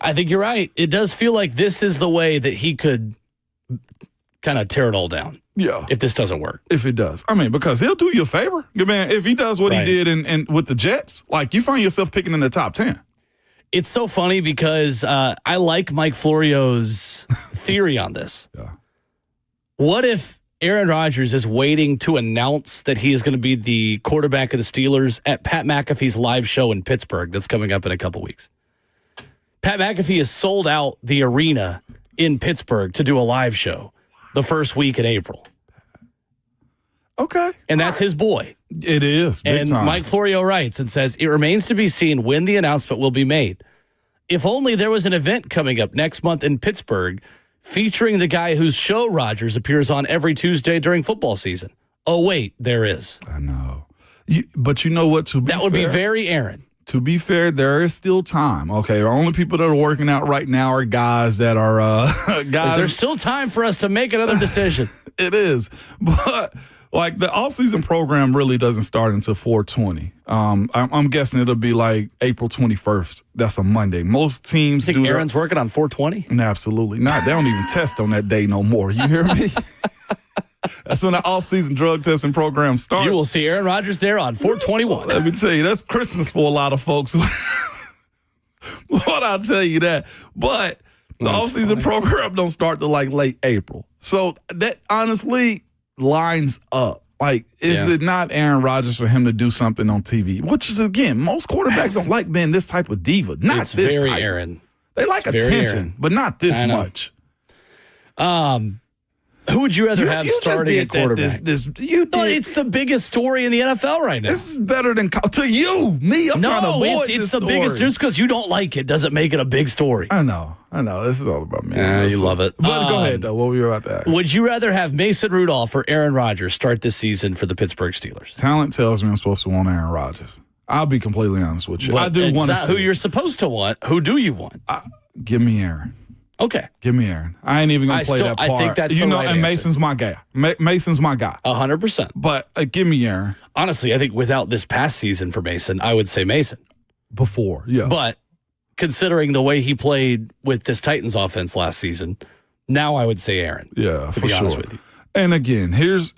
Speaker 1: I think you're right. It does feel like this is the way that he could kind of tear it all down.
Speaker 2: Yeah.
Speaker 1: If this doesn't work.
Speaker 2: If it does. I mean, because he'll do you a favor. Man, if he does what he did in with the Jets, like, you find yourself picking in the top 10.
Speaker 1: It's so funny because I like Mike Florio's theory on this.
Speaker 2: Yeah.
Speaker 1: What if Aaron Rodgers is waiting to announce that he is going to be the quarterback of the Steelers at Pat McAfee's live show in Pittsburgh that's coming up in a couple weeks? Pat McAfee has sold out the arena in Pittsburgh to do a live show the first week in April.
Speaker 2: Okay.
Speaker 1: And that's his boy.
Speaker 2: It is. Big
Speaker 1: And
Speaker 2: time.
Speaker 1: Mike Florio writes and says, it remains to be seen when the announcement will be made. If only there was an event coming up next month in Pittsburgh featuring the guy whose show Rodgers appears on every Tuesday during football season. Oh, wait, there is.
Speaker 2: I know. But you know what?
Speaker 1: That would be very Aaron.
Speaker 2: To be fair, there is still time. Okay, the only people that are working out right now are guys that are guys.
Speaker 1: There's still time for us to make another decision.
Speaker 2: It is, but like, the offseason program really doesn't start until 4/20. I'm guessing it'll be like April 21st. That's a Monday. Most teams
Speaker 1: Think
Speaker 2: do.
Speaker 1: Aaron's working on 4/20?
Speaker 2: No, absolutely not. They don't even test on that day no more. You hear me? That's when the off-season drug testing program starts.
Speaker 1: You will see Aaron Rodgers there on 4/21.
Speaker 2: Let me tell you, that's Christmas for a lot of folks. What I'll tell you that. But the off-season program don't start till like late April. So that honestly lines up. Like, is it not Aaron Rodgers for him to do something on TV? Which is, again, most quarterbacks don't like being this type of diva. Not
Speaker 1: It's
Speaker 2: this
Speaker 1: very
Speaker 2: type.
Speaker 1: Aaron.
Speaker 2: They like
Speaker 1: It's very
Speaker 2: attention,
Speaker 1: Aaron.
Speaker 2: but not this
Speaker 1: I know.
Speaker 2: much.
Speaker 1: Who would you rather have
Speaker 2: You
Speaker 1: starting
Speaker 2: just
Speaker 1: at
Speaker 2: did
Speaker 1: quarterback?
Speaker 2: You
Speaker 1: No,
Speaker 2: did.
Speaker 1: it's the biggest story in the NFL right now.
Speaker 2: This is better than to you. Me, I'm trying to avoid
Speaker 1: it's
Speaker 2: this
Speaker 1: the biggest.
Speaker 2: story.
Speaker 1: Just because you don't like it doesn't make it a big story.
Speaker 2: I know. This is all about me.
Speaker 1: Yeah, you love it.
Speaker 2: But go ahead, though. What were you about to ask?
Speaker 1: Would you rather have Mason Rudolph or Aaron Rodgers start this season for the Pittsburgh Steelers?
Speaker 2: Talent tells me I'm supposed to want Aaron Rodgers. I'll be completely honest with you.
Speaker 1: But
Speaker 2: I do want to
Speaker 1: It's not who you're supposed to want. Who do you want?
Speaker 2: Give me Aaron.
Speaker 1: Okay.
Speaker 2: Give me Aaron. I ain't even going to play that part.
Speaker 1: I think that's the right
Speaker 2: and
Speaker 1: answer.
Speaker 2: Mason's my guy. Mason's my guy.
Speaker 1: 100%.
Speaker 2: But give me Aaron.
Speaker 1: Honestly, I think without this past season for Mason, I would say Mason.
Speaker 2: Before, yeah.
Speaker 1: But considering the way he played with this Titans offense last season, now I would say Aaron.
Speaker 2: Yeah,
Speaker 1: to
Speaker 2: for
Speaker 1: be
Speaker 2: sure.
Speaker 1: honest with you.
Speaker 2: And again, here's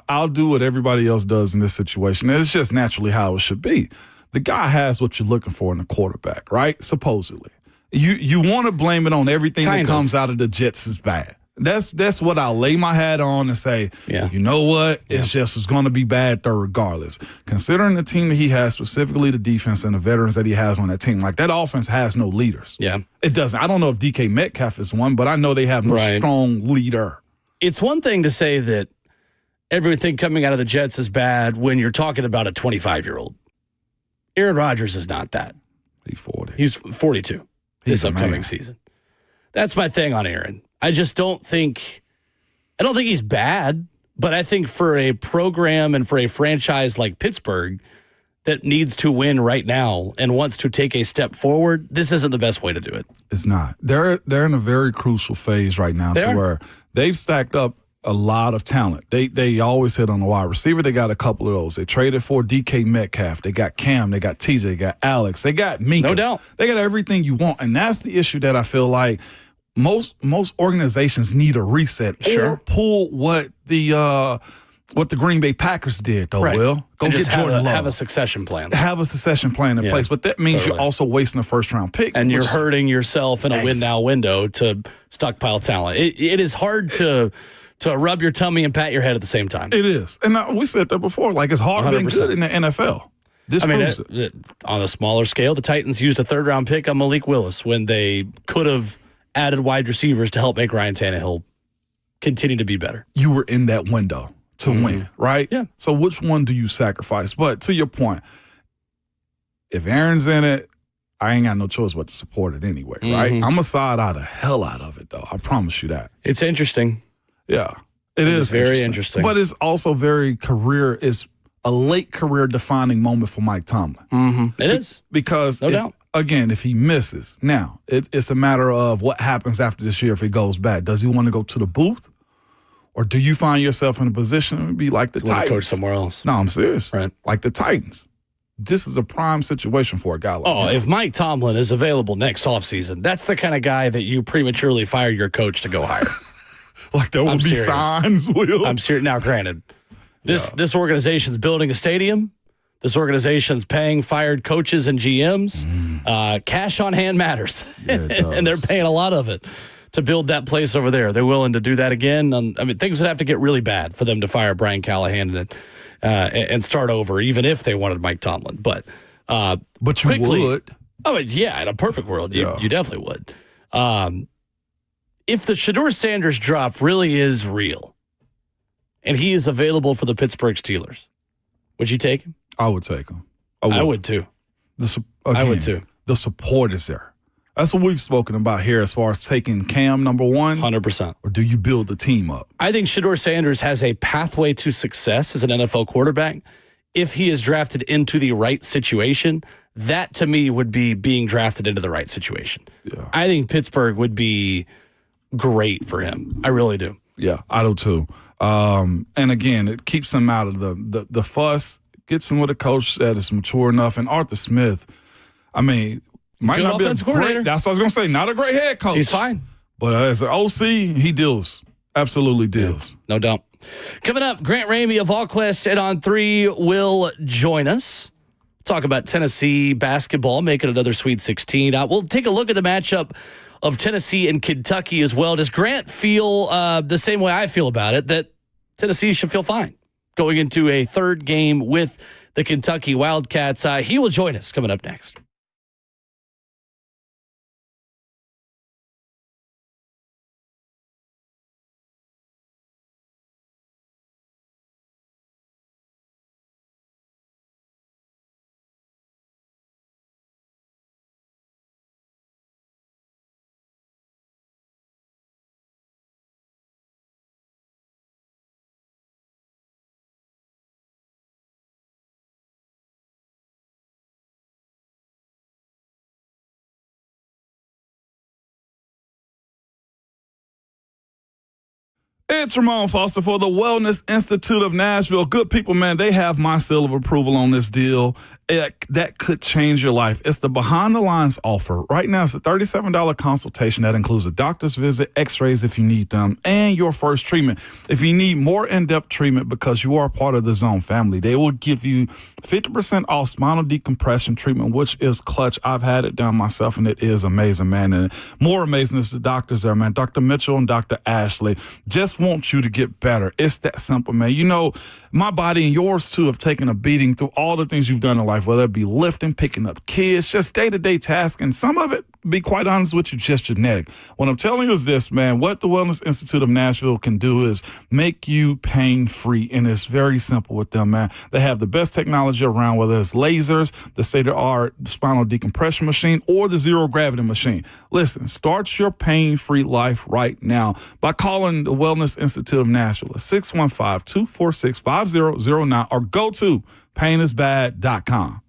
Speaker 2: I'll do what everybody else does in this situation. It's just naturally how it should be. The guy has what you're looking for in a quarterback, right? Supposedly. You want to blame it on everything that comes out of the Jets is bad. That's what I'll lay my hat on and say, you know what? It's going to be bad there regardless. Considering the team that he has, specifically the defense and the veterans that he has on that team, like, that offense has no leaders.
Speaker 1: Yeah.
Speaker 2: It doesn't. I don't know if DK Metcalf is one, but I know they have no strong leader.
Speaker 1: It's one thing to say that everything coming out of the Jets is bad when you're talking about a 25-year-old. Aaron Rodgers is not that.
Speaker 2: He's 40.
Speaker 1: He's 42 this upcoming season. That's my thing on Aaron. I just don't think he's bad, but I think for a program and for a franchise like Pittsburgh that needs to win right now and wants to take a step forward, this isn't the best way to do it.
Speaker 2: It's not. They're in a very crucial phase right now where they've stacked up a lot of talent. They always hit on the wide receiver. They got a couple of those. They traded for DK Metcalf. They got Cam. They got TJ. They got Alex. They got Minka.
Speaker 1: No doubt. They
Speaker 2: got everything you want. And that's the issue that I feel like most organizations need a reset or pull what the Green Bay Packers did, though, Will. Go get Jordan Love.
Speaker 1: Have a succession plan.
Speaker 2: Have a succession plan in place. But that means you're also wasting a first-round pick.
Speaker 1: And you're hurting yourself in a win-now window to stockpile talent. It is hard to rub your tummy and pat your head at the same time.
Speaker 2: It is. And we said that before. Like, it's hard being good in the NFL. This proves it.
Speaker 1: On a smaller scale, the Titans used a third-round pick on Malik Willis when they could have added wide receivers to help make Ryan Tannehill continue to be better.
Speaker 2: You were in that window to win, right?
Speaker 1: Yeah.
Speaker 2: So which one do you sacrifice? But to your point, if Aaron's in it, I ain't got no choice but to support it anyway, right? I'm going to side out the hell out of it, though. I promise you that.
Speaker 1: It's interesting.
Speaker 2: Yeah. It is
Speaker 1: very interesting.
Speaker 2: But it's also it's a late career defining moment for Mike Tomlin.
Speaker 1: It is.
Speaker 2: Because
Speaker 1: No doubt.
Speaker 2: again, if he misses, now it's a matter of what happens after this year if he goes back. Does he want to go to the booth? Or do you find yourself in a position to be like the Titans?
Speaker 1: Coach somewhere else.
Speaker 2: No, I'm serious.
Speaker 1: Right.
Speaker 2: Like the Titans. This is a prime situation for a guy like him.
Speaker 1: If Mike Tomlin is available next offseason, that's the kind of guy that you prematurely fire your coach to go hire.
Speaker 2: Like there will be
Speaker 1: serious.
Speaker 2: signs, Will.
Speaker 1: I'm serious. Now, granted, this organization's building a stadium. This organization's paying fired coaches and GMs. Cash on hand matters.
Speaker 2: Yeah, it does.
Speaker 1: And they're paying a lot of it to build that place over there. They're willing to do that again. I mean, things would have to get really bad for them to fire Brian Callahan and start over, even if they wanted Mike Tomlin. But
Speaker 2: you
Speaker 1: quickly,
Speaker 2: would.
Speaker 1: Oh, yeah, in a perfect world, you definitely would. If the Shedeur Sanders drop really is real and he is available for the Pittsburgh Steelers, would you take him?
Speaker 2: I would take him.
Speaker 1: I would too. I would too.
Speaker 2: The support is there. That's what we've spoken about here as far as taking Cam number one.
Speaker 1: 100%.
Speaker 2: Or do you build the team up?
Speaker 1: I think Shedeur Sanders has a pathway to success as an NFL quarterback if he is drafted into the right situation. That, to me, would be being drafted into the right situation.
Speaker 2: Yeah.
Speaker 1: I think Pittsburgh would be great for him. I really do.
Speaker 2: Yeah, I do too. And again, it keeps him out of the fuss, gets him with a coach that is mature enough. And Arthur Smith, I mean, might
Speaker 1: Good
Speaker 2: not be a
Speaker 1: offensive coordinator.
Speaker 2: great, that's what I was going to say, not a great head coach.
Speaker 1: He's fine.
Speaker 2: But as an OC, he deals. Absolutely deals.
Speaker 1: No doubt. Coming up, Grant Ramey of VolQuest and On 3 will join us. Talk about Tennessee basketball, making another Sweet 16. We'll take a look at the matchup of Tennessee and Kentucky as well. Does Grant feel the same way I feel about it, that Tennessee should feel fine going into a third game with the Kentucky Wildcats? He will join us coming up next.
Speaker 2: It's Ramon Foster for the Wellness Institute of Nashville. Good people, man, they have my seal of approval on this deal. That could change your life. It's the Behind the Lines offer. Right now, it's a $37 consultation that includes a doctor's visit, x-rays if you need them, and your first treatment. If you need more in-depth treatment because you are part of the Zone family, they will give you 50% off spinal decompression treatment, which is clutch. I've had it done myself, and it is amazing, man. And more amazing is the doctors there, man. Dr. Mitchell and Dr. Ashley just want you to get better. It's that simple, man. You know, my body and yours, too, have taken a beating through all the things you've done in life, whether it be lifting, picking up kids, just day-to-day tasks, and some of it, be quite honest with you, just genetic. What I'm telling you is this, man, what the Wellness Institute of Nashville can do is make you pain-free, and it's very simple with them, man. They have the best technology around, whether it's lasers, the state-of-the-art spinal decompression machine, or the zero-gravity machine. Listen, start your pain-free life right now by calling the Wellness Institute of Nashville at 615-246-5009 or go to painisbad.com.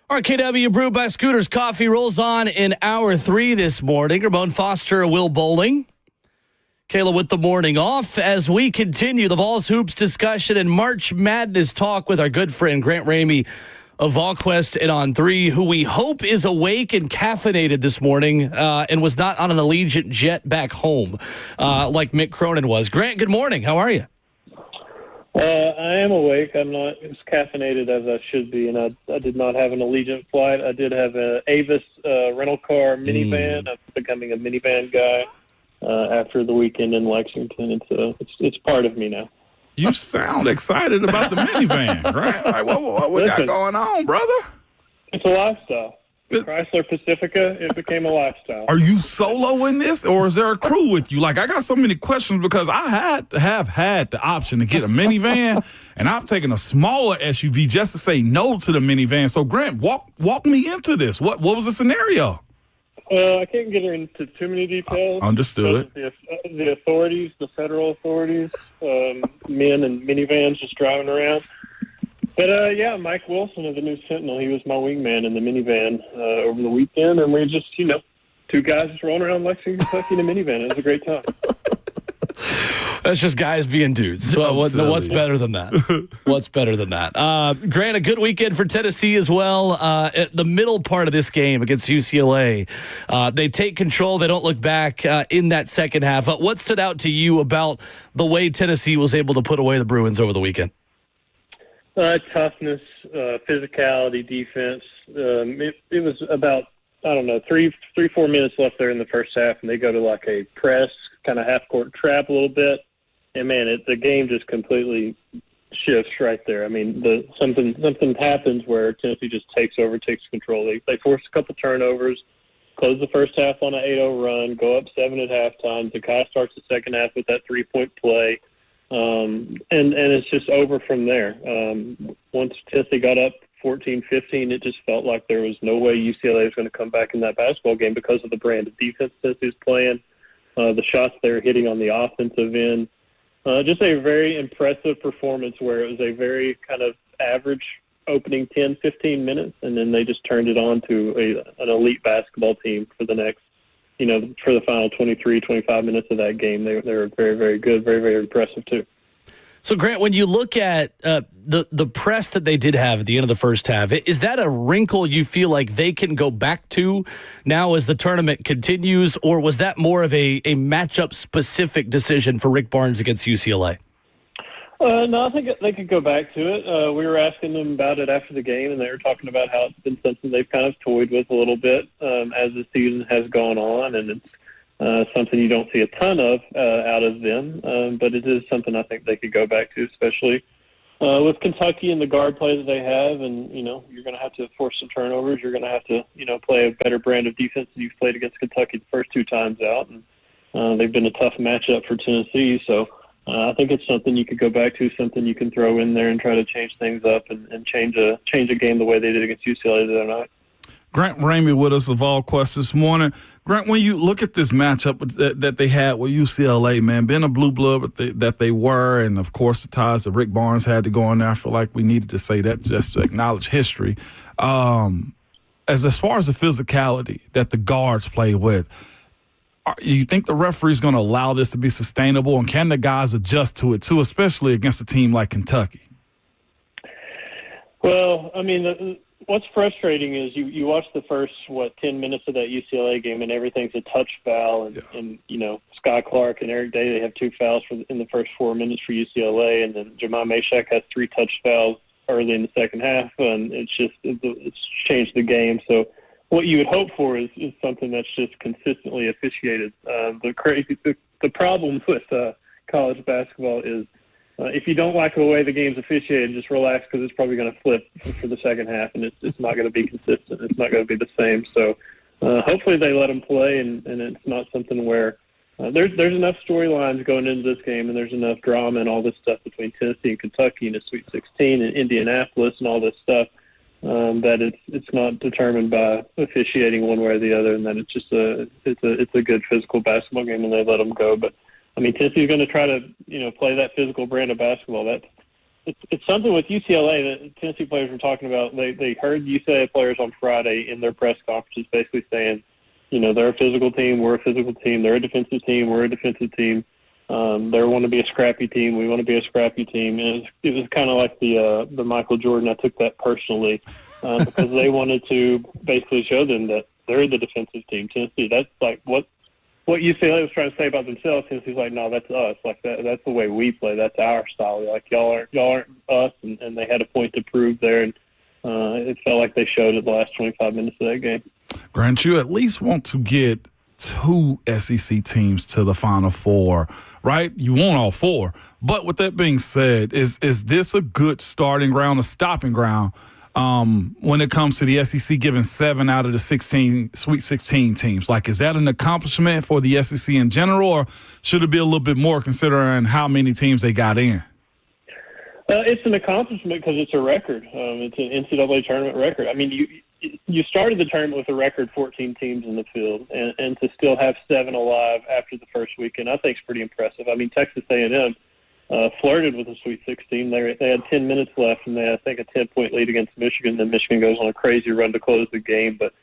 Speaker 1: RKW Brewed by Scooters Coffee rolls on in hour 3 this morning. Ramon Foster, Will Bowling. Kayla with the morning off as we continue the Vols Hoops discussion and March Madness talk with our good friend Grant Ramey of VolQuest and On 3, who we hope is awake and caffeinated this morning and was not on an Allegiant jet back home like Mick Cronin was. Grant, good morning. How are you?
Speaker 6: I am awake. I'm not as caffeinated as I should be, and I did not have an Allegiant flight. I did have a Avis rental car minivan. I'm becoming a minivan guy after the weekend in Lexington, and so it's part of me now.
Speaker 2: You sound excited about the minivan, right? Like, what we got going on, brother?
Speaker 6: It's a lifestyle. Chrysler Pacifica, it became a lifestyle.
Speaker 2: Are you solo in this, or is there a crew with you? Like, I got so many questions because I have had the option to get a minivan, and I've taken a smaller SUV just to say no to the minivan. So, Grant, walk me into this. What was the scenario?
Speaker 6: I can't get into too many details.
Speaker 2: Understood.
Speaker 6: The authorities, the federal authorities, men and minivans just driving around. But, yeah, Mike Wilson of the New Sentinel, he was my wingman in the minivan over the weekend. And we just, two guys just rolling around Lexington, Kentucky in a minivan. It was a great time.
Speaker 1: That's just guys being dudes. So what's better than that? What's better than that? Grant, a good weekend for Tennessee as well. At the middle part of this game against UCLA, they take control. They don't look back in that second half. What stood out to you about the way Tennessee was able to put away the Bruins over the weekend?
Speaker 6: Toughness, physicality, defense. It was about, 3-4 minutes left there in the first half, and they go to like a press, kind of half-court trap a little bit. And, man, the game just completely shifts right there. I mean, something happens where Tennessee just takes over, takes control. They force a couple turnovers, close the first half on an 8-0 run, go up 7 at halftime. Zakai starts the second half with that three-point play. And it's just over from there. Once Tennessee got up 14-15, it just felt like there was no way UCLA was going to come back in that basketball game because of the brand of defense Tennessee's playing, the shots they were hitting on the offensive end. Just a very impressive performance where it was a very kind of average opening 10-15 minutes, and then they just turned it on to an elite basketball team for the next, for the final 23, 25 minutes of that game. They were very, very good, very, very impressive too.
Speaker 1: So, Grant, when you look at the press that they did have at the end of the first half, is that a wrinkle you feel like they can go back to now as the tournament continues, or was that more of a matchup-specific decision for Rick Barnes against UCLA?
Speaker 6: No, I think they could go back to it. We were asking them about it after the game, and they were talking about how it's been something they've kind of toyed with a little bit as the season has gone on, and it's something you don't see a ton of out of them, but it is something I think they could go back to, especially with Kentucky and the guard play that they have. And, you're going to have to force some turnovers. You're going to have to, play a better brand of defense than you've played against Kentucky the first 2 times out. And they've been a tough matchup for Tennessee. So I think it's something you could go back to, something you can throw in there and try to change things up and change a game the way they did against UCLA the other night.
Speaker 2: Grant Ramey with us of VolQuest this morning. Grant, when you look at this matchup that they had with UCLA, man, being a blue blood that they were, and, of course, the ties that Rick Barnes had to go in there, I feel like we needed to say that just to acknowledge history. As far as the physicality that the guards play with, you think the referee's going to allow this to be sustainable, and can the guys adjust to it, too, especially against a team like Kentucky?
Speaker 6: Well, I mean, what's frustrating is you watch the first, 10 minutes of that UCLA game, and everything's a touch foul. And Sky Clark and Eric Day, they have 2 fouls in the first 4 minutes for UCLA. And then Jamai Mashak has 3 touch fouls early in the second half. And it's changed the game. So what you would hope for is something that's just consistently officiated. The problem with college basketball is, if you don't like the way the game's officiated, just relax because it's probably going to flip for the second half, and it's not going to be consistent. It's not going to be the same. So hopefully they let them play, and it's not something where there's enough storylines going into this game, and there's enough drama and all this stuff between Tennessee and Kentucky and the Sweet 16 and Indianapolis and all this stuff that it's not determined by officiating one way or the other, and that it's just it's a good physical basketball game, and they let them go. But I mean, Tennessee's going to try to, play that physical brand of basketball. That's it's something with UCLA that Tennessee players were talking about. They heard UCLA players on Friday in their press conferences basically saying, they're a physical team, we're a physical team. They're a defensive team, we're a defensive team. They want to be a scrappy team, we want to be a scrappy team. And it was kind of like the Michael Jordan. I took that personally because they wanted to basically show them that they're the defensive team. Tennessee, that's like what UCLA was trying to say about themselves. Tennessee's like, no, that's us. Like that's the way we play. That's our style. Like y'all aren't us, and they had a point to prove there, and it felt like they showed it the last 25 minutes of that game.
Speaker 2: Grant, you at least want to get 2 SEC teams to the Final Four, right? You want all 4. But with that being said, is this a good starting ground, a stopping ground when it comes to the SEC giving 7 out of the 16 Sweet 16 teams? Like, is that an accomplishment for the SEC in general, or should it be a little bit more considering how many teams they got in?
Speaker 6: It's an accomplishment because it's a record. It's an NCAA tournament record. I mean, you started the tournament with a record 14 teams in the field, and to still have 7 alive after the first weekend, I think is pretty impressive. I mean, Texas A&M flirted with the Sweet 16. They had 10 minutes left, and they had, I think, a 10-point lead against Michigan. Then Michigan goes on a crazy run to close the game. But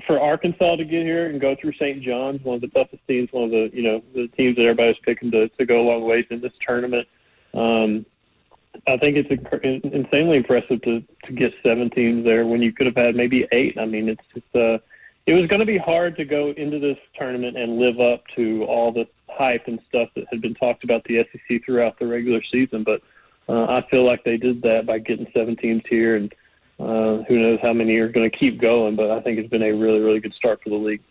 Speaker 6: for Arkansas to get here and go through St. John's, one of the toughest teams, one of the the teams that everybody's picking to go a long ways in this tournament. I think it's insanely impressive to get 7 teams there when you could have had maybe 8. I mean, it was going to be hard to go into this tournament and live up to all the hype and stuff that had been talked about the SEC throughout the regular season. But I feel like they did that by getting 7 teams here, and who knows how many are going to keep going. But I think it's been a really, really good start for the league.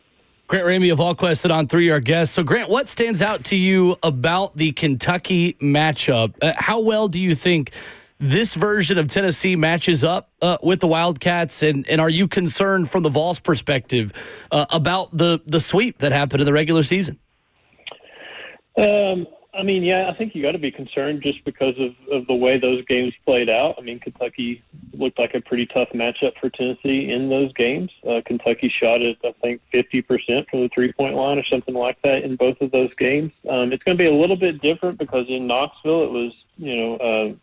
Speaker 1: Grant Ramey of VolQuest on 3, our guest. So, Grant, what stands out to you about the Kentucky matchup? How well do you think this version of Tennessee matches up with the Wildcats, and are you concerned from the Vols perspective about the sweep that happened in the regular season?
Speaker 6: I mean, yeah, I think you got to be concerned just because of the way those games played out. I mean, Kentucky looked like a pretty tough matchup for Tennessee in those games. Kentucky shot at, I think, 50% from the three-point line or something like that in both of those games. It's going to be a little bit different because in Knoxville it was,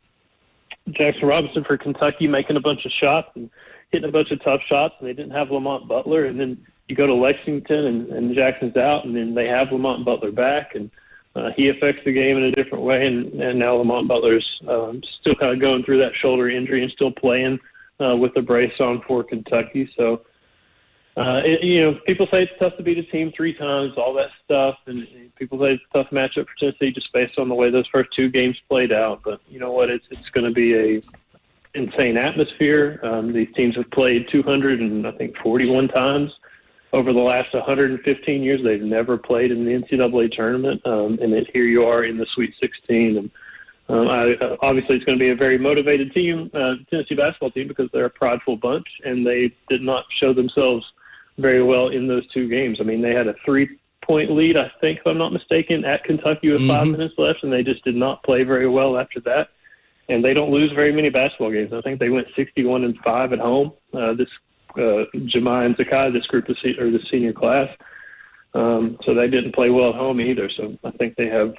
Speaker 6: Jackson Robinson for Kentucky making a bunch of shots and hitting a bunch of tough shots, and they didn't have Lamont Butler. And then you go to Lexington and Jackson's out, and then they have Lamont Butler back, and he affects the game in a different way, and now Lamont Butler's still kind of going through that shoulder injury and still playing with the brace on for Kentucky. So, people say it's tough to beat a team 3 times, all that stuff, and people say it's a tough matchup for Tennessee just based on the way those first 2 games played out. But you know what? It's going to be a insane atmosphere. These teams have played 241 times. Over the last 115 years, they've never played in the NCAA tournament, and here you are in the Sweet 16. And obviously, it's going to be a very motivated team, Tennessee basketball team, because they're a prideful bunch, and they did not show themselves very well in those 2 games. I mean, they had a 3-point lead, I think, if I'm not mistaken, at Kentucky with 5 minutes left, and they just did not play very well after that. And they don't lose very many basketball games. I think they went 61-5 at home. Jemai and Zakai, this group of the senior class. So they didn't play well at home either. So I think they'll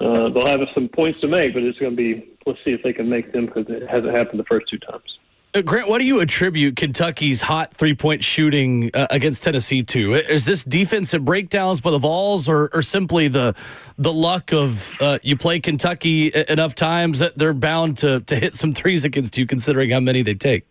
Speaker 6: have some points to make, but it's going to be, let's see if they can make them, because it hasn't happened the first 2 times.
Speaker 1: Grant, what do you attribute Kentucky's hot 3-point shooting against Tennessee to? Is this defensive breakdowns by the Vols, or simply the luck of you play Kentucky enough times that they're bound to hit some threes against you, considering how many they take?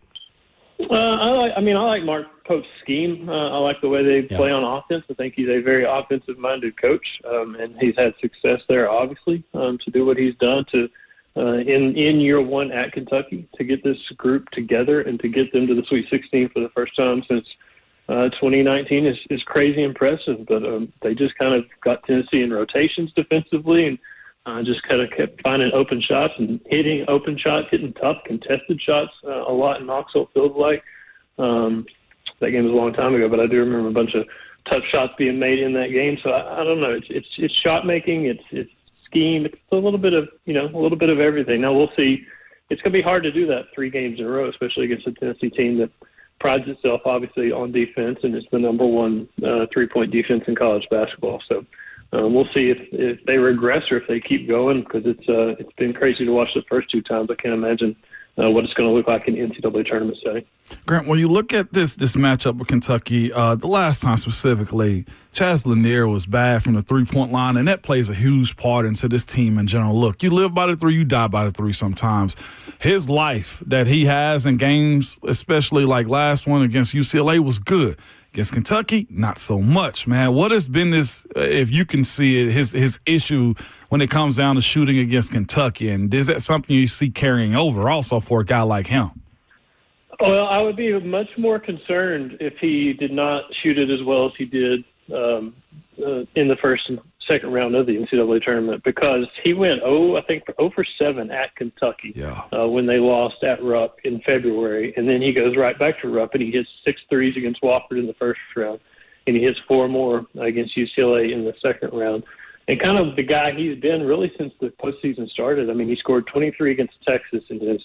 Speaker 6: I like Mark Pope's scheme. I like the way they play on offense. I think he's a very offensive-minded coach, and he's had success there, obviously, to do what he's done in year 1 at Kentucky, to get this group together and to get them to the Sweet 16 for the first time since 2019 is crazy impressive. But they just kind of got Tennessee in rotations defensively, and just kind of kept finding open shots and hitting open shots, hitting tough contested shots a lot in Knoxville, feels like. That game was a long time ago, but I do remember a bunch of tough shots being made in that game. So I don't know. It's shot making. It's scheme. It's a little bit of everything. Now we'll see. It's going to be hard to do that 3 games in a row, especially against a Tennessee team that prides itself obviously on defense, and it's the number 1 3-point defense in college basketball. So we'll see if they regress or if they keep going, because it's been crazy to watch the first two times. I can't imagine what it's going to look like in the NCAA tournament setting.
Speaker 2: Grant, when you look at this matchup with Kentucky, the last time specifically, Chaz Lanier was bad from the three-point line, and that plays a huge part into this team in general. Look, you live by the three, you die by the three sometimes. His life that he has in games, especially like last one against UCLA, was good. Against Kentucky, not so much, man. What has been this, if you can see it, his issue when it comes down to shooting against Kentucky? And is that something you see carrying over also for a guy like him?
Speaker 6: Well, I would be much more concerned if he did not shoot it as well as he did in the first and second round of the NCAA tournament, because he went 0 for 7 at Kentucky when they lost at Rupp in February. And then he goes right back to Rupp and he hits 6 threes against Wofford in the first round. And he hits 4 more against UCLA in the second round. And kind of the guy he's been really since the postseason started. I mean, he scored 23 against Texas in his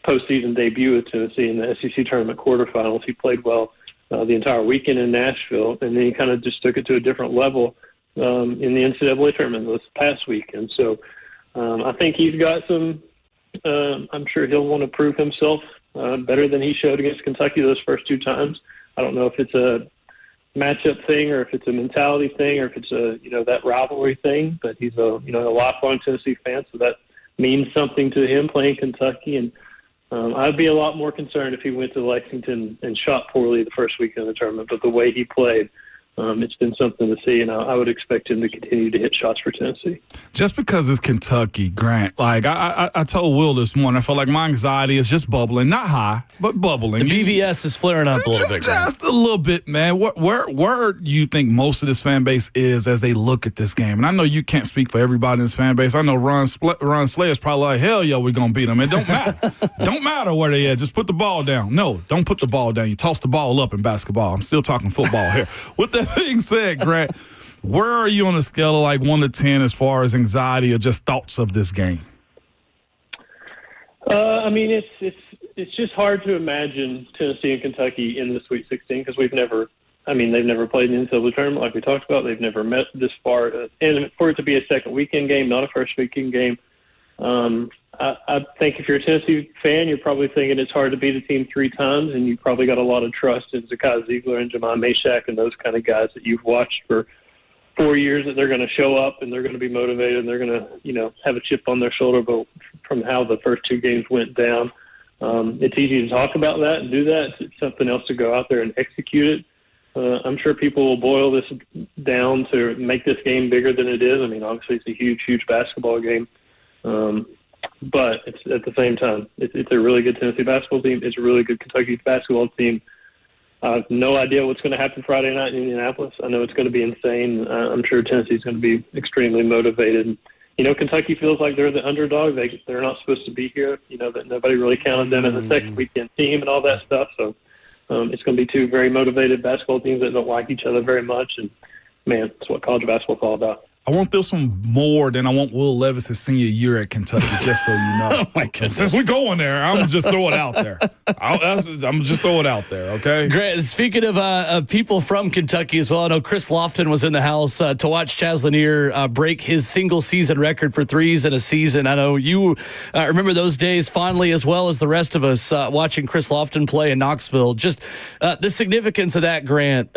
Speaker 6: postseason debut at Tennessee in the SEC tournament quarterfinals. He played well the entire weekend in Nashville, and then he kind of just took it to a different level in the NCAA tournament this past weekend. So I think he's got some I'm sure he'll want to prove himself better than he showed against Kentucky those first 2 times. I don't know if it's a matchup thing or if it's a mentality thing or if it's that rivalry thing, but he's a lifelong Tennessee fan, so that means something to him playing Kentucky. And I'd be a lot more concerned if he went to Lexington and shot poorly the first weekend of the tournament, but the way he played, it's been something to see, and I would expect him to continue to hit shots for Tennessee.
Speaker 2: Just because it's Kentucky, Grant, like I told Will this morning, I feel like my anxiety is just bubbling, not high, but bubbling.
Speaker 1: The BVS is flaring up a little bit, Grant.
Speaker 2: Just a little bit, man. Where do you think most of this fan base is as they look at this game? And I know you can't speak for everybody in this fan base. I know Ron Slayer's probably like, hell yeah, we're going to beat them. It don't matter. Don't matter where they at. Just put the ball down. No, don't put the ball down. You toss the ball up in basketball. I'm still talking football here. With that being said, Grant, where are you on a scale of like 1 to 10 as far as anxiety or just thoughts of this game?
Speaker 6: I mean, it's just hard to imagine Tennessee and Kentucky in the Sweet 16 because they've never played in the NCAA tournament like we talked about. They've never met this far. And for it to be a second weekend game, not a first weekend game, I think if you're a Tennessee fan, you're probably thinking it's hard to beat a team 3 times, and you probably got a lot of trust in Zakai Ziegler and Jemai Mashak and those kind of guys that you've watched for 4 years, that they're going to show up and they're going to be motivated and they're going to, have a chip on their shoulder. But from how the first 2 games went down, it's easy to talk about that and do that. It's something else to go out there and execute it. I'm sure people will boil this down to make this game bigger than it is. I mean, obviously it's a huge, huge basketball game. But it's at the same time, it's a really good Tennessee basketball team. It's a really good Kentucky basketball team. I have no idea what's going to happen Friday night in Indianapolis. I know it's going to be insane. I'm sure Tennessee's going to be extremely motivated. Kentucky feels like they're the underdog. They're not supposed to be here. That nobody really counted them as a second weekend team and all that stuff. So it's going to be 2 very motivated basketball teams that don't like each other very much. And, man, that's what college basketball is all about.
Speaker 2: I want this one more than I want Will Levis' senior year at Kentucky, just so you know.
Speaker 1: Oh, my goodness.
Speaker 2: Since we're going there, I'm just throw it out there. I'm just throw it out there, okay?
Speaker 1: Great. Speaking of people from Kentucky as well, I know Chris Lofton was in the house to watch Chaz Lanier break his single-season record for threes in a season. I know you remember those days fondly as well as the rest of us watching Chris Lofton play in Knoxville. Just the significance of that, Grant.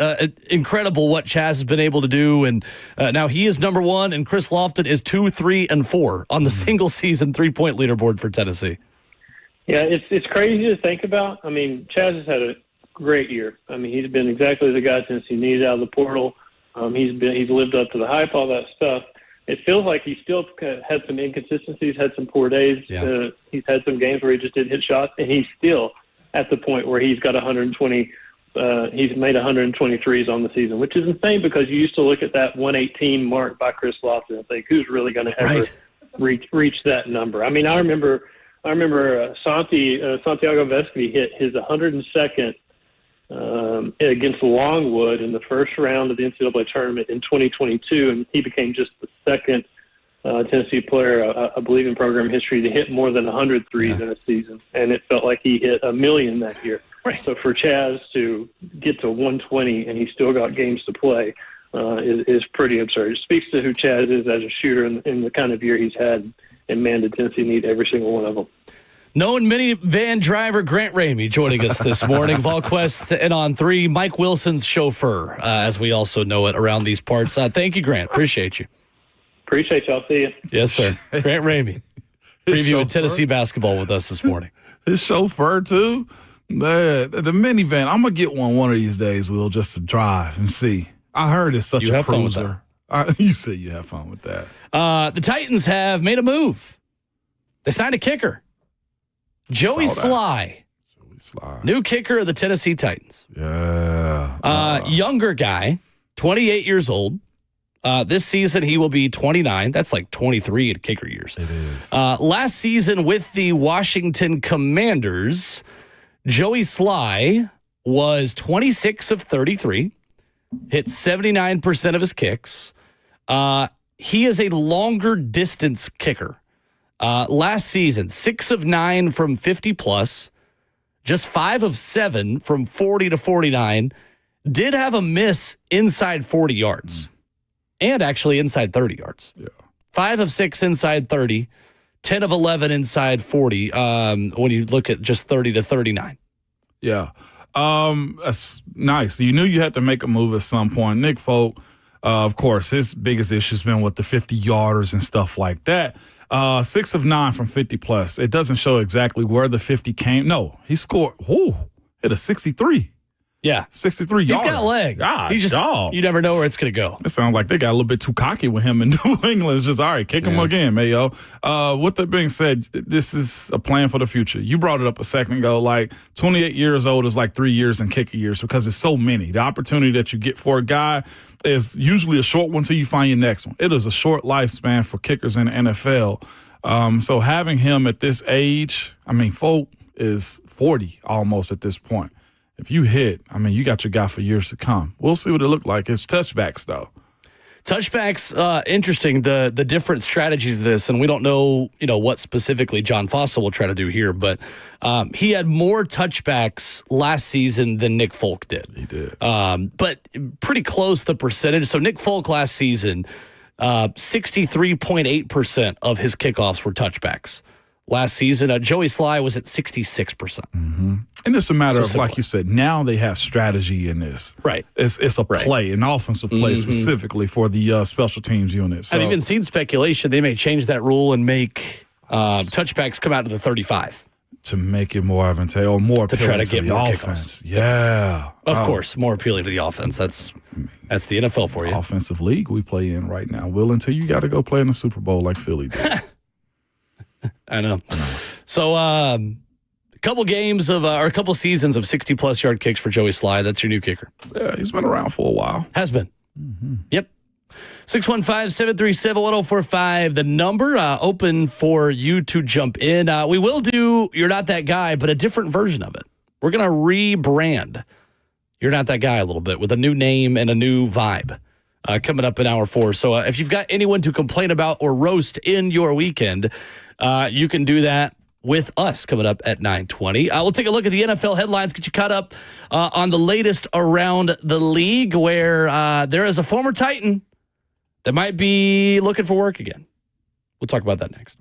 Speaker 1: Incredible what Chaz has been able to do, and now he is number 1, and Chris Lofton is 2, 3, and 4 on the single-season 3-point leaderboard for Tennessee.
Speaker 6: Yeah, it's crazy to think about. I mean, Chaz has had a great year. I mean, he's been exactly the guy Tennessee needed out of the portal. He's lived up to the hype, all that stuff. It feels like he still had some inconsistencies, had some poor days. Yeah. He's had some games where he just didn't hit shots, and he's still at the point where he's got 120. He's made 123s on the season, which is insane because you used to look at that 118 mark by Chris Lofton and think, who's really going to ever reach that number? I mean, I remember Santiago Vespi hit his 102nd against Longwood in the first round of the NCAA tournament in 2022, and he became just the second Tennessee player, I believe, in program history to hit more than 100 threes in a season, and it felt like he hit 1,000,000 that year. Right. So for Chaz to get to 120 and he's still got games to play, is pretty absurd. It speaks to who Chaz is as a shooter and the kind of year he's had. And, man, did Tennessee need every single one of them.
Speaker 1: Known minivan driver Grant Ramey joining us this morning. VolQuest and On 3, Mike Wilson's chauffeur, as we also know it around these parts. Thank you, Grant. Appreciate you.
Speaker 6: Appreciate y'all. See you.
Speaker 1: Yes, sir. Grant Ramey previewing Tennessee basketball with us this morning.
Speaker 2: His chauffeur, too? Man, the minivan. I'm going to get one of these days, Will, just to drive and see. I heard it's such a cruiser. You said you have fun with that.
Speaker 1: The Titans have made a move. They signed a kicker. Joey Sly. New kicker of the Tennessee Titans.
Speaker 2: Yeah.
Speaker 1: Younger guy, 28 years old. This season, he will be 29. That's like 23 in kicker years.
Speaker 2: It is.
Speaker 1: Last season with the Washington Commanders, Joey Sly was 26 of 33, hit 79% of his kicks. He is a longer distance kicker. Last season, 6 of 9 from 50 plus, just 5 of 7 from 40 to 49. Did have a miss inside 40 yards and actually inside 30 yards.
Speaker 2: Yeah.
Speaker 1: 5 of 6 inside 30, 10 of 11 inside 40 when you look at just 30 to 39.
Speaker 2: Yeah. That's nice. You knew you had to make a move at some point. Nick Folk, of course, his biggest issue has been with the 50-yarders and stuff like that. 6 of 9 from 50 plus. It doesn't show exactly where the 50 came. No, he scored. Hit a 63.
Speaker 1: Yeah,
Speaker 2: 63 yards.
Speaker 1: He's got a leg.
Speaker 2: God,
Speaker 1: he just you never know where it's going to go.
Speaker 2: It sounds like they got a little bit too cocky with him in New England. It's just, all right, kick him again, Mayo. With that being said, this is a plan for the future. You brought it up a second ago. Like 28 years old is like 3 years in kicker years because it's so many. The opportunity that you get for a guy is usually a short one until you find your next one. It is a short lifespan for kickers in the NFL. So having him at this age, I mean, Folk is 40 almost at this point. If you hit, I mean, you got your guy for years to come. We'll see what it looked like. It's touchbacks, though.
Speaker 1: Touchbacks, interesting, the different strategies of this, and we don't know, what specifically John Fossel will try to do here, but he had more touchbacks last season than Nick Folk did.
Speaker 2: He did.
Speaker 1: But pretty close the percentage. So Nick Folk last season, 63.8% of his kickoffs were touchbacks. Last season, Joey Sly was at 66%.
Speaker 2: Mm-hmm. And it's a matter of, like you said, now they have strategy in this.
Speaker 1: Right.
Speaker 2: It's a play, an offensive play specifically for the special teams unit. So,
Speaker 1: I've even seen speculation they may change that rule and make touchbacks come out to the 35.
Speaker 2: To make it more advantageous or more appealing to try to get the more offense.
Speaker 1: Kickoffs.
Speaker 2: Yeah.
Speaker 1: Of course, more appealing to the offense. That's the NFL for you.
Speaker 2: Offensive league we play in right now. Will, until you got to go play in the Super Bowl like Philly did.
Speaker 1: I know. So a couple games of or a couple seasons of 60-plus yard kicks for Joey Sly. That's your new kicker.
Speaker 2: Yeah, he's been around for a while.
Speaker 1: Has been. Mm-hmm. Yep. 615-737-1045. The number open for you to jump in. We will do You're Not That Guy, but a different version of it. We're going to rebrand You're Not That Guy a little bit with a new name and a new vibe. Coming up in hour 4. So if you've got anyone to complain about or roast in your weekend, you can do that with us coming up at 9:20. We'll take a look at the NFL headlines, get you caught up on the latest around the league where there is a former Titan that might be looking for work again. We'll talk about that next.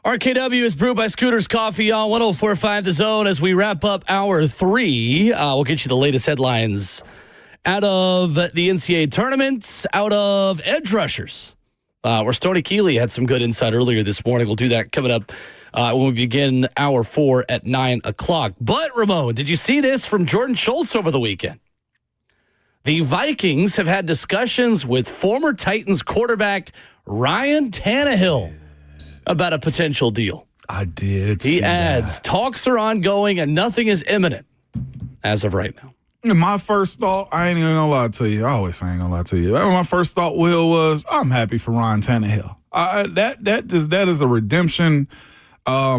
Speaker 1: RKW is brewed by Scooters Coffee on 104.5 The Zone. As we wrap up hour 3, we'll get you the latest headlines out of the NCAA Tournament, out of edge rushers, where Stoney Keeley had some good insight earlier this morning. We'll do that coming up when we begin hour 4 at 9 o'clock. But, Ramon, did you see this from Jordan Schultz over the weekend? The Vikings have had discussions with former Titans quarterback Ryan Tannehill about a potential deal.
Speaker 2: I did.
Speaker 1: He adds, talks are ongoing and nothing is imminent as of right now.
Speaker 2: And my first thought, I ain't even gonna lie to you. I always say I ain't gonna lie to you. My first thought, Will, was I'm happy for Ryan Tannehill. That is a redemption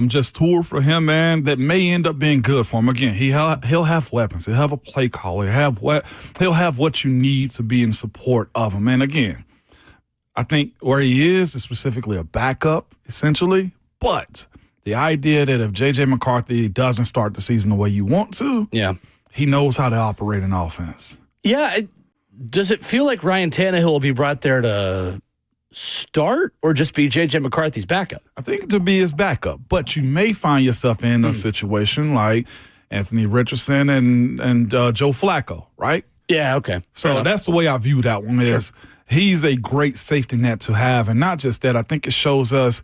Speaker 2: just tour for him, man, that may end up being good for him. Again, he'll have weapons. He'll have a play caller. He'll have what you need to be in support of him. And again, I think where he is specifically a backup, essentially. But the idea that if J.J. McCarthy doesn't start the season the way you want to, he knows how to operate an offense.
Speaker 1: Yeah. Does it feel like Ryan Tannehill will be brought there to start or just be J.J. McCarthy's backup?
Speaker 2: I think to be his backup. But you may find yourself in a situation like Anthony Richardson and Joe Flacco, right?
Speaker 1: Yeah, okay.
Speaker 2: So that's the way I view that one is he's a great safety net to have. And not just that, I think it shows us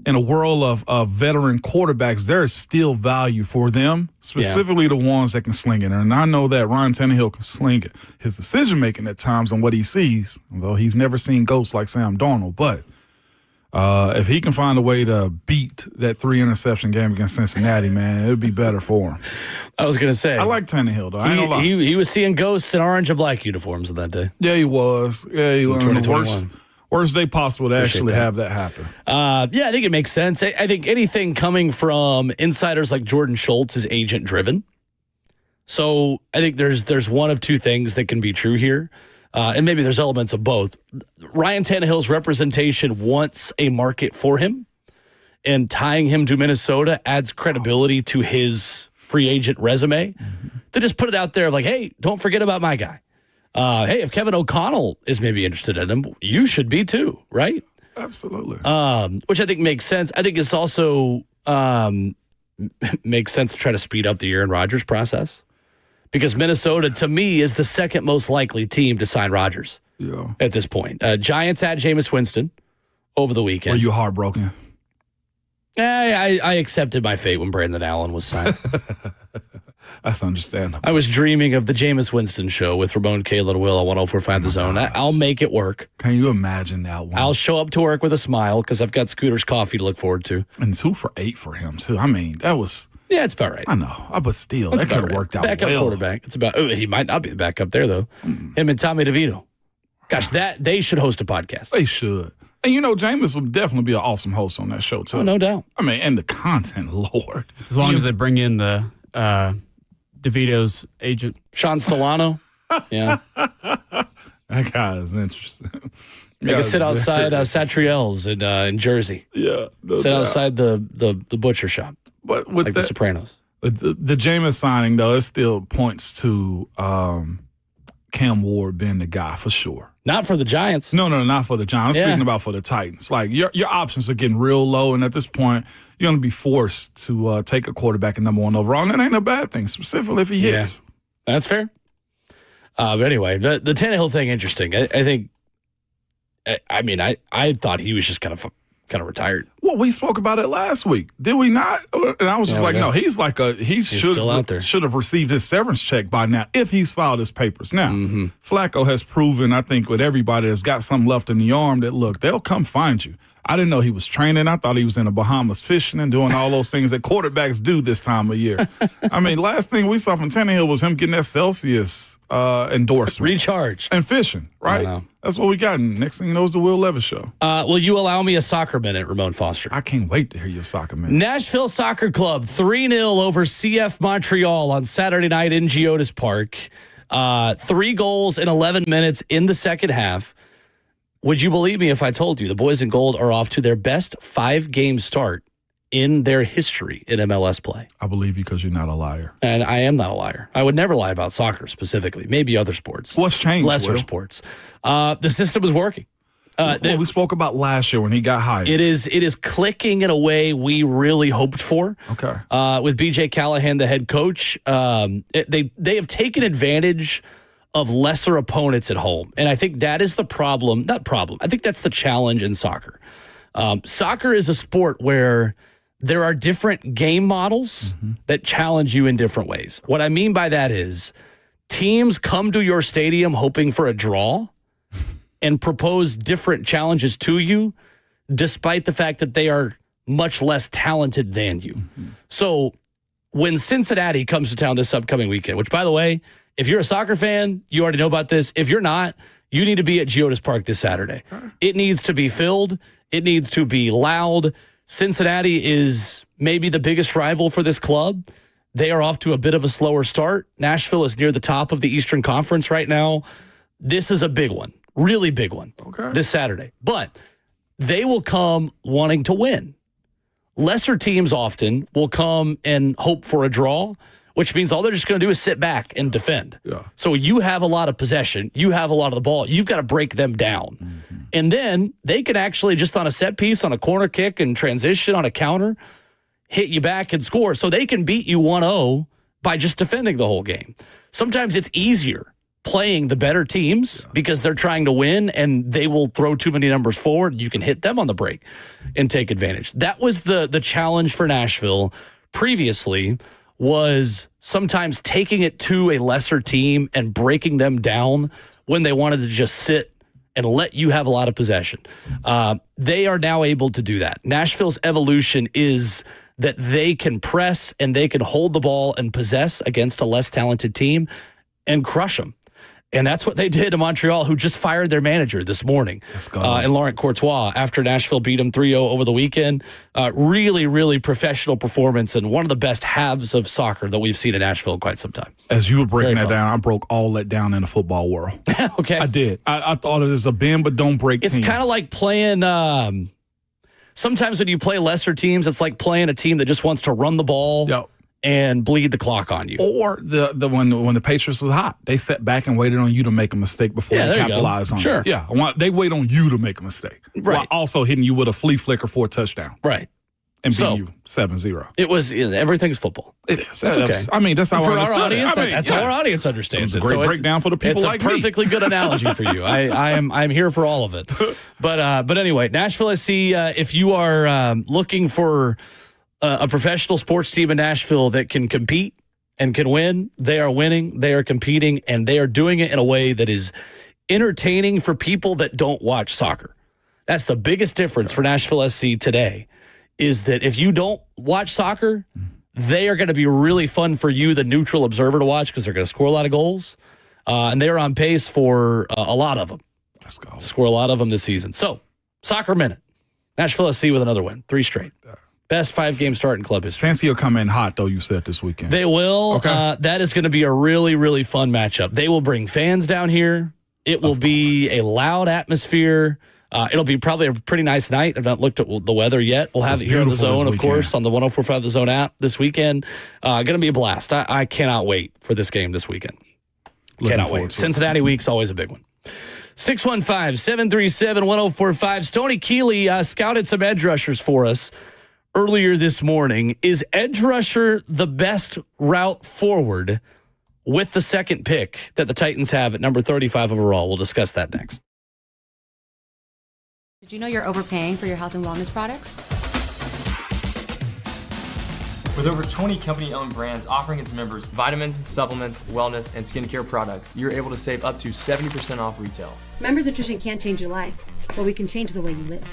Speaker 2: in a world of veteran quarterbacks, there is still value for them, specifically the ones that can sling it. And I know that Ryan Tannehill can sling it. His decision-making at times on what he sees, although he's never seen ghosts like Sam Darnold, but if he can find a way to beat that 3-interception game against Cincinnati, man, it would be better for him.
Speaker 1: I was going to say.
Speaker 2: I like Tannehill, though. I ain't gonna lie.
Speaker 1: He was seeing ghosts in orange and black uniforms on that day.
Speaker 2: Yeah, he was. Yeah, he was.
Speaker 1: 2021.
Speaker 2: Worst day possible to actually have that happen.
Speaker 1: Yeah, I think it makes sense. I think anything coming from insiders like Jordan Schultz is agent-driven. So I think there's one of two things that can be true here. And maybe there's elements of both. Ryan Tannehill's representation wants a market for him, and tying him to Minnesota adds credibility to his free agent resume. To just put it out there like, hey, don't forget about my guy. Hey, if Kevin O'Connell is maybe interested in him, you should be too, right?
Speaker 2: Absolutely.
Speaker 1: Which I think makes sense. I think it's also makes sense to try to speed up the Aaron Rodgers process. Because Minnesota, to me, is the second most likely team to sign Rodgers at this point. Giants had Jameis Winston over the weekend.
Speaker 2: Were you heartbroken?
Speaker 1: I accepted my fate when Brandon Allen was signed.
Speaker 2: That's understandable.
Speaker 1: I was dreaming of the Jameis Winston show with Ramon, Kayla, and Will on 104.5 The Zone. I'll make it work.
Speaker 2: Can you imagine that one?
Speaker 1: I'll show up to work with a smile because I've got Scooters Coffee to look forward to.
Speaker 2: And 2 for 8 for him, too. I mean, that was...
Speaker 1: Yeah, it's about right.
Speaker 2: I know, but still, that could have worked out
Speaker 1: backup
Speaker 2: well.
Speaker 1: Quarterback. It's about. He might not be the backup there though. Him and Tommy DeVito. Gosh, that they should host a podcast.
Speaker 2: They should. And Jameis would definitely be an awesome host on that show too.
Speaker 1: Oh, no doubt.
Speaker 2: I mean, and the content, Lord.
Speaker 7: As long as they bring in the DeVito's agent,
Speaker 1: Sean Solano. Yeah,
Speaker 2: that guy is interesting.
Speaker 1: They can sit outside Satriel's in Jersey.
Speaker 2: Yeah,
Speaker 1: sit outside the butcher shop.
Speaker 2: But with
Speaker 1: like The Sopranos.
Speaker 2: The Jameis signing, though, it still points to Cam Ward being the guy for sure.
Speaker 1: Not for the Giants.
Speaker 2: No, not for the Giants. I'm speaking about for the Titans. Like, your options are getting real low, and at this point, you're going to be forced to take a quarterback at number 1 overall, and that ain't a bad thing, specifically if he hits.
Speaker 1: Yeah, that's fair. But anyway, the Tannehill thing, interesting. I think, I thought he was just kind of retired.
Speaker 2: Well, we spoke about it last week, did we not? And I was just no, he's like he's still out there. Should have received his severance check by now if he's filed his papers. Now, Flacco has proven, I think, with everybody that's got something left in the arm that, look, they'll come find you. I didn't know he was training. I thought he was in the Bahamas fishing and doing all those things that quarterbacks do this time of year. I mean, last thing we saw from Tannehill was him getting that Celsius endorsement.
Speaker 1: Recharged.
Speaker 2: And fishing, right? That's what we got. And next thing you know is the Will Levis Show.
Speaker 1: Will you allow me a soccer minute, Ramon Foster?
Speaker 2: I can't wait to hear your soccer minute.
Speaker 1: Nashville Soccer Club 3-0 over CF Montreal on Saturday night in Geodis Park. 3 goals in 11 minutes in the second half. Would you believe me if I told you the boys in gold are off to their best 5-game start in their history in MLS play?
Speaker 2: I believe you because you're not a liar.
Speaker 1: And I am not a liar. I would never lie about soccer specifically. Maybe other sports.
Speaker 2: What's changed,
Speaker 1: Lesser
Speaker 2: Will?
Speaker 1: sports. The system is working.
Speaker 2: What we spoke about last year when he got hired.
Speaker 1: It is clicking in a way we really hoped for.
Speaker 2: Okay.
Speaker 1: With BJ Callahan, the head coach, they have taken advantage of lesser opponents at home, and I think that is the problem. Not problem. I think that's the challenge in soccer. Soccer is a sport where there are different game models that challenge you in different ways. What I mean by that is teams come to your stadium hoping for a draw and propose different challenges to you, despite the fact that they are much less talented than you. So when Cincinnati comes to town this upcoming weekend, which, by the way, if you're a soccer fan, you already know about this. If you're not, you need to be at Geodis Park this Saturday. It needs to be filled. It needs to be loud. Cincinnati is maybe the biggest rival for this club. They are off to a bit of a slower start. Nashville is near the top of the Eastern Conference right now. This is a big one. Really big one this Saturday. But they will come wanting to win. Lesser teams often will come and hope for a draw, which means all they're just going to do is sit back and defend. Yeah. So you have a lot of possession. You have a lot of the ball. You've got to break them down. And then they can actually just on a set piece, on a corner kick and transition, on a counter, hit you back and score. So they can beat you 1-0 by just defending the whole game. Sometimes it's easier playing the better teams because they're trying to win and they will throw too many numbers forward. You can hit them on the break and take advantage. That was the challenge for Nashville previously, was sometimes taking it to a lesser team and breaking them down when they wanted to just sit and let you have a lot of possession. They are now able to do that. Nashville's evolution is that they can press and they can hold the ball and possess against a less talented team and crush them. And that's what they did to Montreal, who just fired their manager this morning. And Laurent Courtois, after Nashville beat them 3-0 over the weekend. Really, really professional performance and one of the best halves of soccer that we've seen in Nashville in quite some time.
Speaker 2: As you were breaking that down, I broke all that down in the football world.
Speaker 1: Okay.
Speaker 2: I did. I thought it was a bend but don't break team.
Speaker 1: It's kind of like playing sometimes when you play lesser teams, it's like playing a team that just wants to run the ball and bleed the clock on you.
Speaker 2: Or when the Patriots was hot, they sat back and waited on you to make a mistake before they capitalized on it. Yeah, they wait on you to make a mistake. While also hitting you with a flea flicker for a touchdown.
Speaker 1: Right.
Speaker 2: And beating you 7-0.
Speaker 1: It was, everything's football.
Speaker 2: It is.
Speaker 1: That's okay.
Speaker 2: I mean, that's how
Speaker 1: for
Speaker 2: I understood
Speaker 1: our audience,
Speaker 2: it.
Speaker 1: That's how our audience understands
Speaker 2: it. It's a great breakdown for the people like me.
Speaker 1: It's a perfectly good analogy for you. I'm here for all of it. But anyway, Nashville SC, if you are looking for a professional sports team in Nashville that can compete and can win, they are winning, they are competing, and they are doing it in a way that is entertaining for people that don't watch soccer. That's the biggest difference for Nashville SC today, is that if you don't watch soccer, they are going to be really fun for you, the neutral observer, to watch because they're going to score a lot of goals. And they're on pace for a lot of them.
Speaker 2: Let's go.
Speaker 1: Score a lot of them this season. So, Soccer Minute. Nashville SC with another win. 3 straight. Best 5-game start in club history.
Speaker 2: Sancy will come in hot, though, you said, this weekend.
Speaker 1: They will.
Speaker 2: Okay.
Speaker 1: That is going to be a really, really fun matchup. They will bring fans down here. It will be a loud atmosphere. It'll be probably a pretty nice night. I've not looked at the weather yet. We'll have it here on The Zone, of course, on the 104.5 The Zone app this weekend. Going to be a blast. I cannot wait for this game this weekend. Cannot wait. Cincinnati week's always a big one. 615-737-1045. Stoney Keeley scouted some edge rushers for us earlier this morning. Is edge rusher the best route forward with the second pick that the Titans have at number 35 overall? We'll discuss that next.
Speaker 8: Did you know you're overpaying for your health and wellness products?
Speaker 9: With over 20 company-owned brands offering its members vitamins, supplements, wellness, and skincare products, you're able to save up to 70% off retail.
Speaker 8: Members Nutrition can't change your life, but we can change the way you live.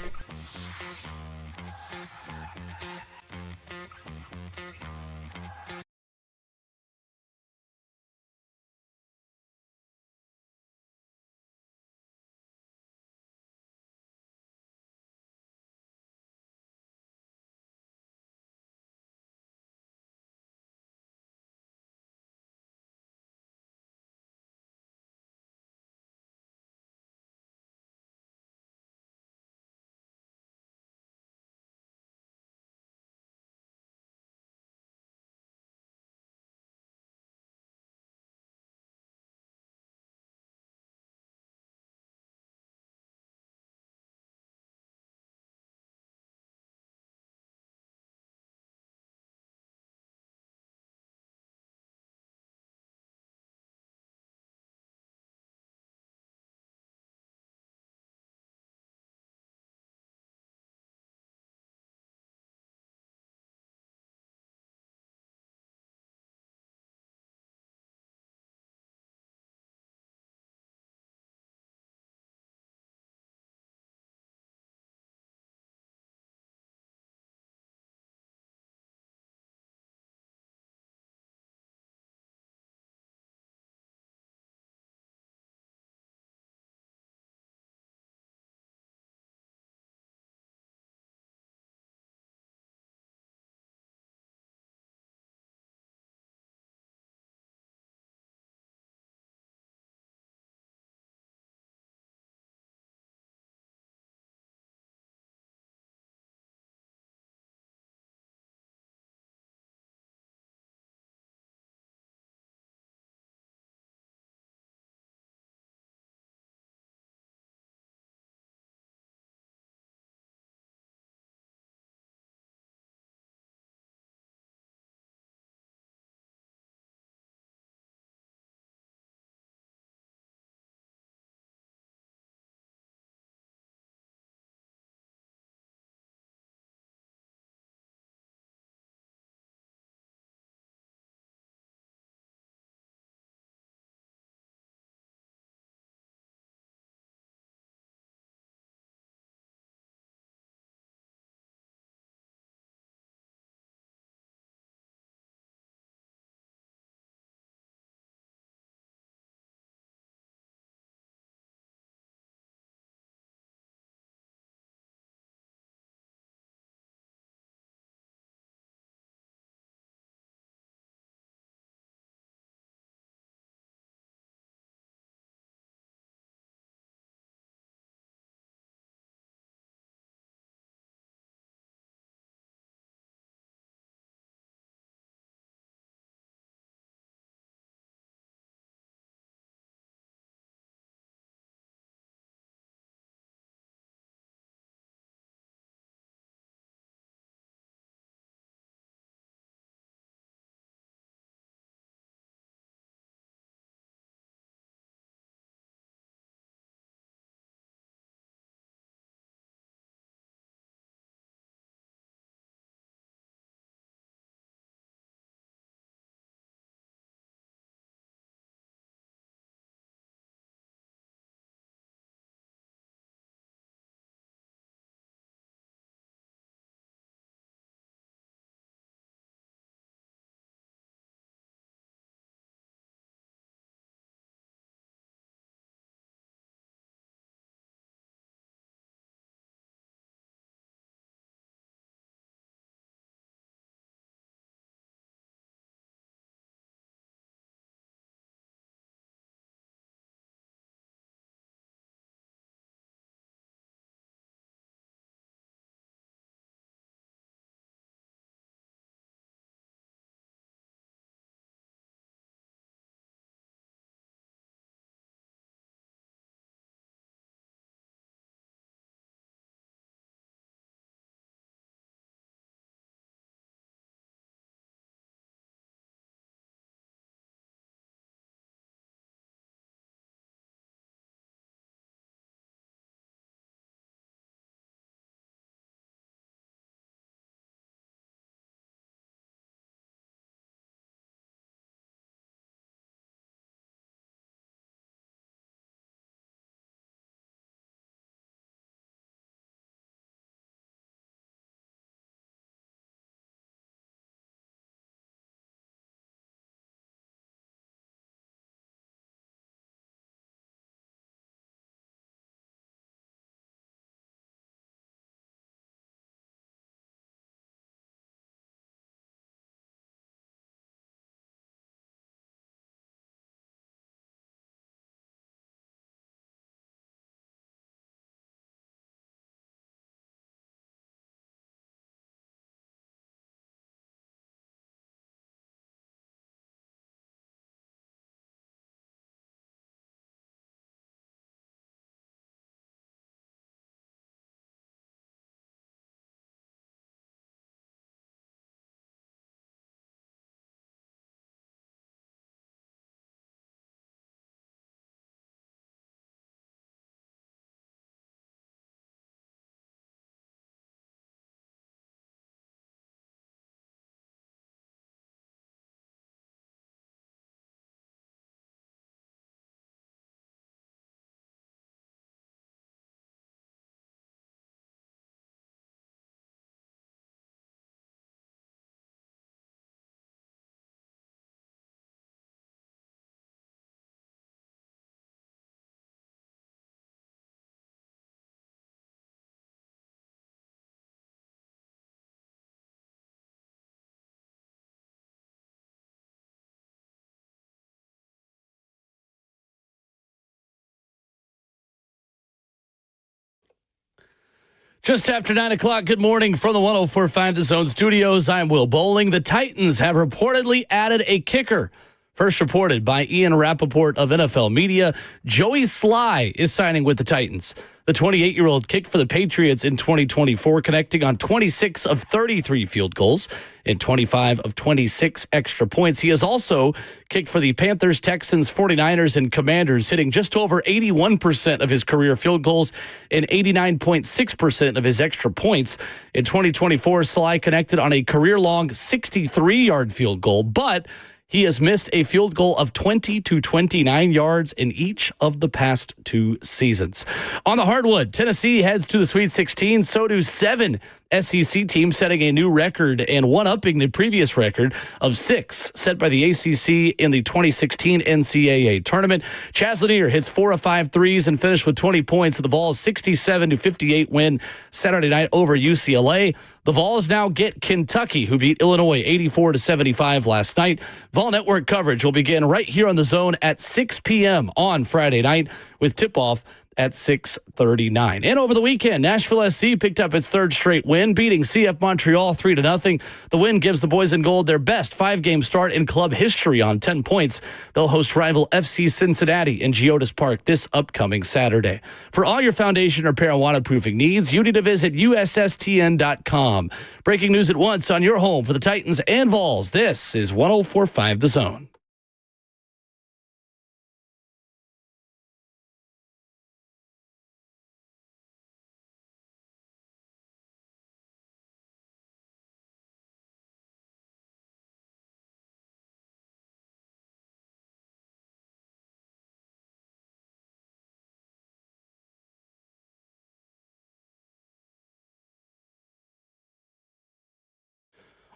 Speaker 1: Just after 9 o'clock, good morning from the 104.5 The Zone studios. I'm Will Bowling. The Titans have reportedly added a kicker. First reported by Ian Rappaport of NFL Media, Joey Sly is signing with the Titans. The 28-year-old kicked for the Patriots in 2024, connecting on 26 of 33 field goals and 25 of 26 extra points. He has also kicked for the Panthers, Texans, 49ers, and Commanders, hitting just over 81% of his career field goals and 89.6% of his extra points. In 2024, Sly connected on a career-long 63-yard field goal, but he has missed a field goal of 20 to 29 yards in each of the past 2 seasons. On the hardwood, Tennessee heads to the Sweet 16. So do 7 SEC teams, setting a new record and one-upping the previous record of 6 set by the ACC in the 2016 NCAA Tournament. Chaz Lanier hits 4 of 5 threes and finished with 20 points at the Vols' 67-58 win Saturday night over UCLA. The Vols now get Kentucky, who beat Illinois 84-75 last night. Vol Network coverage will begin right here on The Zone at 6 p.m. on Friday night with tip-off at 6:39. And over the weekend, Nashville SC picked up its 3rd straight win, beating CF Montreal 3-0. The win gives the boys in gold their best 5-game start in club history on 10 points. They'll host rival FC Cincinnati in Geodis Park this upcoming Saturday. For all your foundation repair and waterproofing needs, you need to visit USSTN.com. Breaking news at once on your home for the Titans and Vols. This is 104.5 The Zone.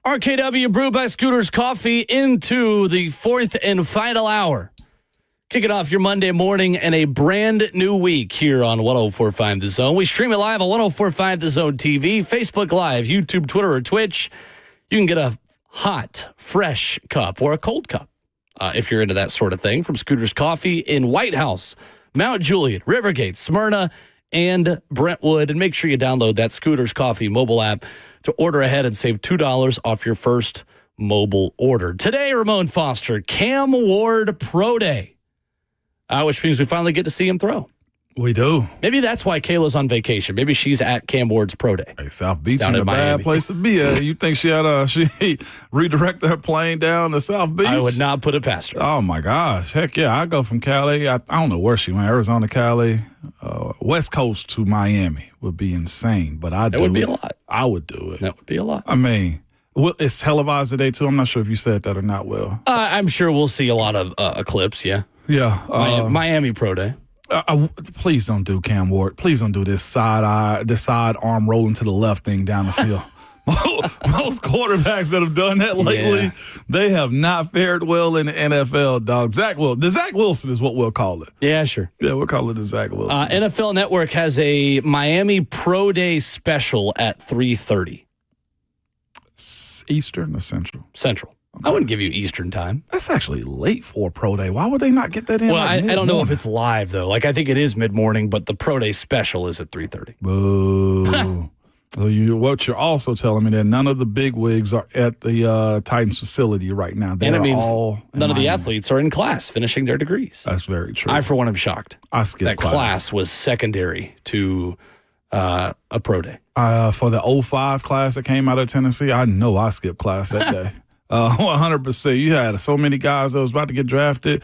Speaker 1: RKW brewed by Scooters Coffee into the 4th and final hour. Kicking off your Monday morning and a brand new week here on 104.5 The Zone. We stream it live on 104.5 The Zone TV, Facebook Live, YouTube, Twitter, or Twitch. You can get a hot, fresh cup or a cold cup if you're into that sort of thing from Scooters Coffee in White House, Mount Juliet, Rivergate, Smyrna, and Brentwood. And make sure you download that Scooters Coffee mobile app to order ahead and save $2 off your first mobile order. Today, Ramon Foster, Cam Ward Pro Day, which means we finally get to see him throw.
Speaker 2: We do.
Speaker 1: Maybe that's why Kayla's on vacation. Maybe she's at Cam Ward's Pro Day.
Speaker 2: Hey, South Beach
Speaker 1: down
Speaker 2: ain't
Speaker 1: in
Speaker 2: a
Speaker 1: Miami.
Speaker 2: bad place to be at. You think she redirected her plane down to South Beach?
Speaker 1: I would not put it past her.
Speaker 2: Oh, my gosh. Heck, yeah. I go from Cali. I don't know where she went. Arizona, Cali. West Coast to Miami would be insane, but I do it.
Speaker 1: That would be a lot.
Speaker 2: I would do it.
Speaker 1: That would be a lot.
Speaker 2: I mean, it's televised today, too. I'm not sure if you said that or not, Will.
Speaker 1: I'm sure we'll see a lot of clips, yeah.
Speaker 2: Yeah.
Speaker 1: Miami Pro Day.
Speaker 2: Please don't do Cam Ward. Please don't do this side arm rolling to the left thing down the field. Most quarterbacks that have done that lately, they have not fared well in the NFL, dog. Zach Wilson is what we'll call it.
Speaker 1: Yeah, sure.
Speaker 2: Yeah, we'll call it the Zach Wilson.
Speaker 1: NFL Network has a Miami Pro Day special at 3:30.
Speaker 2: Eastern or Central?
Speaker 1: Central. I wouldn't give you Eastern time.
Speaker 2: That's actually late for a Pro Day. Why would they not get that in?
Speaker 1: Well, I don't know if it's live, though. Like, I think it is mid-morning, but the Pro Day special is at 3:30.
Speaker 2: Boo. Well, what you're also telling me that none of the big wigs are at the Titans facility right now.
Speaker 1: And it means none of the athletes are in class finishing their degrees.
Speaker 2: That's very true.
Speaker 1: I, for one, am shocked.
Speaker 2: I skipped
Speaker 1: that class was secondary to a Pro Day.
Speaker 2: For the 05 class that came out of Tennessee, I know I skipped class that day. 100%. You had so many guys that was about to get drafted.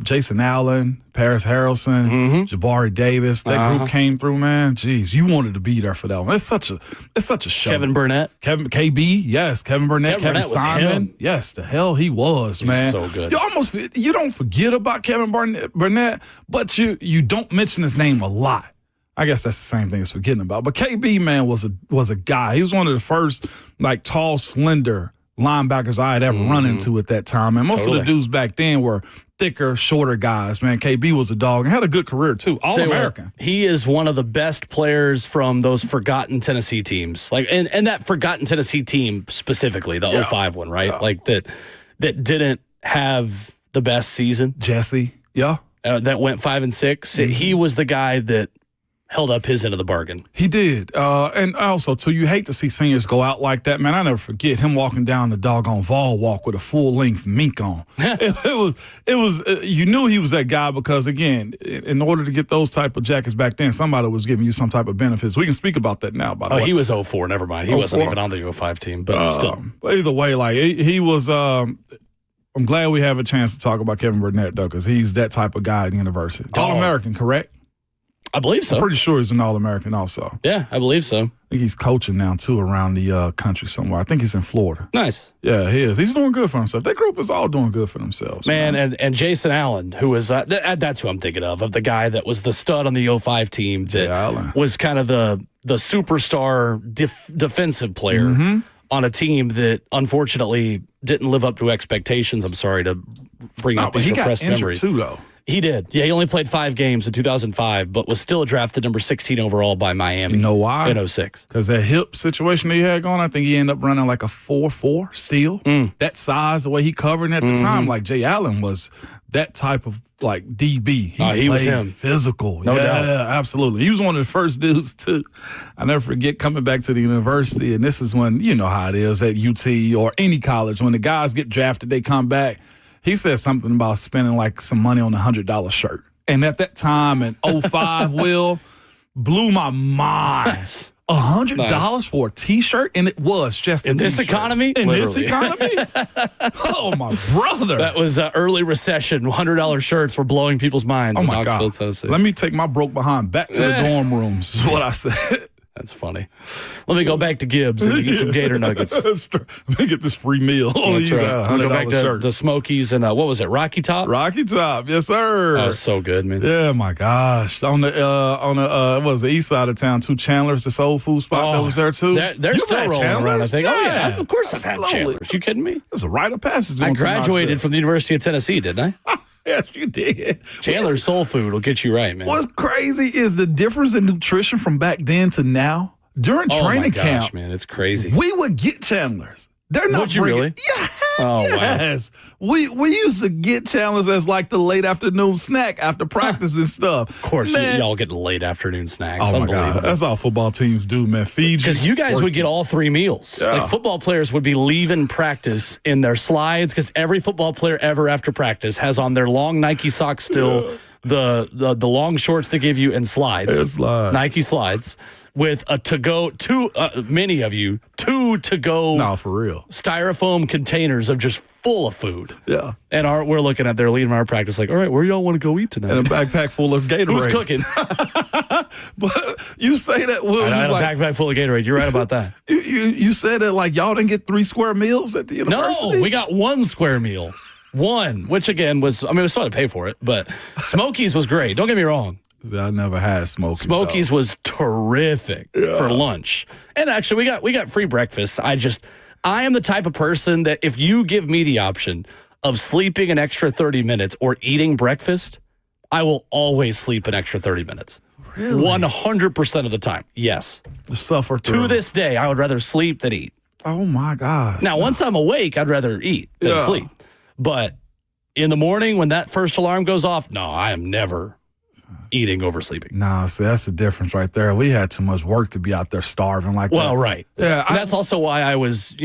Speaker 2: Jason Allen, Paris Harrelson, Jabari Davis. That group came through, man. Jeez, you wanted to be there for that one. It's such a show.
Speaker 1: Kevin Burnett.
Speaker 2: KB, yes. Kevin Burnett. Kevin Simon. Yes, the hell he was, man.
Speaker 1: So good.
Speaker 2: You don't forget about Kevin Burnett, but you don't mention his name a lot. I guess that's the same thing as forgetting about. But KB, man, was a guy. He was one of the first, like, tall, slender linebackers I had ever run into at that time. And most of the dudes back then were thicker, shorter guys, man. KB was a dog and had a good career, too. All-American.
Speaker 1: He is one of the best players from those forgotten Tennessee teams. Like, and that forgotten Tennessee team specifically, the 05 one, right? Like, that didn't have the best season.
Speaker 2: Jesse, yeah.
Speaker 1: That went 5-6. He was the guy that held up his end of the bargain.
Speaker 2: He did. And also, too, you hate to see seniors go out like that. Man, I never forget him walking down the doggone Vol walk with a full-length mink on. It was. You knew he was that guy because, again, in order to get those type of jackets back then, somebody was giving you some type of benefits. We can speak about that now, by the way.
Speaker 1: He was 04, never mind. He wasn't even on the 05 team, but still.
Speaker 2: But either way, like, he was I'm glad we have a chance to talk about Kevin Burnett, though, because he's that type of guy at the university. All-American, correct?
Speaker 1: I believe so.
Speaker 2: I'm pretty sure he's an All-American also.
Speaker 1: Yeah, I believe so.
Speaker 2: I think he's coaching now, too, around the country somewhere. I think he's in Florida.
Speaker 1: Nice.
Speaker 2: Yeah, he is. He's doing good for himself. That group is all doing good for themselves.
Speaker 1: Man. And Jason Allen, who was that's who I'm thinking of the guy that was the stud on the 05 team that was kind of the superstar defensive player on a team that unfortunately didn't live up to expectations. I'm sorry to bring up these repressed memories.
Speaker 2: He got injured, too, though.
Speaker 1: He did. Yeah, he only played 5 games in 2005, but was still drafted number 16 overall by Miami.
Speaker 2: You know why?
Speaker 1: In 06.
Speaker 2: Because that hip situation that he had going, I think he ended up running like a 4.4 still. That size, the way he covered at the time, like Jay Allen was that type of like DB.
Speaker 1: He was him.
Speaker 2: Physical.
Speaker 1: No doubt.
Speaker 2: Yeah, absolutely. He was one of the first dudes, too. I never forget coming back to the university, and this is when, you know how it is at UT or any college. When the guys get drafted, they come back. He said something about spending like some money on a $100 shirt. And at that time in 05, Will, blew my mind. $100 for a T-shirt? And it was just a
Speaker 1: in
Speaker 2: T-shirt.
Speaker 1: this economy?
Speaker 2: In
Speaker 1: Literally.
Speaker 2: this economy? Oh, my brother.
Speaker 1: That was early recession. $100 shirts were blowing people's minds in
Speaker 2: my
Speaker 1: Knoxville,
Speaker 2: God.
Speaker 1: Tennessee.
Speaker 2: Let me take my broke behind back to the dorm rooms is what I said.
Speaker 1: That's funny. Let me go back to Gibbs and get some Gator Nuggets.
Speaker 2: Let me get this free meal.
Speaker 1: That's right. I'm going to go back to
Speaker 2: shirt.
Speaker 1: the Smokies and what was it, Rocky Top?
Speaker 2: Rocky Top, yes, sir.
Speaker 1: That was so good, man.
Speaker 2: Yeah, my gosh. On the it was the east side of town, too. Chandler's, the soul food spot that was there, too.
Speaker 1: They're still rolling around, I think.
Speaker 2: Yeah.
Speaker 1: Oh, yeah. Of course I've had Chandler's. You kidding me?
Speaker 2: It's a rite of passage.
Speaker 1: I graduated from the University of Tennessee, didn't I?
Speaker 2: Yes, you did.
Speaker 1: Chandler's soul food will get you right, man.
Speaker 2: What's crazy is the difference in nutrition from back then to now. During training camp,
Speaker 1: man, it's crazy.
Speaker 2: We would get Chandler's. They're not
Speaker 1: Would you really?
Speaker 2: Yeah.
Speaker 1: Oh,
Speaker 2: yes. Wow. We used to get Chandler's as like the late afternoon snack after practice and stuff.
Speaker 1: Of course, y'all get late afternoon snacks.
Speaker 2: Oh, my God. That's all football teams do, man. Feed you.
Speaker 1: Because you guys would get all 3 meals.
Speaker 2: Yeah.
Speaker 1: Like football players would be leaving practice in their slides because every football player ever after practice has on their long Nike socks still, the long shorts they give you and slides. Nike slides. With a to-go, many of you, 2 to-go
Speaker 2: no, for real.
Speaker 1: styrofoam containers of just full of food.
Speaker 2: Yeah.
Speaker 1: And we're looking at their leading our practice like, all right, where y'all want to go eat tonight?
Speaker 2: And a backpack full of Gatorade.
Speaker 1: Who's cooking?
Speaker 2: But you say that, Will.
Speaker 1: I had a backpack full of Gatorade. You're right about that.
Speaker 2: You said that like y'all didn't get 3 square meals at the university?
Speaker 1: No, we got 1 square meal. 1, which again was, we still had to pay for it, but Smokies was great. Don't get me wrong.
Speaker 2: I never had Smokies.
Speaker 1: Smokies was terrific for lunch. And actually, we got free breakfast. I am the type of person that if you give me the option of sleeping an extra 30 minutes or eating breakfast, I will always sleep an extra 30 minutes.
Speaker 2: Really?
Speaker 1: 100% of the time. Yes.
Speaker 2: Suffer through.
Speaker 1: To this day, I would rather sleep than eat.
Speaker 2: Oh, my gosh.
Speaker 1: Now, once I'm awake, I'd rather eat than sleep. But in the morning, when that first alarm goes off, no, I am never eating over sleeping.
Speaker 2: Nah, see, that's the difference right there. We had too much work to be out there starving like that.
Speaker 1: Well, right.
Speaker 2: Yeah,
Speaker 1: and that's also why I was,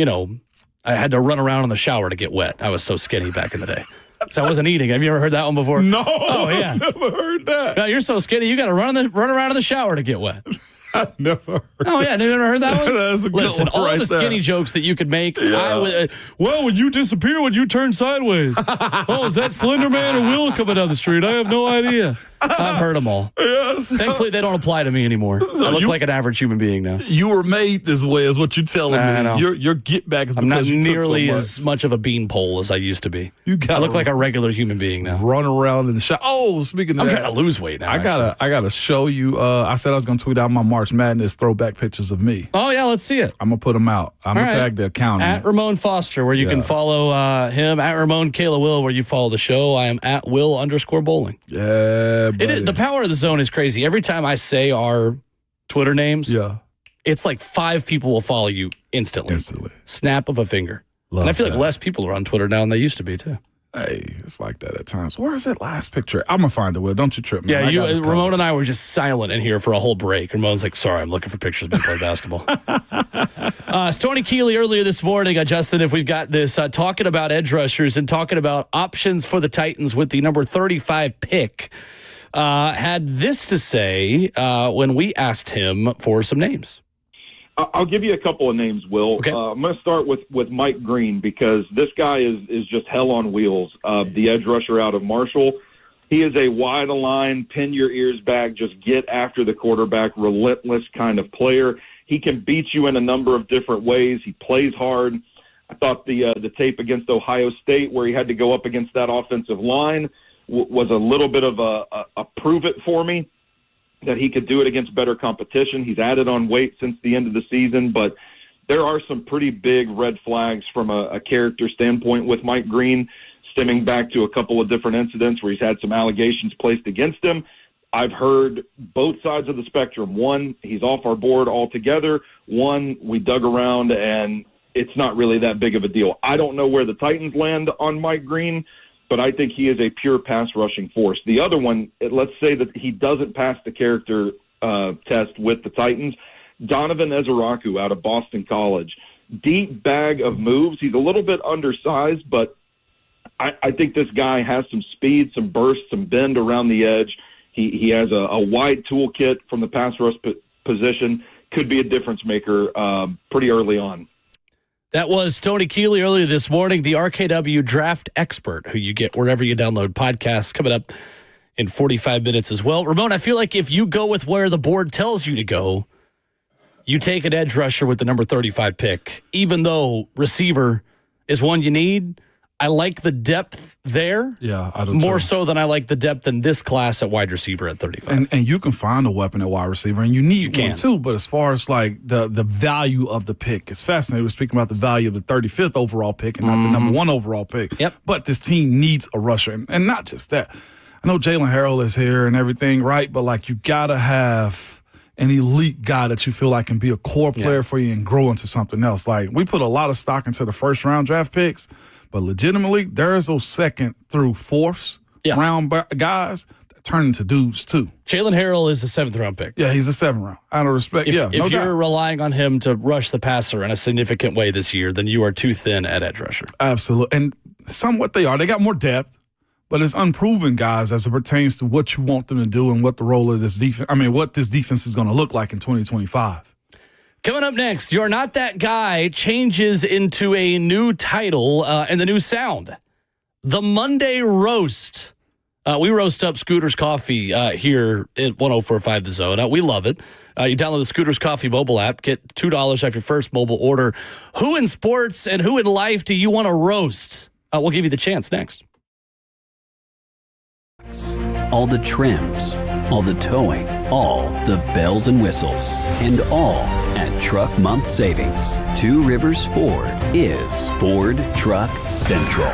Speaker 1: I had to run around in the shower to get wet. I was so skinny back in the day. So I wasn't eating. Have you ever heard that one before?
Speaker 2: No.
Speaker 1: Oh, yeah.
Speaker 2: I never heard that.
Speaker 1: No, you're so skinny, you got to run around in the shower to get wet.
Speaker 2: I never heard
Speaker 1: Oh, yeah. You never heard that one?
Speaker 2: That's a good
Speaker 1: Listen,
Speaker 2: one
Speaker 1: all
Speaker 2: right
Speaker 1: the skinny
Speaker 2: there.
Speaker 1: jokes that you could make. Well, when you disappear, when you turn sideways. Oh, is that Slender Man or Will coming down the street? I have no idea. I've heard them all.
Speaker 2: Yes.
Speaker 1: Thankfully, they don't apply to me anymore. I look like an average human being now.
Speaker 2: You were made this way is what you're telling me.
Speaker 1: I know.
Speaker 2: Your get back is
Speaker 1: I'm not
Speaker 2: because you
Speaker 1: nearly
Speaker 2: took so
Speaker 1: as much of a beanpole as I used to be.
Speaker 2: You
Speaker 1: I look like a regular human being now.
Speaker 2: run around in the shop. Oh, speaking of
Speaker 1: I'm
Speaker 2: that,
Speaker 1: trying to lose weight now.
Speaker 2: I gotta show you. I said I was gonna tweet out my March Madness throwback pictures of me.
Speaker 1: Oh, yeah, let's see it.
Speaker 2: I'm gonna put them out. I'm gonna tag the account
Speaker 1: At Ramon Foster, where you can follow him. At Ramon Kayla Will, where you follow the show. I am at Will_bowling.
Speaker 2: Yeah, buddy.
Speaker 1: The power of the zone is crazy. Every time I say our Twitter names, it's like 5 people will follow you instantly. Snap of a finger. And I feel like less people are on Twitter now than they used to be, too.
Speaker 2: Hey, it's like that at times. Where is that last picture? I'm going to find it, Will. Don't you trip, man.
Speaker 1: Yeah, Ramon and I were just silent in here for a whole break. Ramon's like, sorry, I'm looking for pictures of me playing basketball. Stoney Keeley earlier this morning, Justin, if we've got this, talking about edge rushers and talking about options for the Titans with the number 35 pick, had this to say when we asked him for some names.
Speaker 5: I'll give you a couple of names, Will.
Speaker 1: Okay.
Speaker 5: I'm going to start with Mike Green because this guy is just hell on wheels, the edge rusher out of Marshall. He is a wide-line, pin your ears back, just get after the quarterback, relentless kind of player. He can beat you in a number of different ways. He plays hard. I thought the tape against Ohio State where he had to go up against that offensive line was a little bit of a prove it for me that he could do it against better competition. He's added on weight since the end of the season, but there are some pretty big red flags from a character standpoint with Mike Green, stemming back to a couple of different incidents where he's had some allegations placed against him. I've heard both sides of the spectrum. One, he's off our board altogether. One, we dug around and it's not really that big of a deal. I don't know where the Titans land on Mike Green, but I think he is a pure pass rushing force. The other one, let's say that he doesn't pass the character test with the Titans. Donovan Ezeraku out of Boston College. Deep bag of moves. He's a little bit undersized, but I think this guy has some speed, some burst, some bend around the edge. He has a wide toolkit from the pass rush position. Could be a difference maker pretty early on.
Speaker 1: That was Stoney Keeley earlier this morning, the RKW draft expert, who you get wherever you download podcasts, coming up in 45 minutes as well. Ramon, I feel like if you go with where the board tells you to go, you take an edge rusher with the number 35 pick, even though receiver is one you need. I like the depth there.
Speaker 2: Yeah, I do
Speaker 1: more
Speaker 2: too.
Speaker 1: so than I like the depth in this class at wide receiver at 35.
Speaker 2: And you can find a weapon at wide receiver, and you need one too. But as far as like the value of the pick, it's fascinating. We're speaking about the value of the 35th overall pick and not the number 1 overall pick.
Speaker 1: Yep.
Speaker 2: But this team needs a rusher, and not just that. I know Jalen Harrell is here and everything, right? But like you gotta have an elite guy that you feel like can be a core player for you and grow into something else. Like we put a lot of stock into the first round draft picks. But legitimately, there's those second through fourth round guys that turn into dudes too.
Speaker 1: Jalen Harrell is a 7th round pick.
Speaker 2: Yeah, he's a 7th round. Out of respect.
Speaker 1: If
Speaker 2: no
Speaker 1: you're
Speaker 2: doubt.
Speaker 1: relying on him to rush the passer in a significant way this year, then you are too thin at edge rusher.
Speaker 2: Absolutely. And somewhat they are. They got more depth, but it's unproven guys as it pertains to what you want them to do and what the role of this defense, what this defense is going to look like in 2025.
Speaker 1: Coming up next, You're Not That Guy changes into a new title and the new sound. The Monday Roast. We roast up Scooter's Coffee here at 104.5 The Zone. We love it. You download the Scooter's Coffee mobile app, get $2 off your first mobile order. Who in sports and who in life do you want to roast? We'll give you the chance next.
Speaker 10: All the trims, all the towing, all the bells and whistles, and all at Truck Month Savings. Two Rivers Ford is Ford Truck Central.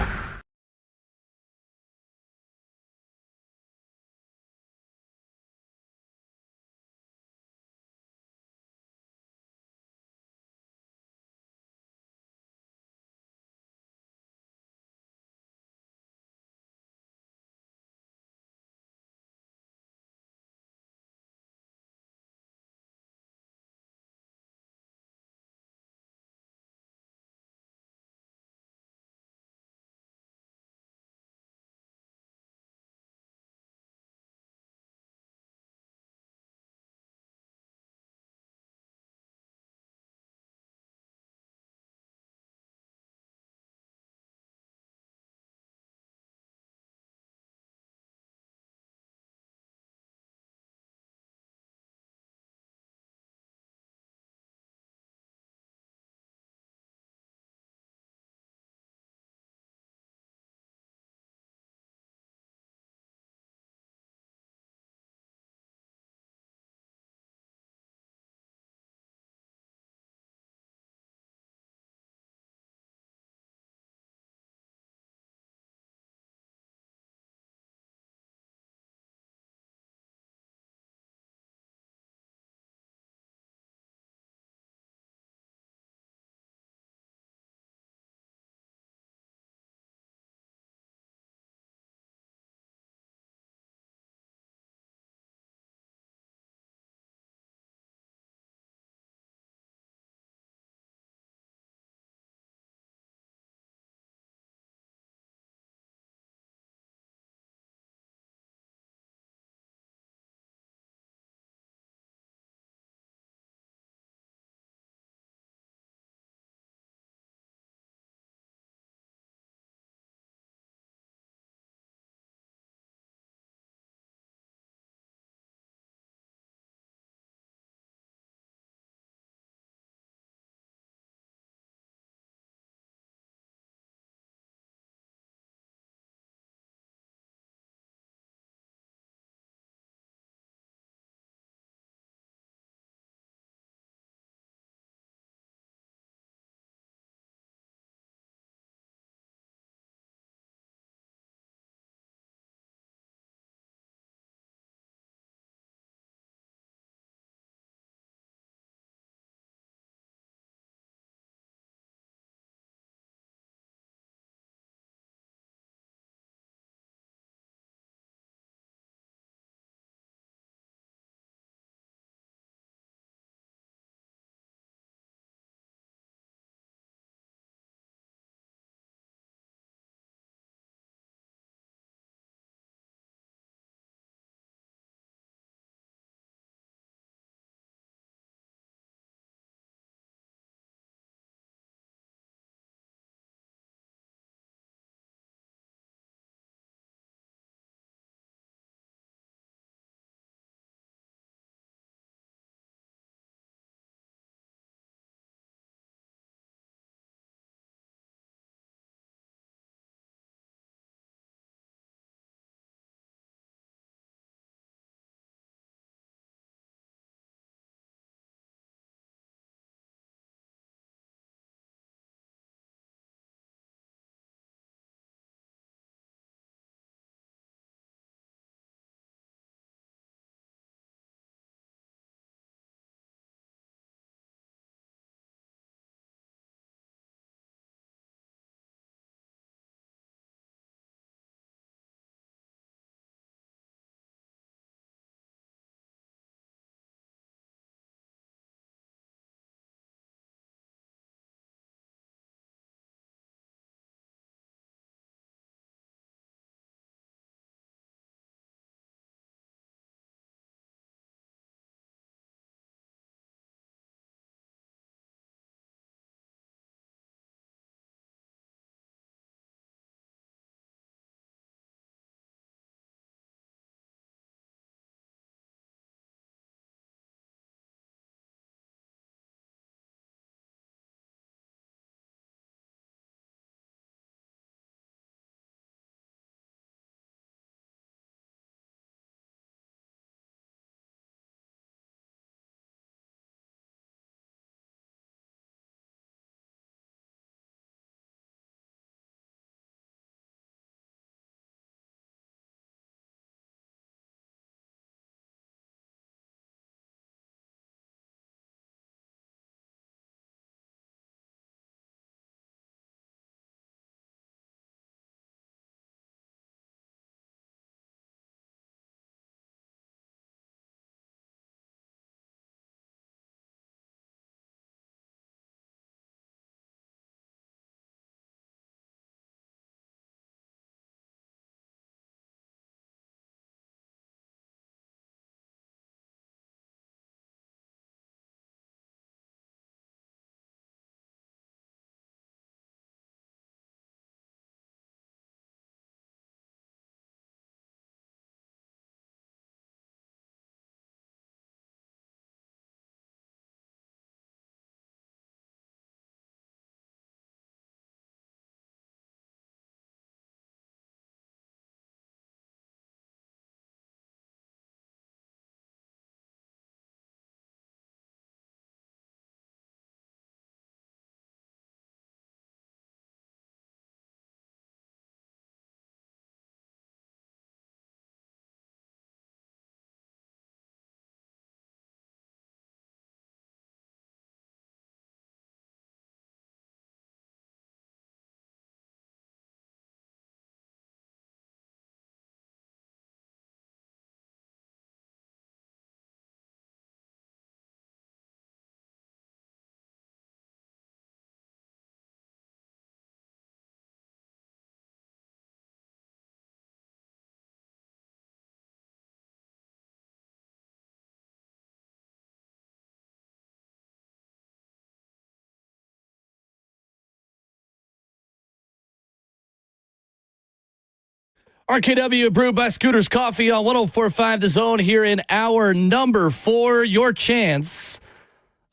Speaker 1: RKW brewed by Scooters Coffee on 104.5 The Zone here in hour number 4. Your chance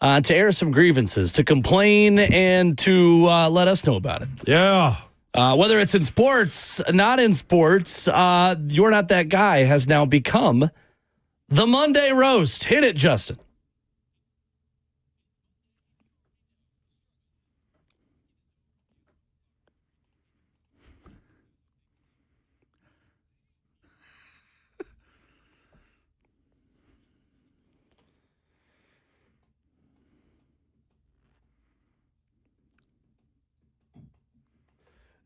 Speaker 1: to air some grievances, to complain, and to let us know about it.
Speaker 2: Yeah.
Speaker 1: Whether it's in sports, not in sports, You're Not That Guy has now become the Monday Roast. Hit it, Justin.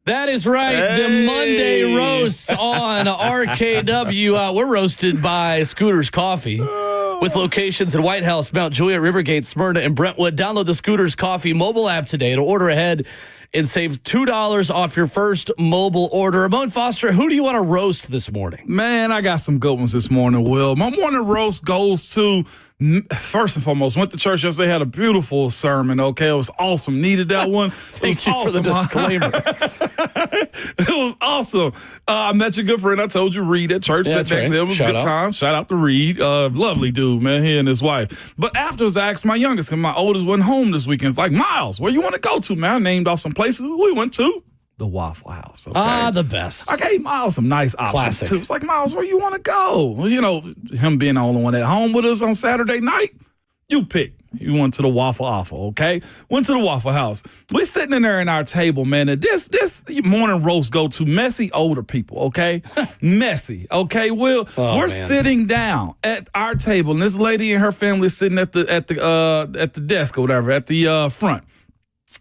Speaker 1: That is right.
Speaker 2: Hey.
Speaker 1: The Monday Roast on RKW. We're roasted by Scooters Coffee with locations in White House, Mount Juliet, Rivergate, Smyrna, and Brentwood. Download the Scooters Coffee mobile app today to order ahead and save $2 off your first mobile order. Ramon Foster, who do you want to roast this morning?
Speaker 2: Man, I got some good ones this morning, Will. My morning roast goes to, first and foremost, went to church yesterday, had a beautiful sermon, okay? It was awesome. Needed that one.
Speaker 1: Thank you for the disclaimer.
Speaker 2: It was awesome. I met your good friend. I told you, Reed at church.
Speaker 1: Yeah, that's right.
Speaker 2: It was a good time. Shout out to Reed. Lovely dude, man, he and his wife. But afterwards, I asked my youngest, because my oldest wasn't home this weekend. It's like, Miles, where you want to go to, man? I named off some places we went to. The Waffle House. Okay?
Speaker 1: The best.
Speaker 2: I gave Miles some nice options,
Speaker 1: Classic.
Speaker 2: too. It's like, Miles, where you want to go? Well, you know, him being the only one at home with us on Saturday night, you pick. You went to the Waffle Awful, okay? Went to the Waffle House. We're sitting in there in our table, man, and this morning roast go to messy older people, okay? Messy, okay? We're sitting down at our table, and this lady and her family is sitting at the desk or whatever, at the front.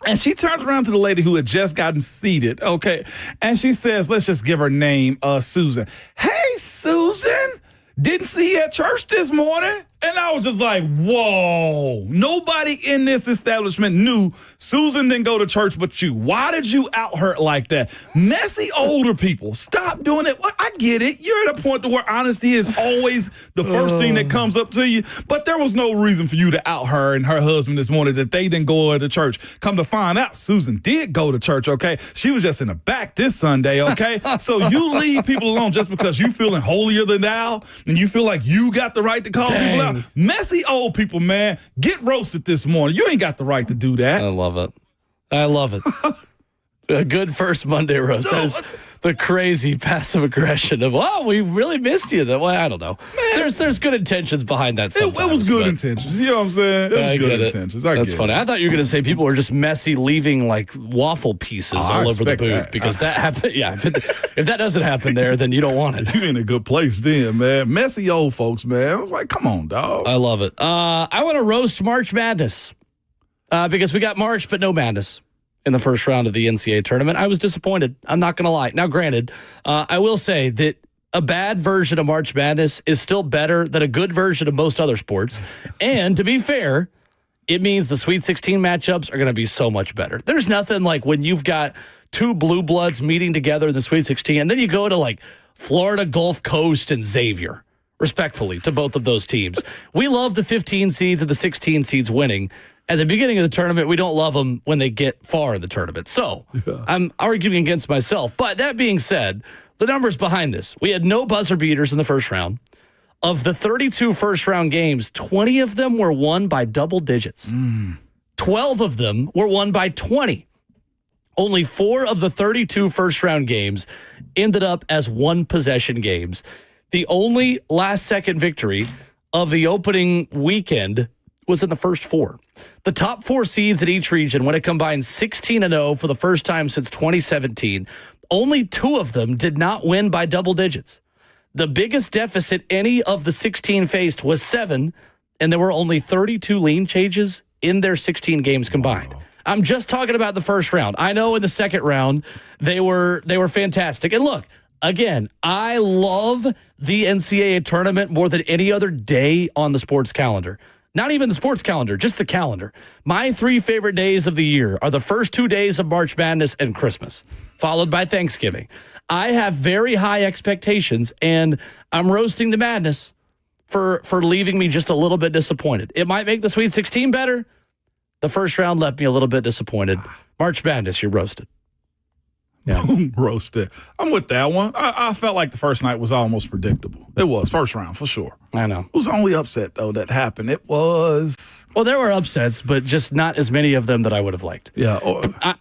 Speaker 2: And she turns around to the lady who had just gotten seated, okay? And she says, let's just give her name, Susan. Hey, Susan, didn't see you at church this morning. And I was just like, whoa, nobody in this establishment knew Susan didn't go to church but you. Why did you out her like that? Messy older people, stop doing it. Well, I get it. You're at a point to where honesty is always the first thing that comes up to you. But there was no reason for you to out her and her husband this morning that they didn't go to church. Come to find out, Susan did go to church, okay? She was just in the back this Sunday, okay? So you leave people alone just because you feeling holier than thou and you feel like you got the right to call people out. Messy old people, man, get roasted this morning. You ain't got the right to do that.
Speaker 1: I love it. I love it. A good first Monday roast. That's the crazy passive aggression of, we really missed you. Well, I don't know. Man, there's good intentions behind that sometimes.
Speaker 2: It was good intentions. You know what I'm saying? It was good intentions.
Speaker 1: That's funny. I thought you were going to say people were just messy leaving like waffle pieces all over the booth because that happened. Yeah, if that doesn't happen there, then you don't want it.
Speaker 2: You in a good place then, man. Messy old folks, man. I was like, come on, dog.
Speaker 1: I love it. I want to roast March Madness because we got March but no Madness in the first round of the NCAA tournament. I was disappointed. I'm not going to lie. Now, granted, I will say that a bad version of March Madness is still better than a good version of most other sports. And to be fair, it means the Sweet 16 matchups are going to be so much better. There's nothing like when you've got two blue bloods meeting together in the Sweet 16, and then you go to like Florida Gulf Coast and Xavier, respectfully, to both of those teams. We love the 15 seeds and the 16 seeds winning. At the beginning of the tournament, we don't love them when they get far in the tournament. So I'm arguing against myself. But that being said, the numbers behind this, we had no buzzer beaters in the first round. Of the 32 first round games, 20 of them were won by double digits. 12 of them were won by 20. Only 4 of the 32 first round games ended up as one possession games. The only last second victory of the opening weekend was in the first 4. The top 4 seeds in each region went a combined 16-0 for the first time since 2017. Only 2 of them did not win by double digits. The biggest deficit any of the 16 faced was 7, and there were only 32 lane changes in their 16 games combined. Wow. I'm just talking about the first round. I know in the second round they were fantastic. And look, again, I love the NCAA tournament more than any other day on the sports calendar. Not even the sports calendar, just the calendar. My 3 favorite days of the year are the first 2 days of March Madness and Christmas, followed by Thanksgiving. I have very high expectations, and I'm roasting the madness for leaving me just a little bit disappointed. It might make the Sweet 16 better. The first round left me a little bit disappointed. March Madness, you're roasted. Yeah.
Speaker 2: Boom, roasted. I'm with that one. I felt like the first night was almost predictable. It was. First round, for sure.
Speaker 1: I know.
Speaker 2: It was the only upset, though, that happened. It was.
Speaker 1: Well, there were upsets, but just not as many of them that I would have liked.
Speaker 2: Yeah.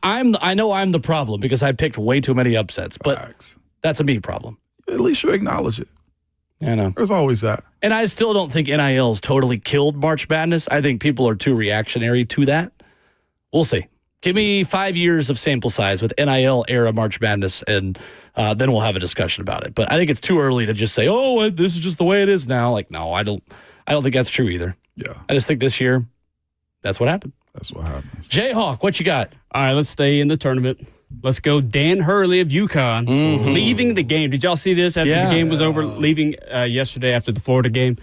Speaker 1: I know I'm the problem because I picked way too many upsets, but that's a me problem.
Speaker 2: At least you acknowledge it.
Speaker 1: I know.
Speaker 2: There's always that.
Speaker 1: And I still don't think NIL's totally killed March Madness. I think people are too reactionary to that. We'll see. Give me 5 years of sample size with NIL era March Madness, and then we'll have a discussion about it. But I think it's too early to just say, "Oh, this is just the way it is now." Like, no, I don't think that's true either.
Speaker 2: Yeah,
Speaker 1: I just think this year, that's what happened.
Speaker 2: That's what happens.
Speaker 1: Jayhawk, what you got?
Speaker 7: All right, let's stay in the tournament. Let's go Dan Hurley of UConn leaving the game. Did y'all see this after the game was over? Leaving yesterday after the Florida game.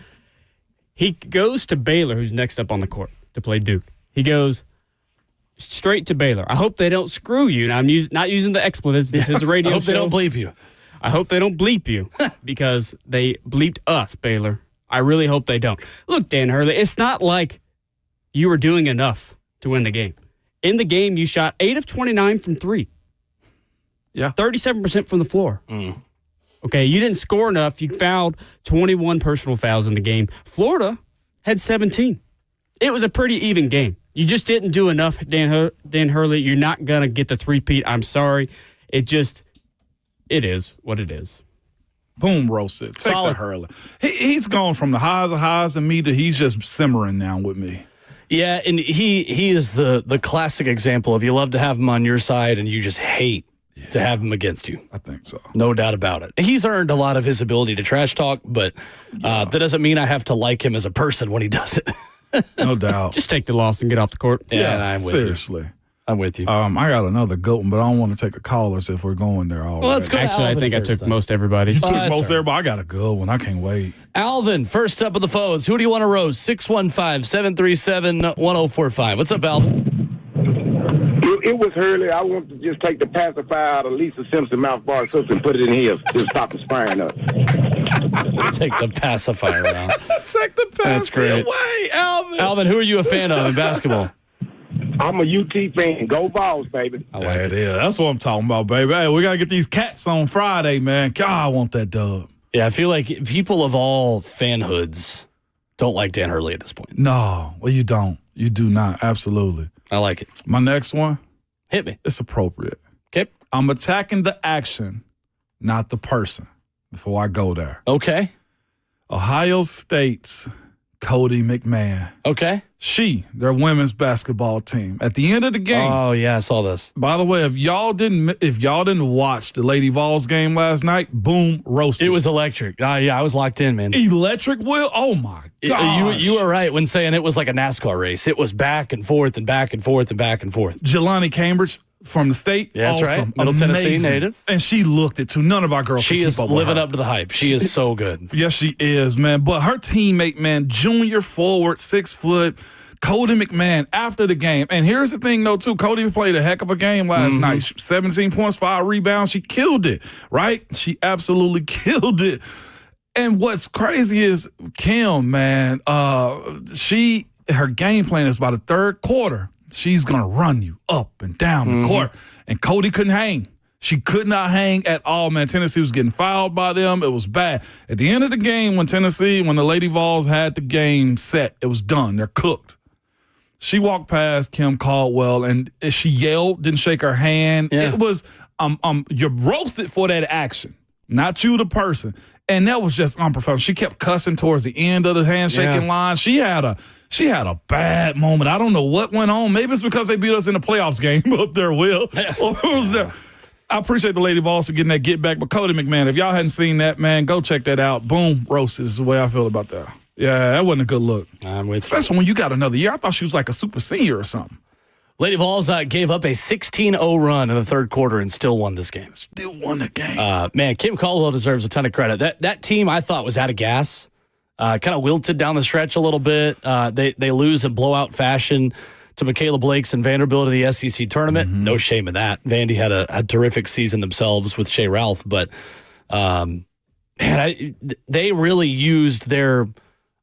Speaker 7: He goes to Baylor, who's next up on the court to play Duke. He goes straight to Baylor. I hope they don't screw you. Now, I'm not using the expletives. This is a radio show.
Speaker 1: I hope they don't bleep you.
Speaker 7: I hope they don't bleep you because they bleeped us, Baylor. I really hope they don't. Look, Dan Hurley, it's not like you were doing enough to win the game. In the game, you shot 8 of 29 from 3.
Speaker 2: Yeah.
Speaker 7: 37% from the floor. Okay, you didn't score enough. You fouled 21 personal fouls in the game. Florida had 17. It was a pretty even game. You just didn't do enough, Dan Hurley. You're not going to get the three-peat. I'm sorry. It is what it is.
Speaker 2: Boom, roasted. Take the Hurley. He's gone from the highs of highs to me to he's just simmering now with me.
Speaker 1: Yeah, and he is the classic example of you love to have him on your side and you just hate to have him against you.
Speaker 2: I think so.
Speaker 1: No doubt about it. He's earned a lot of his ability to trash talk, but that doesn't mean I have to like him as a person when he does it.
Speaker 2: No doubt.
Speaker 7: Just take the loss and get off the court.
Speaker 1: Yeah, I'm with
Speaker 2: seriously.
Speaker 1: you. I'm with you.
Speaker 2: I got another goat one, but I don't want to take a callers if we're going there already.
Speaker 1: Well, let's go.
Speaker 7: Actually, I think I took most everybody.
Speaker 2: You took most everybody. I got a good one. I can't wait.
Speaker 1: Alvin, first up of the phones. Who do you want to roast? 615-737-1045. What's up, Alvin?
Speaker 11: It was Hurley. I want to just take the pacifier out of Lisa Simpson mouth bar and put it in here to stop the firing up.
Speaker 1: Take the pacifier out.
Speaker 2: Take the pacifier
Speaker 1: That's great.
Speaker 2: away, Alvin.
Speaker 1: Alvin, who are you a fan of in basketball?
Speaker 11: I'm a UT fan. Go Vols, baby.
Speaker 2: There it is. That's what I'm talking about, baby. Hey, we got to get these cats on Friday, man. God, I want that dub.
Speaker 1: Yeah, I feel like people of all fanhoods don't like Dan Hurley at this point.
Speaker 2: No, well, you don't. You do not. Absolutely.
Speaker 1: I like it.
Speaker 2: My next one.
Speaker 1: Hit me.
Speaker 2: It's appropriate.
Speaker 1: Okay.
Speaker 2: I'm attacking the action, not the person, before I go there.
Speaker 1: Okay.
Speaker 2: Ohio State's Cody McMahon.
Speaker 1: Okay.
Speaker 2: Their women's basketball team. At the end of the game.
Speaker 1: Oh, yeah, I saw this.
Speaker 2: By the way, if y'all didn't watch the Lady Vols game last night, boom, roasted.
Speaker 1: It was electric. Yeah, I was locked in, man.
Speaker 2: Electric, Will? Oh, my gosh.
Speaker 1: You were right when saying it was like a NASCAR race. It was back and forth and back and forth and back and forth.
Speaker 2: Jelani Cambridge from the state.
Speaker 1: Yeah, that's
Speaker 2: awesome.
Speaker 1: right. Middle Tennessee native.
Speaker 2: And she looked it, too. None of our girls
Speaker 1: She
Speaker 2: can
Speaker 1: is
Speaker 2: keep up with
Speaker 1: living
Speaker 2: her.
Speaker 1: up to the hype. She is so good.
Speaker 2: Yes, she is, man. But her teammate, man, junior forward, 6 foot, Cody McMahon, after the game. And here's the thing, though, too. Cody played a heck of a game last night. 17 points, 5 rebounds. She killed it, right? She absolutely killed it. And what's crazy is Kim, man, her game plan is by the third quarter, she's going to run you up and down the court. And Cody couldn't hang. She could not hang at all, man. Tennessee was getting fouled by them. It was bad. At the end of the game, when the Lady Vols had the game set, it was done. They're cooked. She walked past Kim Caldwell, and she yelled, didn't shake her hand. Yeah. It was, you're roasted for that action, not you, the person. And that was just unprofessional. She kept cussing towards the end of the handshaking line. She had a bad moment. I don't know what went on. Maybe it's because they beat us in the playoffs game up there, Will. Or was there? I appreciate the Lady Vols for getting that get back. But Cody McMahon, if y'all hadn't seen that, man, go check that out. Boom, roasted is the way I feel about that. Yeah, that wasn't a good look.
Speaker 1: I'm with
Speaker 2: Especially when you got another year. I thought she was like a super senior or something.
Speaker 1: Lady Vols gave up a 16-0 run in the third quarter and still won this game.
Speaker 2: Still won the game.
Speaker 1: Man, Kim Caldwell deserves a ton of credit. That team I thought was out of gas. Kind of wilted down the stretch a little bit. They lose in blowout fashion to Michaela Blake's and Vanderbilt in the SEC tournament. No shame in that. Vandy had a terrific season themselves with Shea Ralph, but they really used their,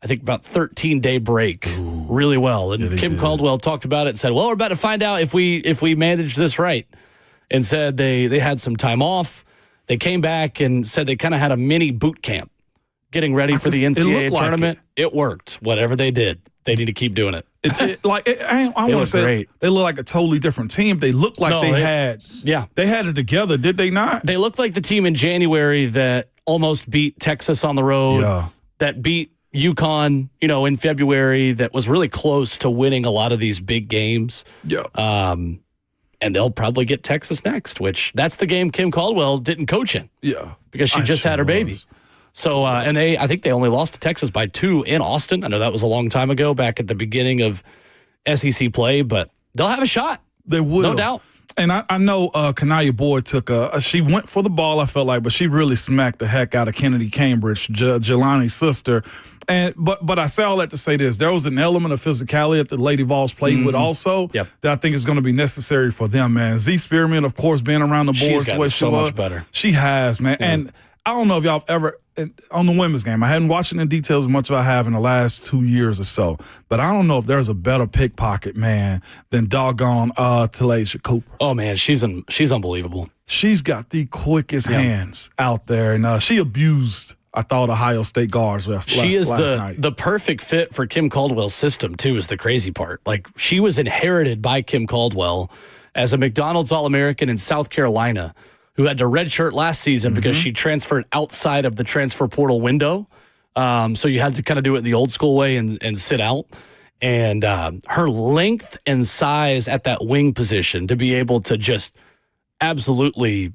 Speaker 1: I think, about 13-day break really well. And Kim Caldwell talked about it and said, well, we're about to find out if we managed this right. and said they had some time off. They came back and said they kind of had a mini boot camp getting ready for the NCAA tournament. It worked. Whatever they did, they need to keep doing it.
Speaker 2: I want to say
Speaker 1: great.
Speaker 2: They look like a totally different team. They look like they had it together. Did they not?
Speaker 1: They looked like the team in January that almost beat Texas on the road, that beat UConn, in February, that was really close to winning a lot of these big games.
Speaker 2: Yeah.
Speaker 1: And they'll probably get Texas next, which that's the game Kim Caldwell didn't coach in.
Speaker 2: Yeah.
Speaker 1: Because she just had her baby. So, and I think they only lost to Texas by 2 in Austin. I know that was a long time ago, back at the beginning of SEC play, but they'll have a shot.
Speaker 2: They will.
Speaker 1: No doubt.
Speaker 2: And I know Kanaya Boyd she went for the ball, I felt like, but she really smacked the heck out of Kennedy Cambridge, Jelani's sister. But I say all that to say this. There was an element of physicality that the Lady Vols played with also that I think is going to be necessary for them, man. Z Spearman, of course, being around the boards.
Speaker 1: She's gotten so much better.
Speaker 2: She has, man. Yeah. And I don't know if y'all ever, on the women's game, I hadn't watched it in detail as much as I have in the last 2 years or so, but I don't know if there's a better pickpocket, man, than doggone Talasia Cooper.
Speaker 1: Oh, man, she's unbelievable.
Speaker 2: She's got the quickest hands out there, and she abused, I thought, Ohio State guards last night.
Speaker 1: She is the perfect fit for Kim Caldwell's system, too, is the crazy part. Like, she was inherited by Kim Caldwell as a McDonald's All-American in South Carolina, who had to redshirt last season because she transferred outside of the transfer portal window. So you had to kind of do it the old school way and sit out. And her length and size at that wing position to be able to just absolutely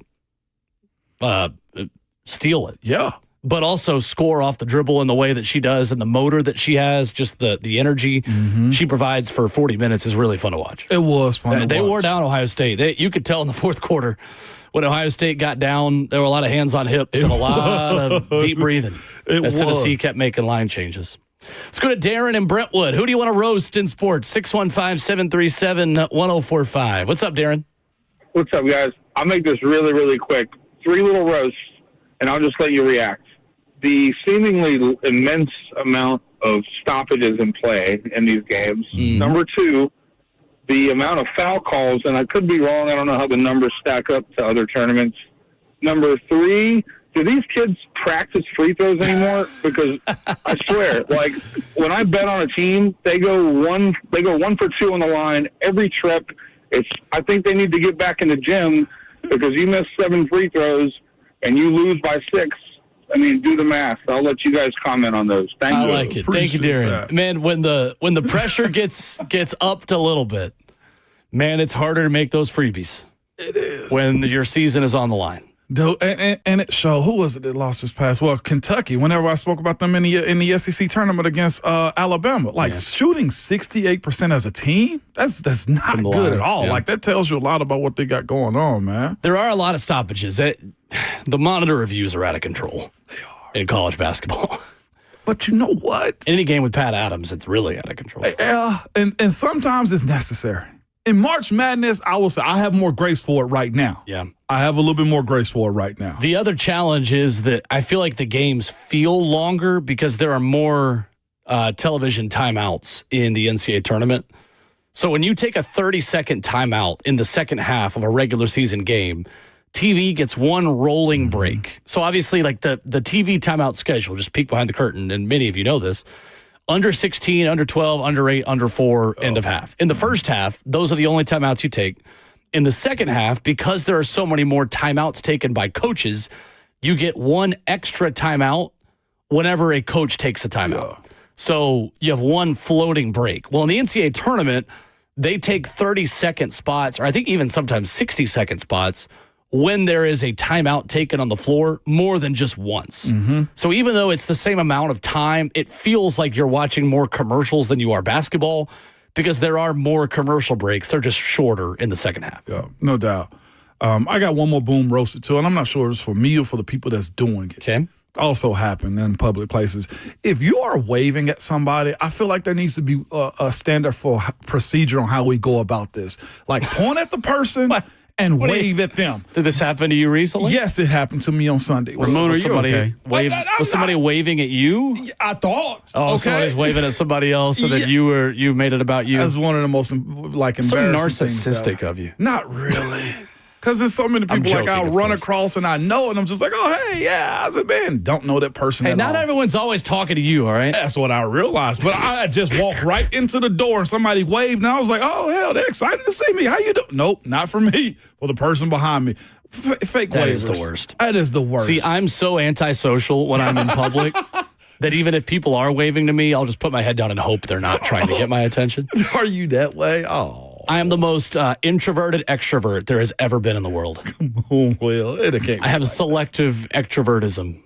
Speaker 1: steal it.
Speaker 2: Yeah.
Speaker 1: But also score off the dribble in the way that she does, and the motor that she has, just the energy she provides for 40 minutes is really fun to watch.
Speaker 2: It was fun
Speaker 1: They wore down Ohio State. You could tell in the fourth quarter when Ohio State got down, there were a lot of hands on hips and a lot of deep breathing as Tennessee kept making line changes. Let's go to Darren in Brentwood. Who do you want to roast in sports? 615-737-1045. What's up, Darren?
Speaker 12: What's up, guys? I'll make this really, really quick. 3 little roasts, and I'll just let you react. The seemingly immense amount of stoppages in play in these games. Number 2, the amount of foul calls, and I could be wrong. I don't know how the numbers stack up to other tournaments. Number 3, do these kids practice free throws anymore? Because I swear, like when I bet on a team, they go 1 for 2 on the line every trip. I think they need to get back in the gym because you miss 7 free throws and you lose by 6. I mean, do the math. I'll let you guys comment on those. Thank you.
Speaker 1: I like it. Thank you, Darren. That. Man, when the pressure gets upped a little bit, man, it's harder to make those freebies.
Speaker 2: It is.
Speaker 1: When your season is on the line.
Speaker 2: And it showed. Who was it that lost this past? Well, Kentucky. Whenever I spoke about them in the SEC tournament against Alabama, shooting 68% as a team, that's not good at all. Yeah. Like that tells you a lot about what they got going on, man.
Speaker 1: There are a lot of stoppages. The monitor reviews are out of control.
Speaker 2: They are
Speaker 1: in college basketball.
Speaker 2: But you know what?
Speaker 1: In any game with Pat Adams, it's really out of control.
Speaker 2: Yeah, and sometimes it's necessary. In March Madness, I will say I have more grace for it right now.
Speaker 1: Yeah.
Speaker 2: I have a little bit more grace for it right now.
Speaker 1: The other challenge is that I feel like the games feel longer because there are more television timeouts in the NCAA tournament. So when you take a 30-second timeout in the second half of a regular season game, TV gets one rolling break. So obviously, like the TV timeout schedule, just peek behind the curtain, and many of you know this, under 16, under 12, under 8, under 4, end of half. In the first half, those are the only timeouts you take. In the second half, because there are so many more timeouts taken by coaches, you get one extra timeout whenever a coach takes a timeout. Yeah. So you have one floating break. Well, in the NCAA tournament, they take 30-second spots, or I think even sometimes 60-second spots, when there is a timeout taken on the floor more than just once. Mm-hmm. So even though it's the same amount of time, it feels like you're watching more commercials than you are basketball because there are more commercial breaks. They're just shorter in the second half.
Speaker 2: Yeah, no doubt. I got one more boom roasted too, and I'm not sure it's for me or for the people that's doing it.
Speaker 1: Okay.
Speaker 2: Also happen in public places. If you are waving at somebody, I feel like there needs to be a standard for procedure on how we go about this. Like point at the person and wave at them.
Speaker 1: Did this happen to you recently?
Speaker 2: Yes, it happened to me on Sunday.
Speaker 1: Was somebody waving at you?
Speaker 2: I thought.
Speaker 1: Oh, okay. Somebody's waving at somebody else, so that you made it about you.
Speaker 2: That's one of the most embarrassing
Speaker 1: so narcissistic
Speaker 2: things,
Speaker 1: of you.
Speaker 2: Not really. Because there's so many people
Speaker 1: joking,
Speaker 2: I'll
Speaker 1: of
Speaker 2: run
Speaker 1: course.
Speaker 2: across and I know, and I'm just like, oh, hey, yeah, how's it been? Don't know that person
Speaker 1: Hey,
Speaker 2: at
Speaker 1: not
Speaker 2: all.
Speaker 1: everyone's always talking to you, all right?
Speaker 2: That's what I realized. But I just walked right into the door and somebody waved, and I was like, oh, hell, they're excited to see me. How you doing? Nope, not for me. For the person behind me. Fake
Speaker 1: That
Speaker 2: waivers.
Speaker 1: is the worst.
Speaker 2: That is the worst.
Speaker 1: See, I'm so antisocial when I'm in public that even if people are waving to me, I'll just put my head down and hope they're not trying to get my attention.
Speaker 2: Are you that way? Oh.
Speaker 1: I am the most introverted extrovert there has ever been in the world.
Speaker 2: Well, it can't.
Speaker 1: I have selective extrovertism.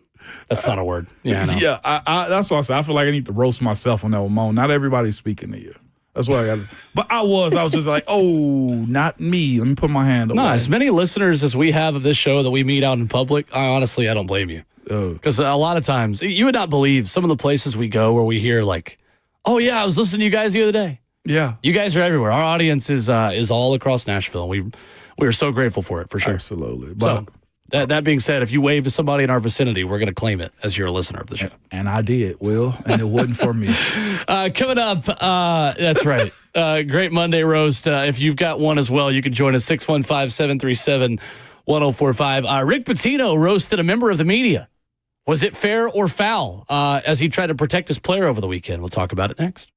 Speaker 1: That's not a word. Yeah, I know.
Speaker 2: Yeah, I that's what I said. I feel like I need to roast myself on that one moment. Not everybody's speaking to you. That's what I got. But I was just like, oh, not me. Let me put my hand away.
Speaker 1: No, as many listeners as we have of this show that we meet out in public, I don't blame you. Because a lot of times, you would not believe some of the places we go where we hear like, oh yeah, I was listening to you guys the other day.
Speaker 2: Yeah.
Speaker 1: You guys are everywhere. Our audience is all across Nashville. We are so grateful for it, for sure.
Speaker 2: Absolutely. But
Speaker 1: So that being said, if you wave to somebody in our vicinity, we're going to claim it as you're a listener of the show.
Speaker 2: And I did, Will, and it wasn't for me.
Speaker 1: Coming up, that's right. Great Monday roast. If you've got one as well, you can join us 615-737-1045. Rick Pitino roasted a member of the media. Was it fair or foul as he tried to protect his player over the weekend? We'll talk about it next.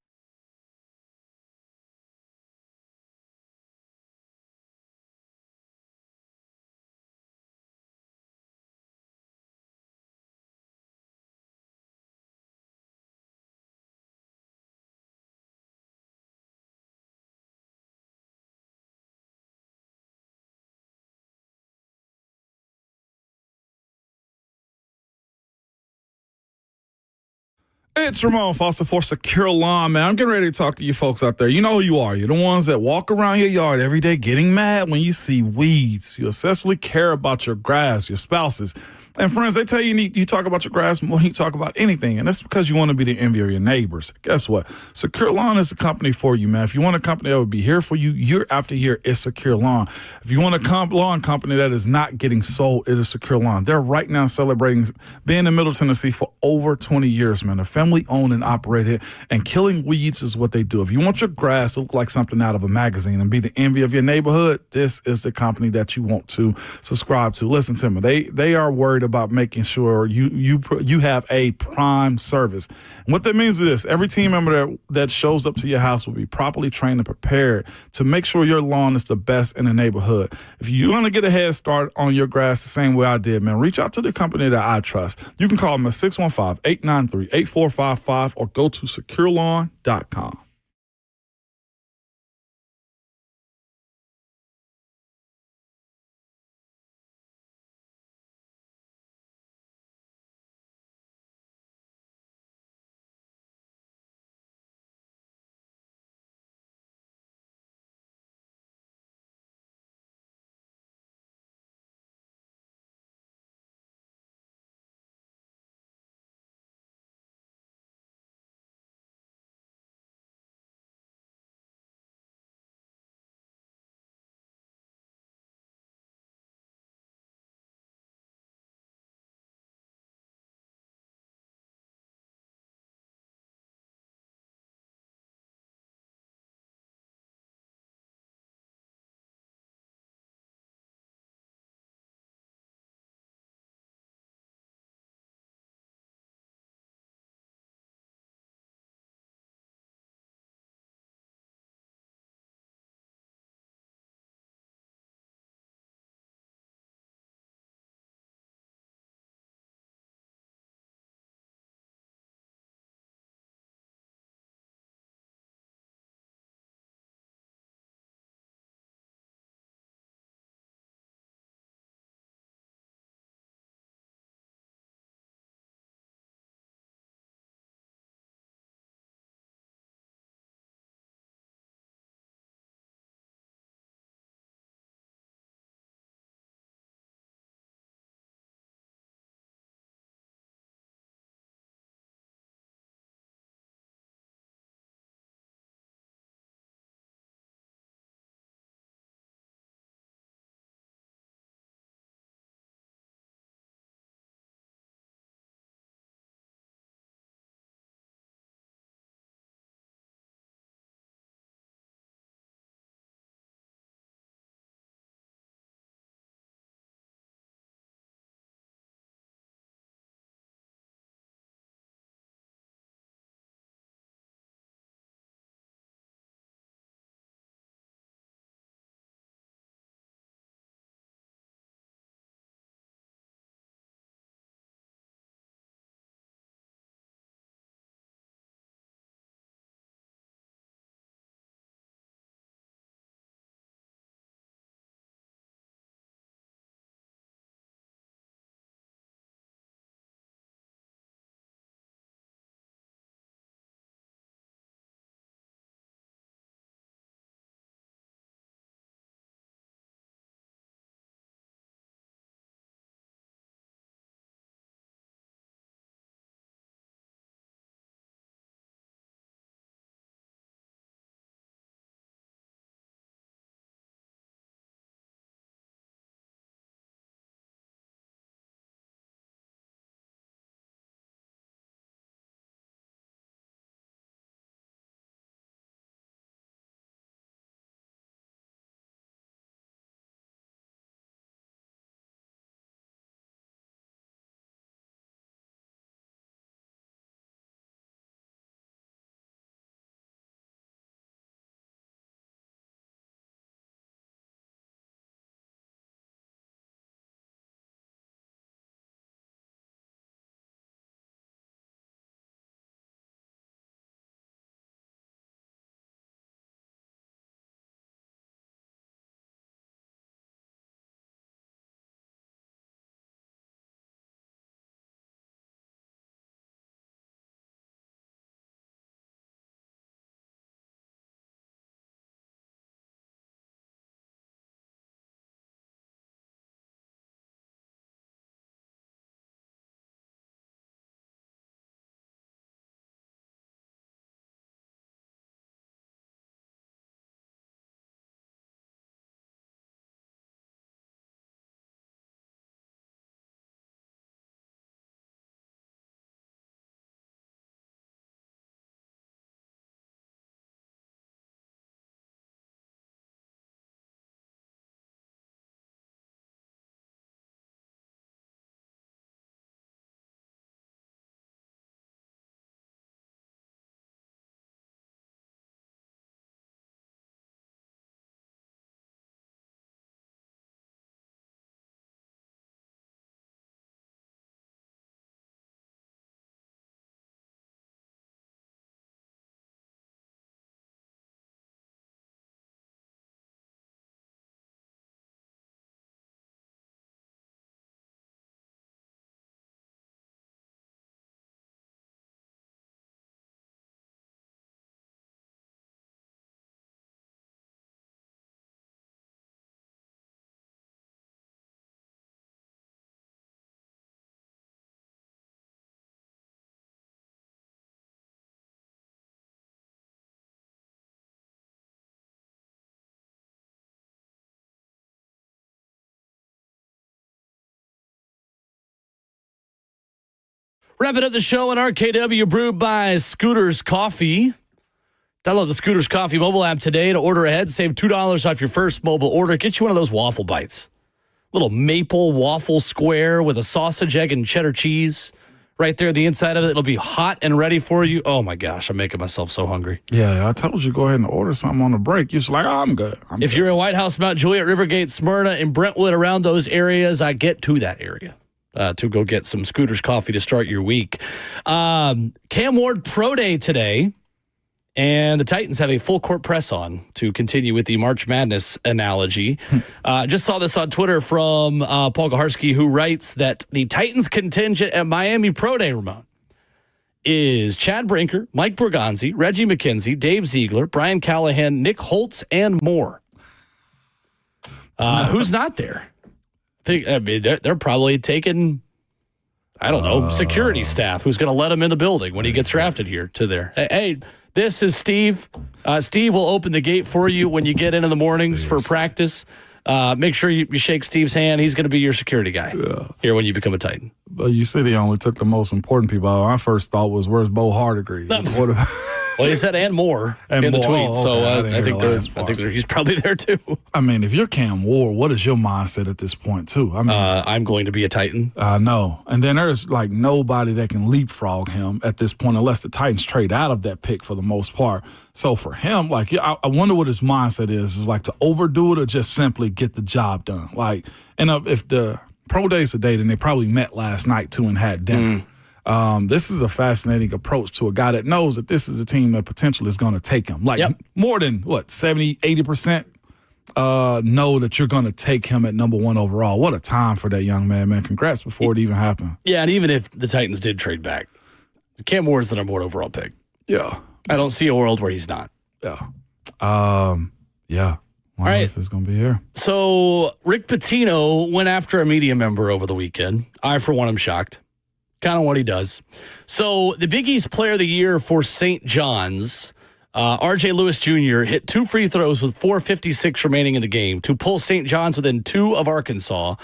Speaker 2: It's Ramon Foster for Secure Lawn, man. I'm getting ready to talk to you folks out there. You know who you are. You're the ones that walk around your yard every day getting mad when you see weeds. You obsessively care about your grass, your spouses. And friends, they tell you you talk about your grass more than you talk about anything. And that's because you want to be the envy of your neighbors. Guess what? Secure Lawn is a company for you, man. If you want a company that will be here for you year after year, it's Secure Lawn. If you want a lawn company that is not getting sold, it is Secure Lawn. They're right now celebrating being in Middle Tennessee for over 20 years, man. They're family owned and operated, and killing weeds is what they do. If you want your grass to look like something out of a magazine and be the envy of your neighborhood, this is the company that you want to subscribe to. Listen to me. They are worried about making sure you have a prime service. And what that means is this: every team member that shows up to your house will be properly trained and prepared to make sure your lawn is the best in the neighborhood. If you want to get a head start on your grass the same way I did, man, reach out to the company that I trust. You can call them at 615-893-8455 or go to securelawn.com.
Speaker 1: Wrapping up the show in RKW, brewed by Scooters Coffee. Download the Scooters Coffee mobile app today to order ahead. Save $2 off your first mobile order. Get you one of those waffle bites. Little maple waffle square with a sausage, egg, and cheddar cheese. Right there, the inside of it. It'll be hot and ready for you. Oh, my gosh. I'm making myself so hungry.
Speaker 2: Yeah, I told you go ahead and order something on the break. You're just like, oh, I'm good.
Speaker 1: If you're in White House, Mount Juliet, Rivergate, Smyrna, and Brentwood, around those areas, I get to that area to go get some Scooters Coffee to start your week. Cam Ward Pro Day today, and the Titans have a full court press on to continue with the March Madness analogy. Just saw this on Twitter from Paul Gaharski, who writes that the Titans contingent at Miami Pro Day, Ramon, is Chad Brinker, Mike Borgonzi, Reggie McKenzie, Dave Ziegler, Brian Callahan, Nick Holtz, and more. Who's not there? I mean, they're probably taking, I don't know, security staff who's going to let him in the building when he gets drafted here to there. Hey, this is Steve. Steve will open the gate for you when you get in the mornings for practice. Make sure you shake Steve's hand. He's going to be your security guy here when you become a Titan.
Speaker 2: But you said he only took the most important people out. My first thought was, where's Bo Hardigree?
Speaker 1: Well, he said and more in the tweet, so I think he's probably there too.
Speaker 2: I mean, if you're Cam Ward, what is your mindset at this point too? I mean,
Speaker 1: I'm going to be a Titan.
Speaker 2: No, and then there's like nobody that can leapfrog him at this point unless the Titans trade out of that pick for the most part. So for him, like, I wonder what his mindset is like to overdo it or just simply get the job done. Like, and if the pro day's today, then they probably met last night too and had dinner. This is a fascinating approach to a guy that knows that this is a team that potentially is going to take him. Like more than, 70, 80% know that you're going to take him at number 1 overall. What a time for that young man, man. Congrats before it even happened.
Speaker 1: Yeah, and even if the Titans did trade back, Cam Ward's the number 1 overall pick.
Speaker 2: Yeah.
Speaker 1: I don't see a world where he's not.
Speaker 2: Yeah. Yeah.
Speaker 1: All right.
Speaker 2: If it's going to be here.
Speaker 1: So Rick Pitino went after a media member over the weekend. I, for one, am shocked. Kind of what he does. So the Big East Player of the Year for St. John's, R.J. Lewis Jr. hit 2 free throws with 4:56 remaining in the game to pull St. John's within 2 of Arkansas.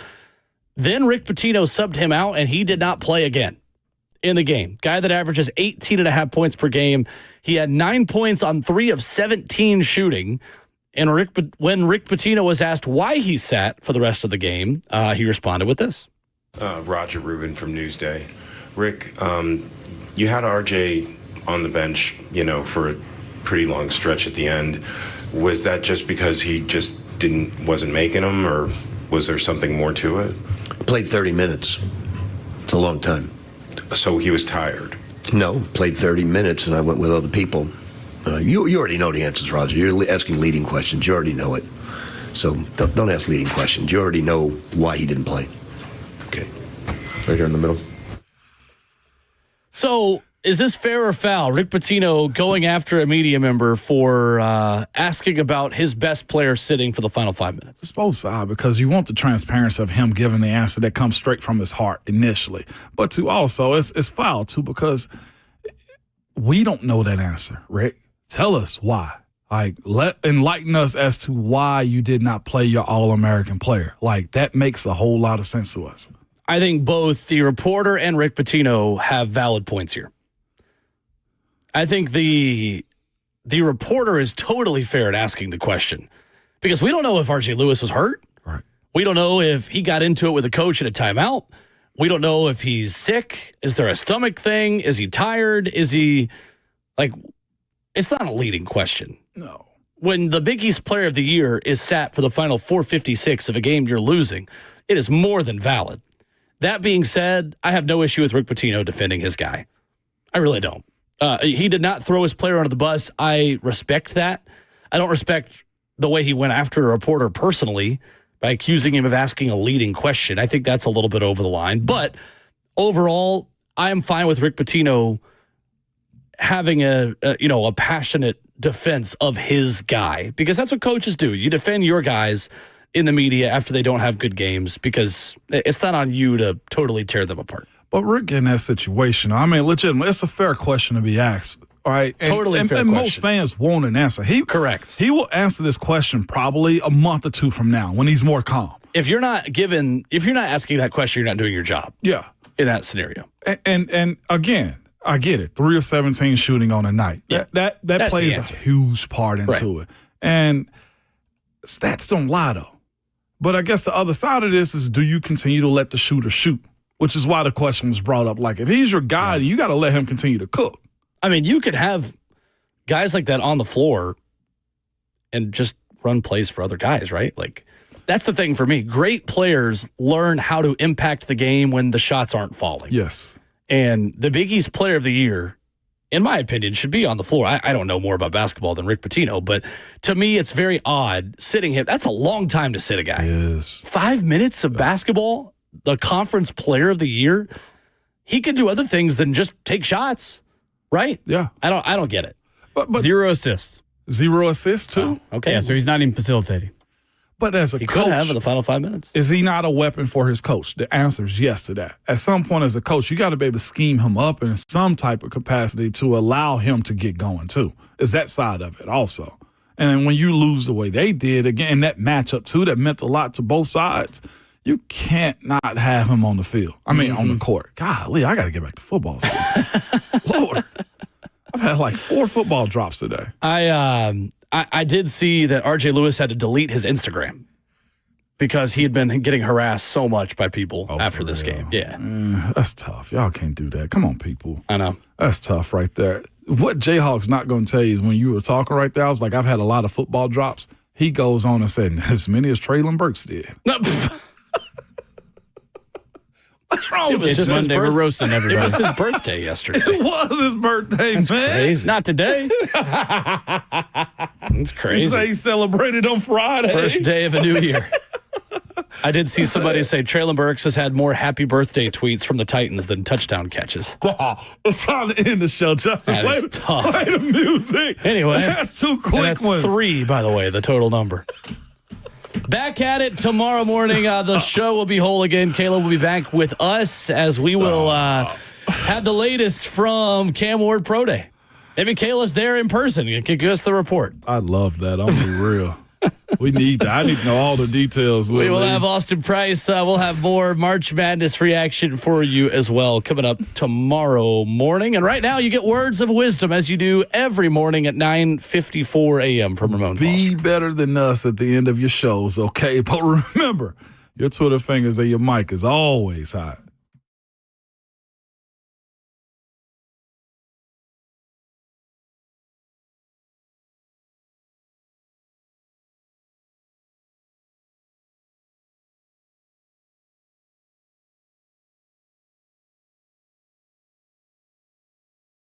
Speaker 1: Then Rick Pitino subbed him out, and he did not play again in the game. Guy that averages 18.5 points per game. He had 9 points on 3 of 17 shooting. And when Rick Pitino was asked why he sat for the rest of the game, he responded with this.
Speaker 13: Roger Rubin from Newsday. Rick, you had RJ on the bench, for a pretty long stretch at the end. Was that just because he just wasn't making them, or was there something more to it?
Speaker 14: Played 30 minutes. It's a long time.
Speaker 13: So he was tired?
Speaker 14: No, played 30 minutes, and I went with other people. You already know the answers, Roger. You're asking leading questions. You already know it. So don't ask leading questions. You already know why he didn't play. Okay. Right here in the middle.
Speaker 1: So is this fair or foul? Rick Pitino going after a media member for asking about his best player sitting for the final 5 minutes.
Speaker 2: It's both sides because you want the transparency of him giving the answer that comes straight from his heart initially. But also, it's foul too because we don't know that answer, Rick. Tell us why. Like, enlighten us as to why you did not play your All-American player. Like, that makes a whole lot of sense to us.
Speaker 1: I think both the reporter and Rick Pitino have valid points here. I think the reporter is totally fair at asking the question because we don't know if R.J. Lewis was hurt.
Speaker 2: Right.
Speaker 1: We don't know if he got into it with a coach at a timeout. We don't know if he's sick. Is there a stomach thing? Is he tired? Is he, it's not a leading question.
Speaker 2: No.
Speaker 1: When the Big East Player of the Year is sat for the final 4:56 of a game you're losing, it is more than valid. That being said, I have no issue with Rick Pitino defending his guy. I really don't. He did not throw his player under the bus. I respect that. I don't respect the way he went after a reporter personally by accusing him of asking a leading question. I think that's a little bit over the line. But overall, I am fine with Rick Pitino having a passionate defense of his guy because that's what coaches do. You defend your guys in the media after they don't have good games because it's not on you to totally tear them apart.
Speaker 2: But Rick, in that situation, I mean, legitimately, it's a fair question to be asked. All right.
Speaker 1: Totally fair
Speaker 2: and
Speaker 1: question.
Speaker 2: Most fans want an answer.
Speaker 1: Correct.
Speaker 2: He will answer this question probably a month or 2 from now when he's more calm.
Speaker 1: If you're not asking that question, you're not doing your job.
Speaker 2: Yeah.
Speaker 1: in that scenario.
Speaker 2: And again, I get it. 3 of 17 shooting on a night.
Speaker 1: Yeah.
Speaker 2: That plays a huge part into it. And stats don't lie, though. But I guess the other side of this is, do you continue to let the shooter shoot? Which is why the question was brought up. Like, if he's your guy, you got to let him continue to cook.
Speaker 1: I mean, you could have guys like that on the floor and just run plays for other guys, right? Like, that's the thing for me. Great players learn how to impact the game when the shots aren't falling.
Speaker 2: Yes.
Speaker 1: And the Big East Player of the Year, in my opinion, should be on the floor. I don't know more about basketball than Rick Pitino, but to me, it's very odd sitting him. That's a long time to sit a guy.
Speaker 2: Yes.
Speaker 1: 5 minutes of basketball, the Conference Player of the Year. He could do other things than just take shots, right?
Speaker 2: Yeah.
Speaker 1: I don't get it.
Speaker 2: But
Speaker 7: 0 assists.
Speaker 2: 0 assists too.
Speaker 1: Oh, okay.
Speaker 7: Yeah, so he's not even facilitating.
Speaker 2: But as a
Speaker 1: he
Speaker 2: coach,
Speaker 1: could have in the final 5 minutes.
Speaker 2: Is he not a weapon for his coach? The answer is yes to that. At some point as a coach, you got to be able to scheme him up in some type of capacity to allow him to get going too. Is that side of it also. And when you lose the way they did, again, that matchup too, that meant a lot to both sides, you can't not have him on the field. I mean, on the court. Golly, I got to get back to football season. Lord. I've had like 4 football drops today.
Speaker 1: I did see that RJ Lewis had to delete his Instagram because he had been getting harassed so much by people after this game. Yeah.
Speaker 2: That's tough. Y'all can't do that. Come on, people.
Speaker 1: I know.
Speaker 2: That's tough right there. What Jayhawk's not going to tell you is when you were talking right there, I was like, I've had a lot of football drops. He goes on and said, as many as Traylon Burks did. What's wrong with
Speaker 7: you? Monday, we're roasting everybody.
Speaker 1: It was his birthday yesterday.
Speaker 2: It was his birthday,
Speaker 1: That's
Speaker 2: man.
Speaker 1: crazy.
Speaker 7: Not today.
Speaker 1: It's crazy.
Speaker 2: He say he celebrated on Friday.
Speaker 1: First day of a new year. I did see somebody say Traylon Burks has had more happy birthday tweets from the Titans than touchdown catches.
Speaker 2: It's time to end the show, Justin.
Speaker 1: That is tough.
Speaker 2: Play the music.
Speaker 1: Anyway.
Speaker 2: That's 2 quick
Speaker 1: That's
Speaker 2: ones.
Speaker 1: 3, by the way, the total number. Back at it tomorrow morning. The show will be whole again. Kayla will be back with us as we will have the latest from Cam Ward Pro Day. Maybe Kayla's there in person. You can give us the report.
Speaker 2: I love that. I'm going to be real. We need that. I need to know all the details.
Speaker 1: We will have Austin Price. We'll have more March Madness reaction for you as well coming up tomorrow morning. And right now, you get words of wisdom as you do every morning at 9:54 a.m. from Ramon Foster.
Speaker 2: Be better than us at the end of your shows, okay? But remember, your Twitter fingers and your mic is always hot.